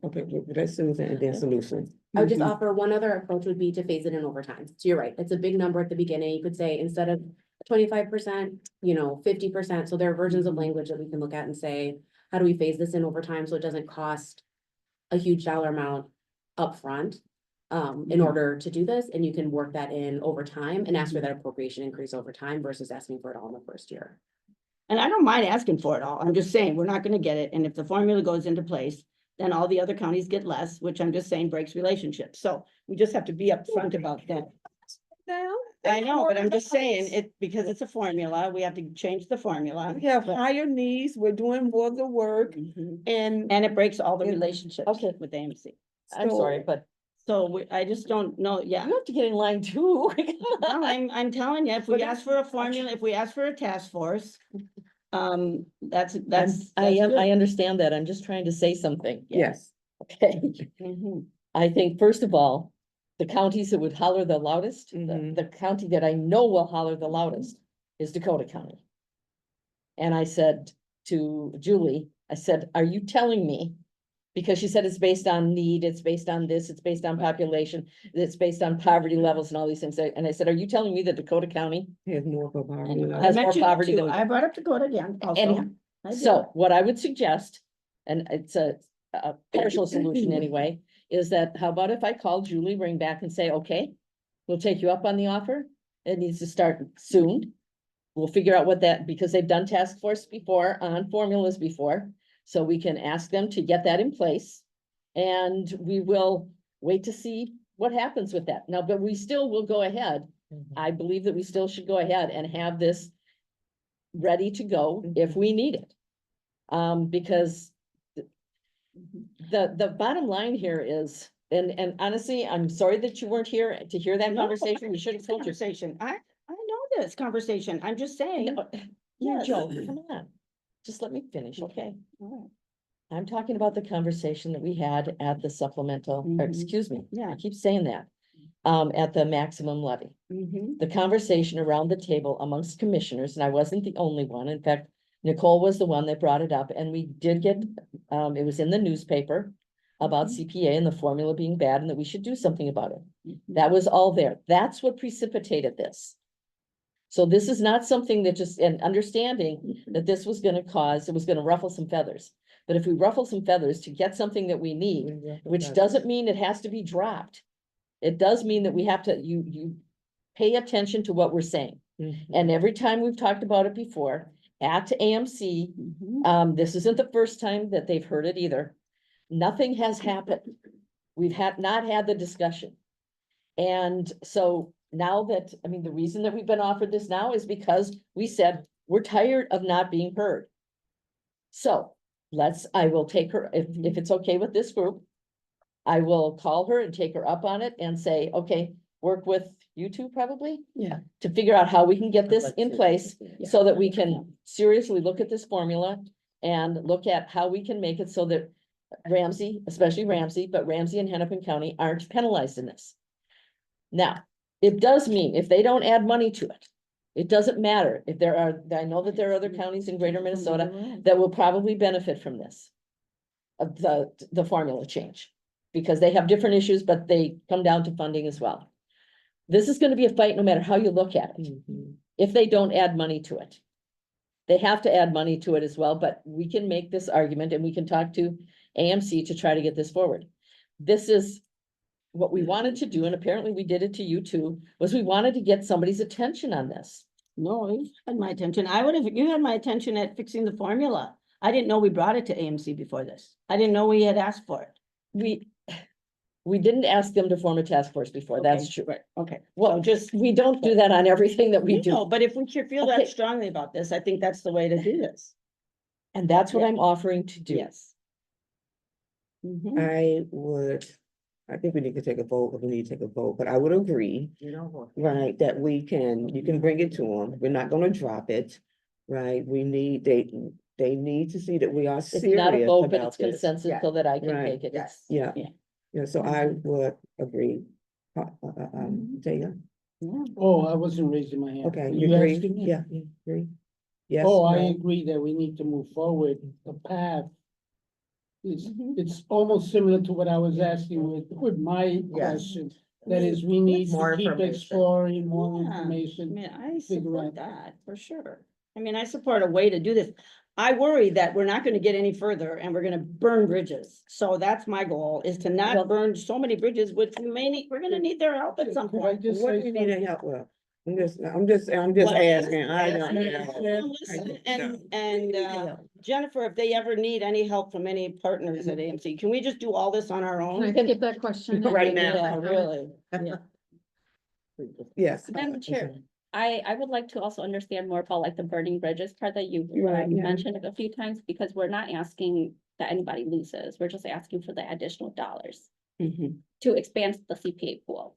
Okay, well, that's Susan and then solution. I would just Mhm. offer one other approach would be to phase it in over time. So you're right, it's a big number at the beginning. You could say instead of 25%, 50%. So there are versions of language that we can look at and say, how do we phase this in over time so it doesn't cost a huge dollar amount upfront in Mhm. order to do this, and you can work that in over time and ask for that appropriation increase over time versus asking for it all in the first year. And I don't mind asking for it all. I'm just saying, we're not gonna get it. And if the formula goes into place, then all the other counties get less, which I'm just saying breaks relationships. So we just have to be upfront about that. Now. I know, but I'm just saying it, because it's a formula, we have to change the formula. We have but- higher needs, we're doing more of the work Mhm. and. And it breaks all the Yeah. relationships Okay. with AMC. I'm sorry, So- but So I just don't know, yeah. you have to get in line too. No, I'm telling you, if we But ask for a formula, if we ask for a task force, that's. I understand that. I'm just trying to say something. Yes. Okay. Mhm. I think, first of all, the counties that would holler the loudest, Mhm. the county that I know will holler the loudest is Dakota County. And I said to Julie, I said, are you telling me? Because she said it's based on need, it's based on this, it's based on population, it's based on poverty levels and all these things. And I said, are you telling me that Dakota County? Has more of a poverty And level. I has more mentioned it poverty too. than- I brought up Dakota again also. Anyhow, I did. So what I would suggest, and it's a partial solution anyway, is that how about if I call Julie, ring back and say, okay, we'll take you up on the offer. It needs to start soon. We'll figure out what that, because they've done task force before on formulas before. So we can ask them to get that in place. And we will wait to see what happens with that. Now, but we still will go ahead. I believe that we still should go ahead and have this ready to go if we need it. Because the bottom line here is, and honestly, I'm sorry that you weren't here to hear that No, conversation. We should have told you. Conversation. I know this conversation. I'm just saying. No, Yes. Joe, come on. Just let me finish, okay? All right. I'm talking about the conversation that we had at the supplemental, or Mhm. excuse me, Yeah. I keep saying that. At the maximum levy. Mhm. The conversation around the table amongst commissioners, and I wasn't the only one. In fact, Nicole was the one that brought it up, and we did get, it was in the newspaper about Mhm. CPA and the formula being bad and that we should do something about it. Mhm. That was all there. That's what precipitated this. So this is not something that just, and understanding that this was gonna cause, it was gonna ruffle some feathers. But if we ruffle some feathers to get something that we need, which doesn't mean it has to be dropped. It does mean that we have to, you pay attention to what we're saying. And every time we've talked about it before, at AMC, Mhm. this isn't the first time that they've heard it either. Nothing has happened. We've not had the discussion. And so now that, I mean, the reason that we've been offered this now is because we said, we're tired of not being heard. So I will take her, if it's okay with this group. I will call her and take her up on it and say, okay, work with you two probably. Yeah. To figure out how we can get this in place Yeah. so that we can seriously look at this formula. And look at how we can make it so that Ramsey, especially Ramsey, but Ramsey and Hennepin County aren't penalized in this. Now, it does mean if they don't add money to it, it doesn't matter if I know that there are other counties in greater Minnesota that will probably benefit from this. Of the formula change. because they have different issues, but they come down to funding as well. This is gonna be a fight no matter how you look at it, if they don't add money to it. They have to add money to it as well, but we can make this argument and we can talk to AMC to try to get this forward. This is what we wanted to do, and apparently we did it to you too, was we wanted to get somebody's attention on this. No, you had my attention. You had my attention at fixing the formula. I didn't know we brought it to AMC before this. I didn't know we had asked for it. We didn't ask them to form a task force before, that's Okay, true. right, okay. Well, we don't do that on everything that we No, do, but if we feel Okay. that strongly about this, I think that's the way to do this. and that's what Yeah. I'm offering to do. Yes. Mhm. I think we need to take a vote, if we need to take a vote, but I would agree, right, that you can bring it to them. We're not gonna drop it, right? They need to see that we are It's serious not a vote, but about it's this. consensus so that I can Right. take it. It's- Yeah, Yeah. yeah, so I would agree. Taya, Yeah. Oh, I wasn't raising my hand. okay, Were you agree? asking me? Yeah, you agree? Yes, Oh, I no? agree that we need to move forward. The path. Mhm. It's almost similar to what I was asking with my question. That is, we need More to keep information. exploring more Yeah. I information. mean, I figure out- support that for sure. I mean, I support a way to do this. I worry that we're not gonna get any further and we're gonna burn bridges. So that's my goal, is to Well- not burn so many bridges, which we're gonna need their help at some Could I point. just What say do you need something? help with? I'm just Well, asking, I don't Yeah. know. Listen, and Jennifer, if they ever need any help from any partners at AMC, can we just do all this on our Can I own? skip that question? Right now. Yeah, really. Yeah. Yes. Madam Chair, I would like to also understand more about like the burning bridges part that you Right, yeah. mentioned a few times, because we're not asking that anybody loses. We're just asking for the additional dollars Mhm. to expand the CPA pool.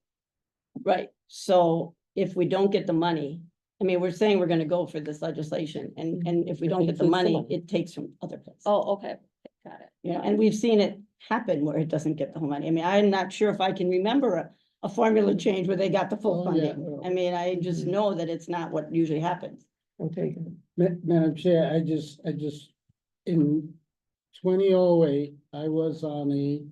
Right, so if we don't get the money, I mean, we're saying we're gonna go for this legislation, and if we It don't get the includes the money, money. it takes from other places. Oh, okay, got it. You know, and we've seen it happen where it doesn't get the whole money. I mean, I'm not sure if I can remember a formula change where they got the full Oh, yeah. funding. I mean, I just Mhm. know that it's not what usually happens. Okay. Madam Chair, I just, in 2008, I was on a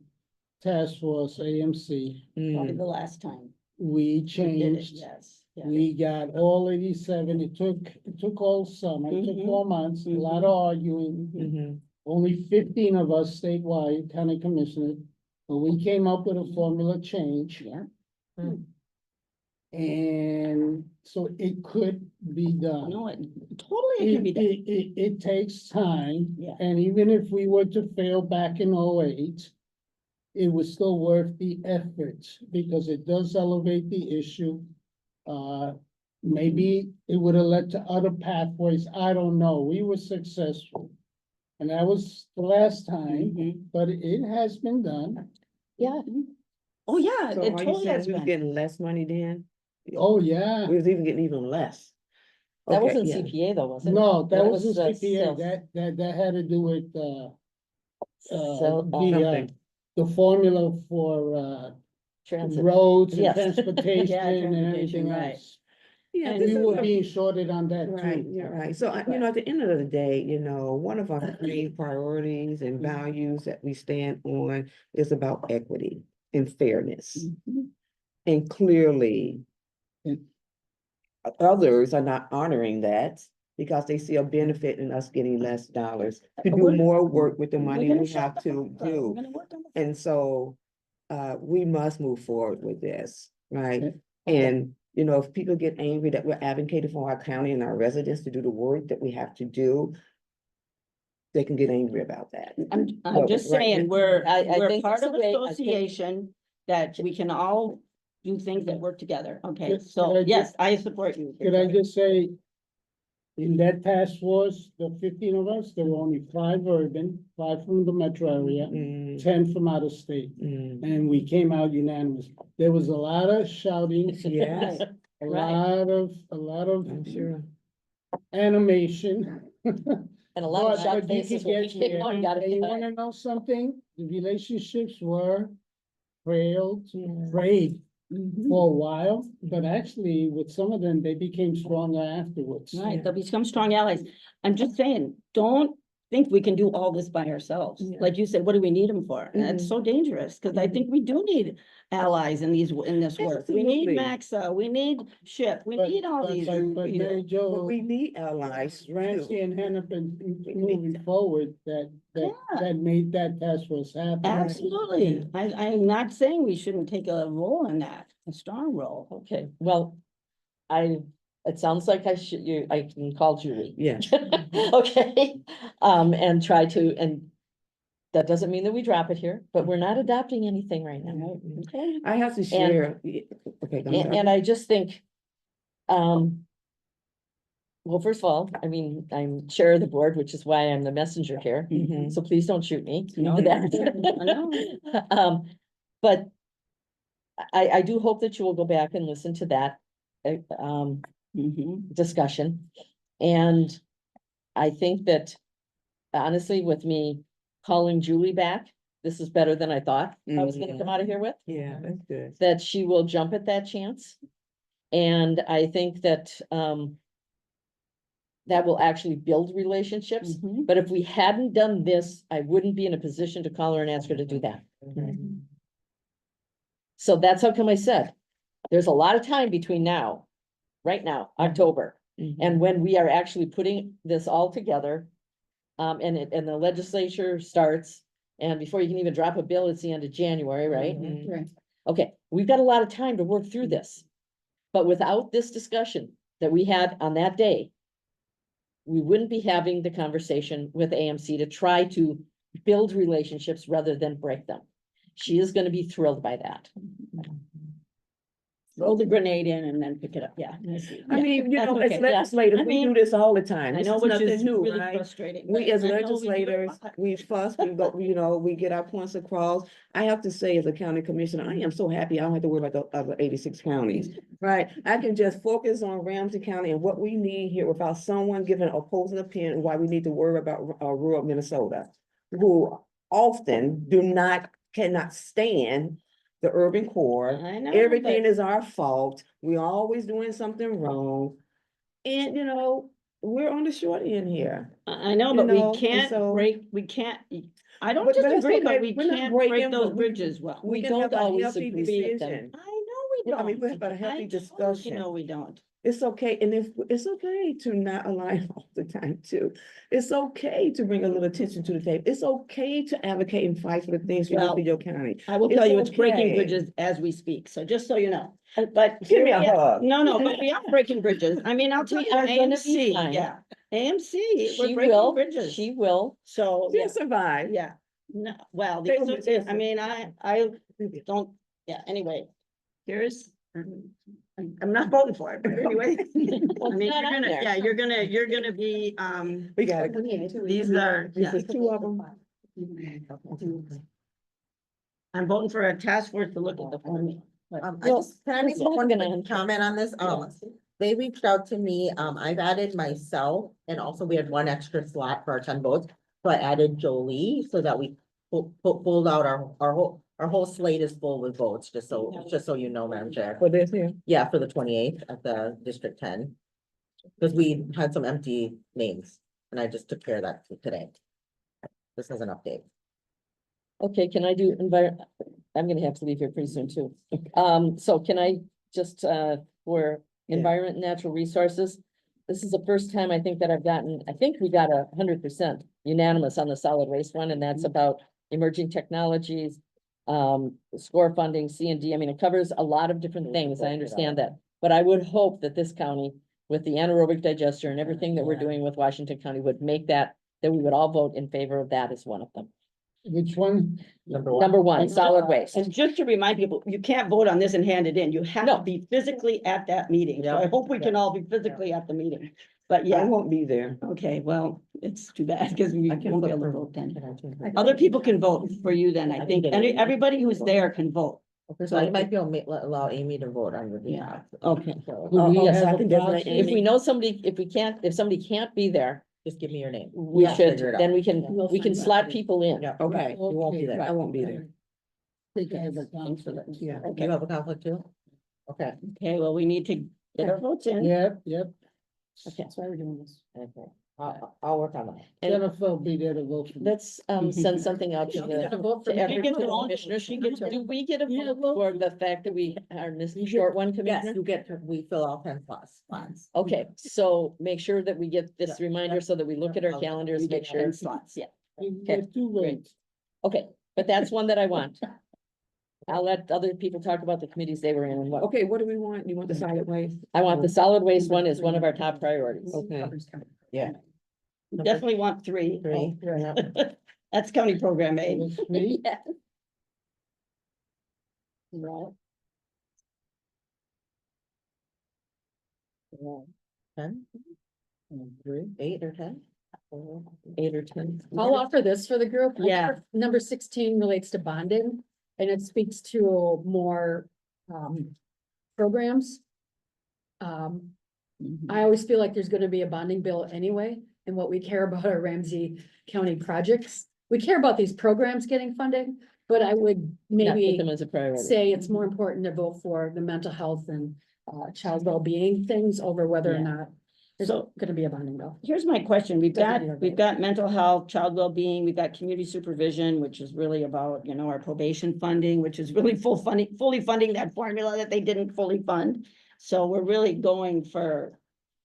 task force, AMC. Probably Mm. the last time We we did it, changed. yes. Yeah. We got all 87. It took all summer, it took Mhm. 4 months, a lot of arguing. Mhm. Only 15 of us statewide, county commissioners, but we came up with a formula change. Yeah. And so it could be done. No, totally it can be done. It takes time. Yeah. And even if we were to fail back in 08, it was still worth the effort because it does elevate the issue. Maybe it would have led to other pathways. I don't know. We were successful. And that was the last time, Mhm. but it has been done. Yeah, Oh, yeah, So it are you totally saying has we were been. getting less money then? Oh, yeah. We was even getting even less. that Okay, wasn't yeah. CPA though, was it? No, that That was was, the sales. CPA. That had to do with, So, something. the formula for, transit. roads and Yes. transportation Yeah, and transportation, everything right. else. Yeah, And this We is were a- being shorted on that Right, too. you're right. So, at the end of the day, one of our main priorities and values that we stand on is about equity and fairness. Mhm. And clearly, Mm. others are not honoring that because they see a benefit in us getting less dollars to do We're- more work with the money gonna we shut have the to fuck up. We're do. gonna work on the- And so, we must move forward with this, right? Okay. And, if people get angry that we're advocating for our county and our residents to do the work that we have to do, they can get angry about that. I'm Well, just right, saying, and- we're I think part that's of the way- I think- association that we can all do things that work together. Okay, Could so I yes, I support you. Could I just say, in that task force, the 15 of us, there were only 5 urban, 5 from the metro area, Mm, 10 from out of state. mm, And we came out unanimous. There was a lot of shouting, yes, a Right. lot of I'm sure. animation. And a lot of But shocked you faces could when we get came there. on, got And you it. wanna know something? The relationships were frailed, Yeah. frayed Mhm. for a while, but actually with some of them, they became stronger afterwards. Right, they'll become strong allies. I'm just saying, don't think we can do all this by ourselves. Yeah. Like you said, what do we need them for? And that's Mhm. so dangerous, because I Mhm. think we do need allies in in this work. We need Absolutely. Maxa, we need SHIP, we But- need all but- these. but you know. Mary Jo, But we need allies Ramsey too. and Hannah been moving forward that Yeah. made that task force happen. Absolutely. I'm not saying we shouldn't take a role in that, a strong role. Okay, well, it sounds like I can call Julie. Yeah. Okay, and try to, and that doesn't mean that we drop it here, but we're not adopting anything right now. Okay. I have to share. Okay. I'm sorry. And I just think, well, first of all, I mean, I'm chair of the board, which is why I'm the messenger here, Mhm. so please don't shoot me. No, for no, that. I know. But I do hope that you will go back and listen to that, Mhm. discussion. And I think that honestly, with me calling Julie back, this is better than I thought I was gonna come out of here with, Yeah, that's good. that she will jump at that chance. And I think that, that will actually build relationships. Mhm. But if we hadn't done this, I wouldn't be in a position to call her and ask her to do that. So that's how come I said, there's a lot of time between now, right now, October, and when we are actually putting this all together. And the legislature starts, and before you can even drop a bill, it's the end of January, right? Right. Okay, we've got a lot of time to work through this. But without this discussion that we had on that day, we wouldn't be having the conversation with AMC to try to build relationships rather than break them. She is gonna be thrilled by that. Throw the grenade in and then pick it up. Yeah. I see. I Yeah. mean, you know, That's as okay. Yeah. legislators, I we do mean, this all the time. I This know, is which is nothing new, really right? frustrating. We but as I know we do it a legislators, lot. we fuss, we go, you know, we get our points across. I have to say, as a county commissioner, I am so happy I don't have to worry about the other 86 counties, right? I can just focus on Ramsey County and what we need here without someone giving an opposing opinion why we need to worry about rural Minnesota, who often cannot stand the urban core. I know, Everything but is our fault. We're always doing something wrong. And, you know, we're on the short end here. I know, You but know, we and can't so- break, we can't, I don't But that's disagree, okay. but we We're not can't breaking, break those but we- bridges well. We We can don't have a always healthy agree with them. decision. I know we I don't. mean, we have a healthy I told you, discussion. no, we don't. It's okay, and if, it's okay to not align all the time too. It's okay to bring a little attention to the table. It's okay to advocate and fight for the things you want Well, for your county. I will tell you, it's breaking okay. bridges as we speak, so just so you know. But Give me here a we are. hug. No, but we are breaking bridges. I mean, I'll tell We you, are gonna be AMC, fine. yeah. AMC, we're She breaking will, bridges. she will. So, yeah, She'll survive. yeah. No, well, They will these be- are, I mean, I don't, yeah, anyway. Here's, I'm not voting for it, but anyway. I mean, not you're on gonna, there. yeah, you're gonna be, We got it. these are, This yeah. is two of them. I'm voting for a task force to look at the formula. Can I make one quick comment on this? They reached out to me, I've added myself, and also we had one extra slot for our 10 votes. So I added Jolie so that we pulled out our whole slate is full with votes, just so you know, Madam Chair. For this here. Yeah, for the 28th at the District 10. Because we had some empty names, and I just took care of that today. This is an update. Okay, can I do I'm gonna have to leave here pretty soon too. So can I just, for Yeah. environment and natural resources? This is the first time I think that I think we got 100% unanimous on the solid waste one, and that's about emerging technologies. Score funding, C&D, I mean, it covers a lot of different things, I understand that. But I would hope that this county, with the anaerobic digester and everything that we're doing with Washington County, would make that we would all vote in favor of that as one of them. Which one? Number one, solid waste. And just to remind people, you can't vote on this and hand it in. You have to be physically at that meeting. So I hope we can all be physically at the meeting. But I yeah, won't be there. okay, well, it's too bad because we I can won't be able to vote vote then. Other people can vote for you then, I think. And everybody who's there can vote. So I might be able to allow Amy to vote on your behalf. Okay. So Yes, I can just let if we know somebody, if somebody can't be there, just give me your name. we I'll should, figure it out. then we can slot people in. Yeah. Okay. You won't be there. I won't be there. Think I have a conflict. Yeah. You have a conflict too? Okay. Okay, well, we need to get our votes in. Yep. Okay, that's why we're doing this. Okay. I'll work on that. And Jennifer will be there to vote for. let's, send something out to Yeah, the, vote for to me. every get to vote. commissioner. She gets, do we get a Yeah, vote vote. for the fact that we are in this short one, Yes, Commissioner? you get, we fill all 10 slots. Okay, so make sure that we get this reminder so that we look at our calendars, You make get sure. 10 slots. Yeah, You Okay, get two great. votes. okay, but that's one that I want. I'll let other people talk about the committees they were in and what. Okay, what do we want? You want the solid waste? I want the solid waste one is one of our top priorities. Okay. Yeah. We definitely want three. Three, yeah. That's county program A. That's me. Yeah. Right. 10? 3, 8 or 10? 8 or 10. I'll offer this for the group. I Yeah. care- Number 16 relates to bonding, and it speaks to more, programs. I always feel like there's gonna be a bonding bill anyway, and what we care about are Ramsey County projects. We care about these programs getting funding, but I would Not put maybe them as a priority. say it's more important to vote for the mental health and, child well-being things over whether or Yeah. not there's So- gonna be a bonding bill. Here's my question. We've got, Doesn't we've got mental health, child well-being, we've got community supervision, which is really about, our probation funding, which is really fully funding that formula that they didn't fully fund. So we're really going for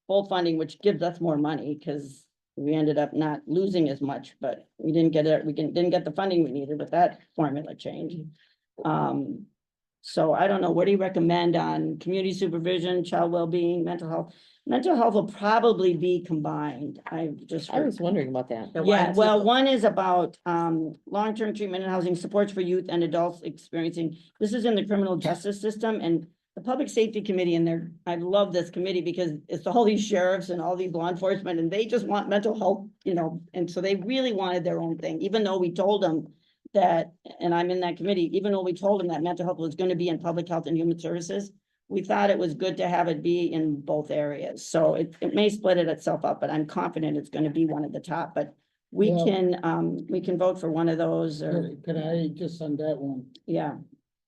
full funding, which gives us more money because we ended up not losing as much, but we didn't get it, didn't get the funding we needed with that formula change. So I don't know, what do you recommend on community supervision, child well-being, mental health? Mental health will probably be combined. I just. I was wondering about that. Yeah, well, one is about long-term treatment and housing supports for youth and adults experiencing, this is in the criminal justice system and the Public Safety Committee and I love this committee because it's all these sheriffs and all these law enforcement and they just want mental health, and so they really wanted their own thing, even though we told them that, and I'm in that committee, even though we told them that mental health was going to be in public health and human services, we thought it was good to have it be in both areas. So it may split itself up, but I'm confident it's going to be one at the top, but we Well- can vote for one of those or, Could I just on that one? yeah.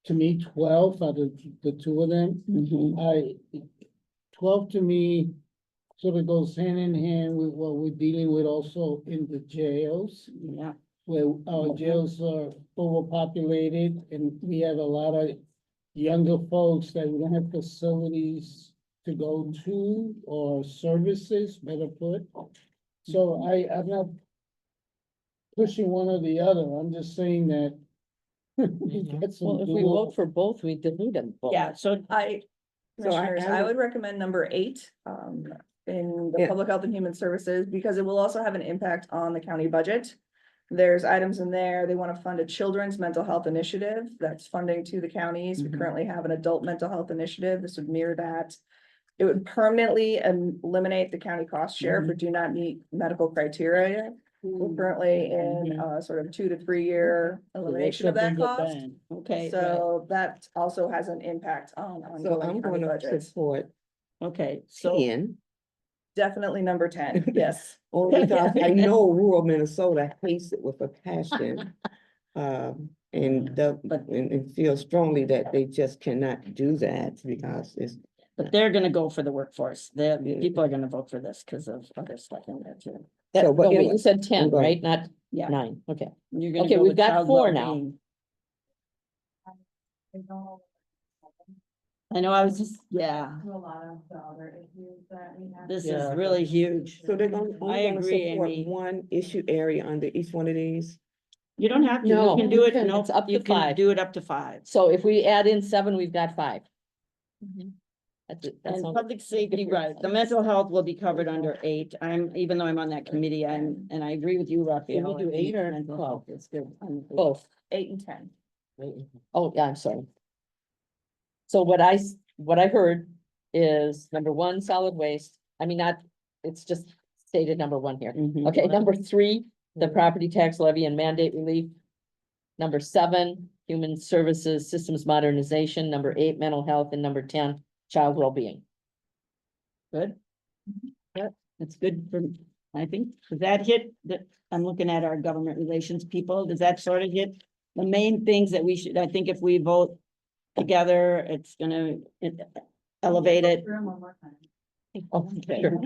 To me, 12 out of the two of them, Mhm. 12 to me sort of goes hand in hand with what we're dealing with also in the jails, Yeah, where our jails are overpopulated and we have a lot of younger folks that we don't have facilities to go to or services, better put. So I'm not pushing one or the other. I'm just saying that we get some Well, if we doable- vote for both, we dilute them both. yeah, so Commissioners, I would recommend number 8, in the Yeah. public health and human services, because it will also have an impact on the county budget. There's items in there, they want to fund a children's mental health initiative, that's funding to the counties. We Mhm. currently have an adult mental health initiative, this would mirror that. It would permanently eliminate the county cost share for do not meet medical criteria. We're currently in sort of 2 to 3 year So they elimination of could that bring it cost. back. okay, So that also has an impact on So ongoing I'm county gonna budgets. support okay, so. 10, Definitely number 10, yes. only because I know rural Minnesota hates it with a passion. And feel strongly that they just cannot do that because it's, But they're gonna go for the workforce. The Yeah. people are gonna vote for this because of other stuff in there too. That, So, but no, wait, anyway, you said 10, going. right? Not Yeah. 9, okay. You're gonna Okay, go we've with got child 4 now. well-being. I know, I was just, yeah, To a lot of the other issues that we have. this Yeah. is really huge. so they're gonna, I only gonna agree, support Amy. one issue area under each one of these. You don't have to, No, you can do you it, can- no, it's up you to can 5. do it up to 5. So if we add in 7, we've got 5. That's it, that's And all. public safety, right, the mental health will be covered under 8. even though I'm on that committee, and I agree with you, Raphael. Can we do 8 or Mental 12? health is good. Both. 8 and 10. Oh, yeah, I'm sorry. So what I heard is number 1, solid waste. I mean, it's just stated number 1 here. Mhm. Okay, number 3, the property tax levy and mandate relief. Number 7, human services systems modernization. Number 8, mental health, and number 10, child well-being. Good. Yeah, that's good for, I think, does that hit that, I'm looking at our government relations people, does that sort of hit the main things that we should, I think if we vote together, it's gonna elevate it. Room one more time. Oh, Okay. sure.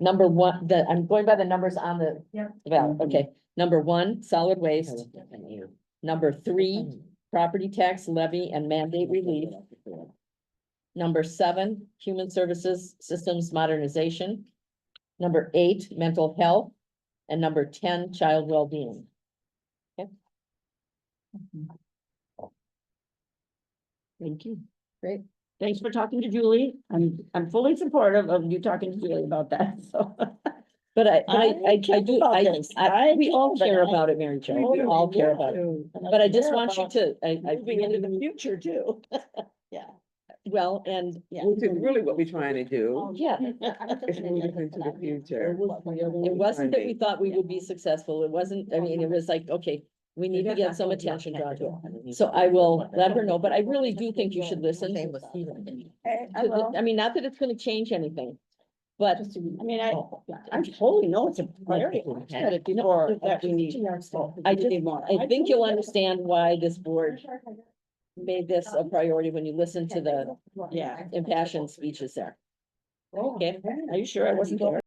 Number one, I'm going by the numbers on the Yep. ballot, okay. Number one, solid waste. Number three, property tax levy and mandate relief. Number seven, human services systems modernization. Number eight, mental health. And number 10, child well-being. Thank you. Great. Thanks for talking to Julie. I'm fully supportive of you talking to Julie about that, so. But I care do, about this. we all but care I- about it, Mary Jo, we all care about it. But I just want you to, Moving into the future too. Yeah. well, and, Yeah. Which is really what we're trying to do. yeah. It's moving into the future. It wasn't that we thought we would be successful, it wasn't, I mean, it was like, okay, we need to get some attention drawn to it. So I will let her know, but I really do think you should listen. I to will. the- I mean, not that it's gonna change anything, but. I mean, I totally know it's a priority. I said it before that we need. I just, need more. I think you'll understand why this board made this a priority when you listen to the Yeah. impassioned speeches there. Okay. Are you sure I wasn't there?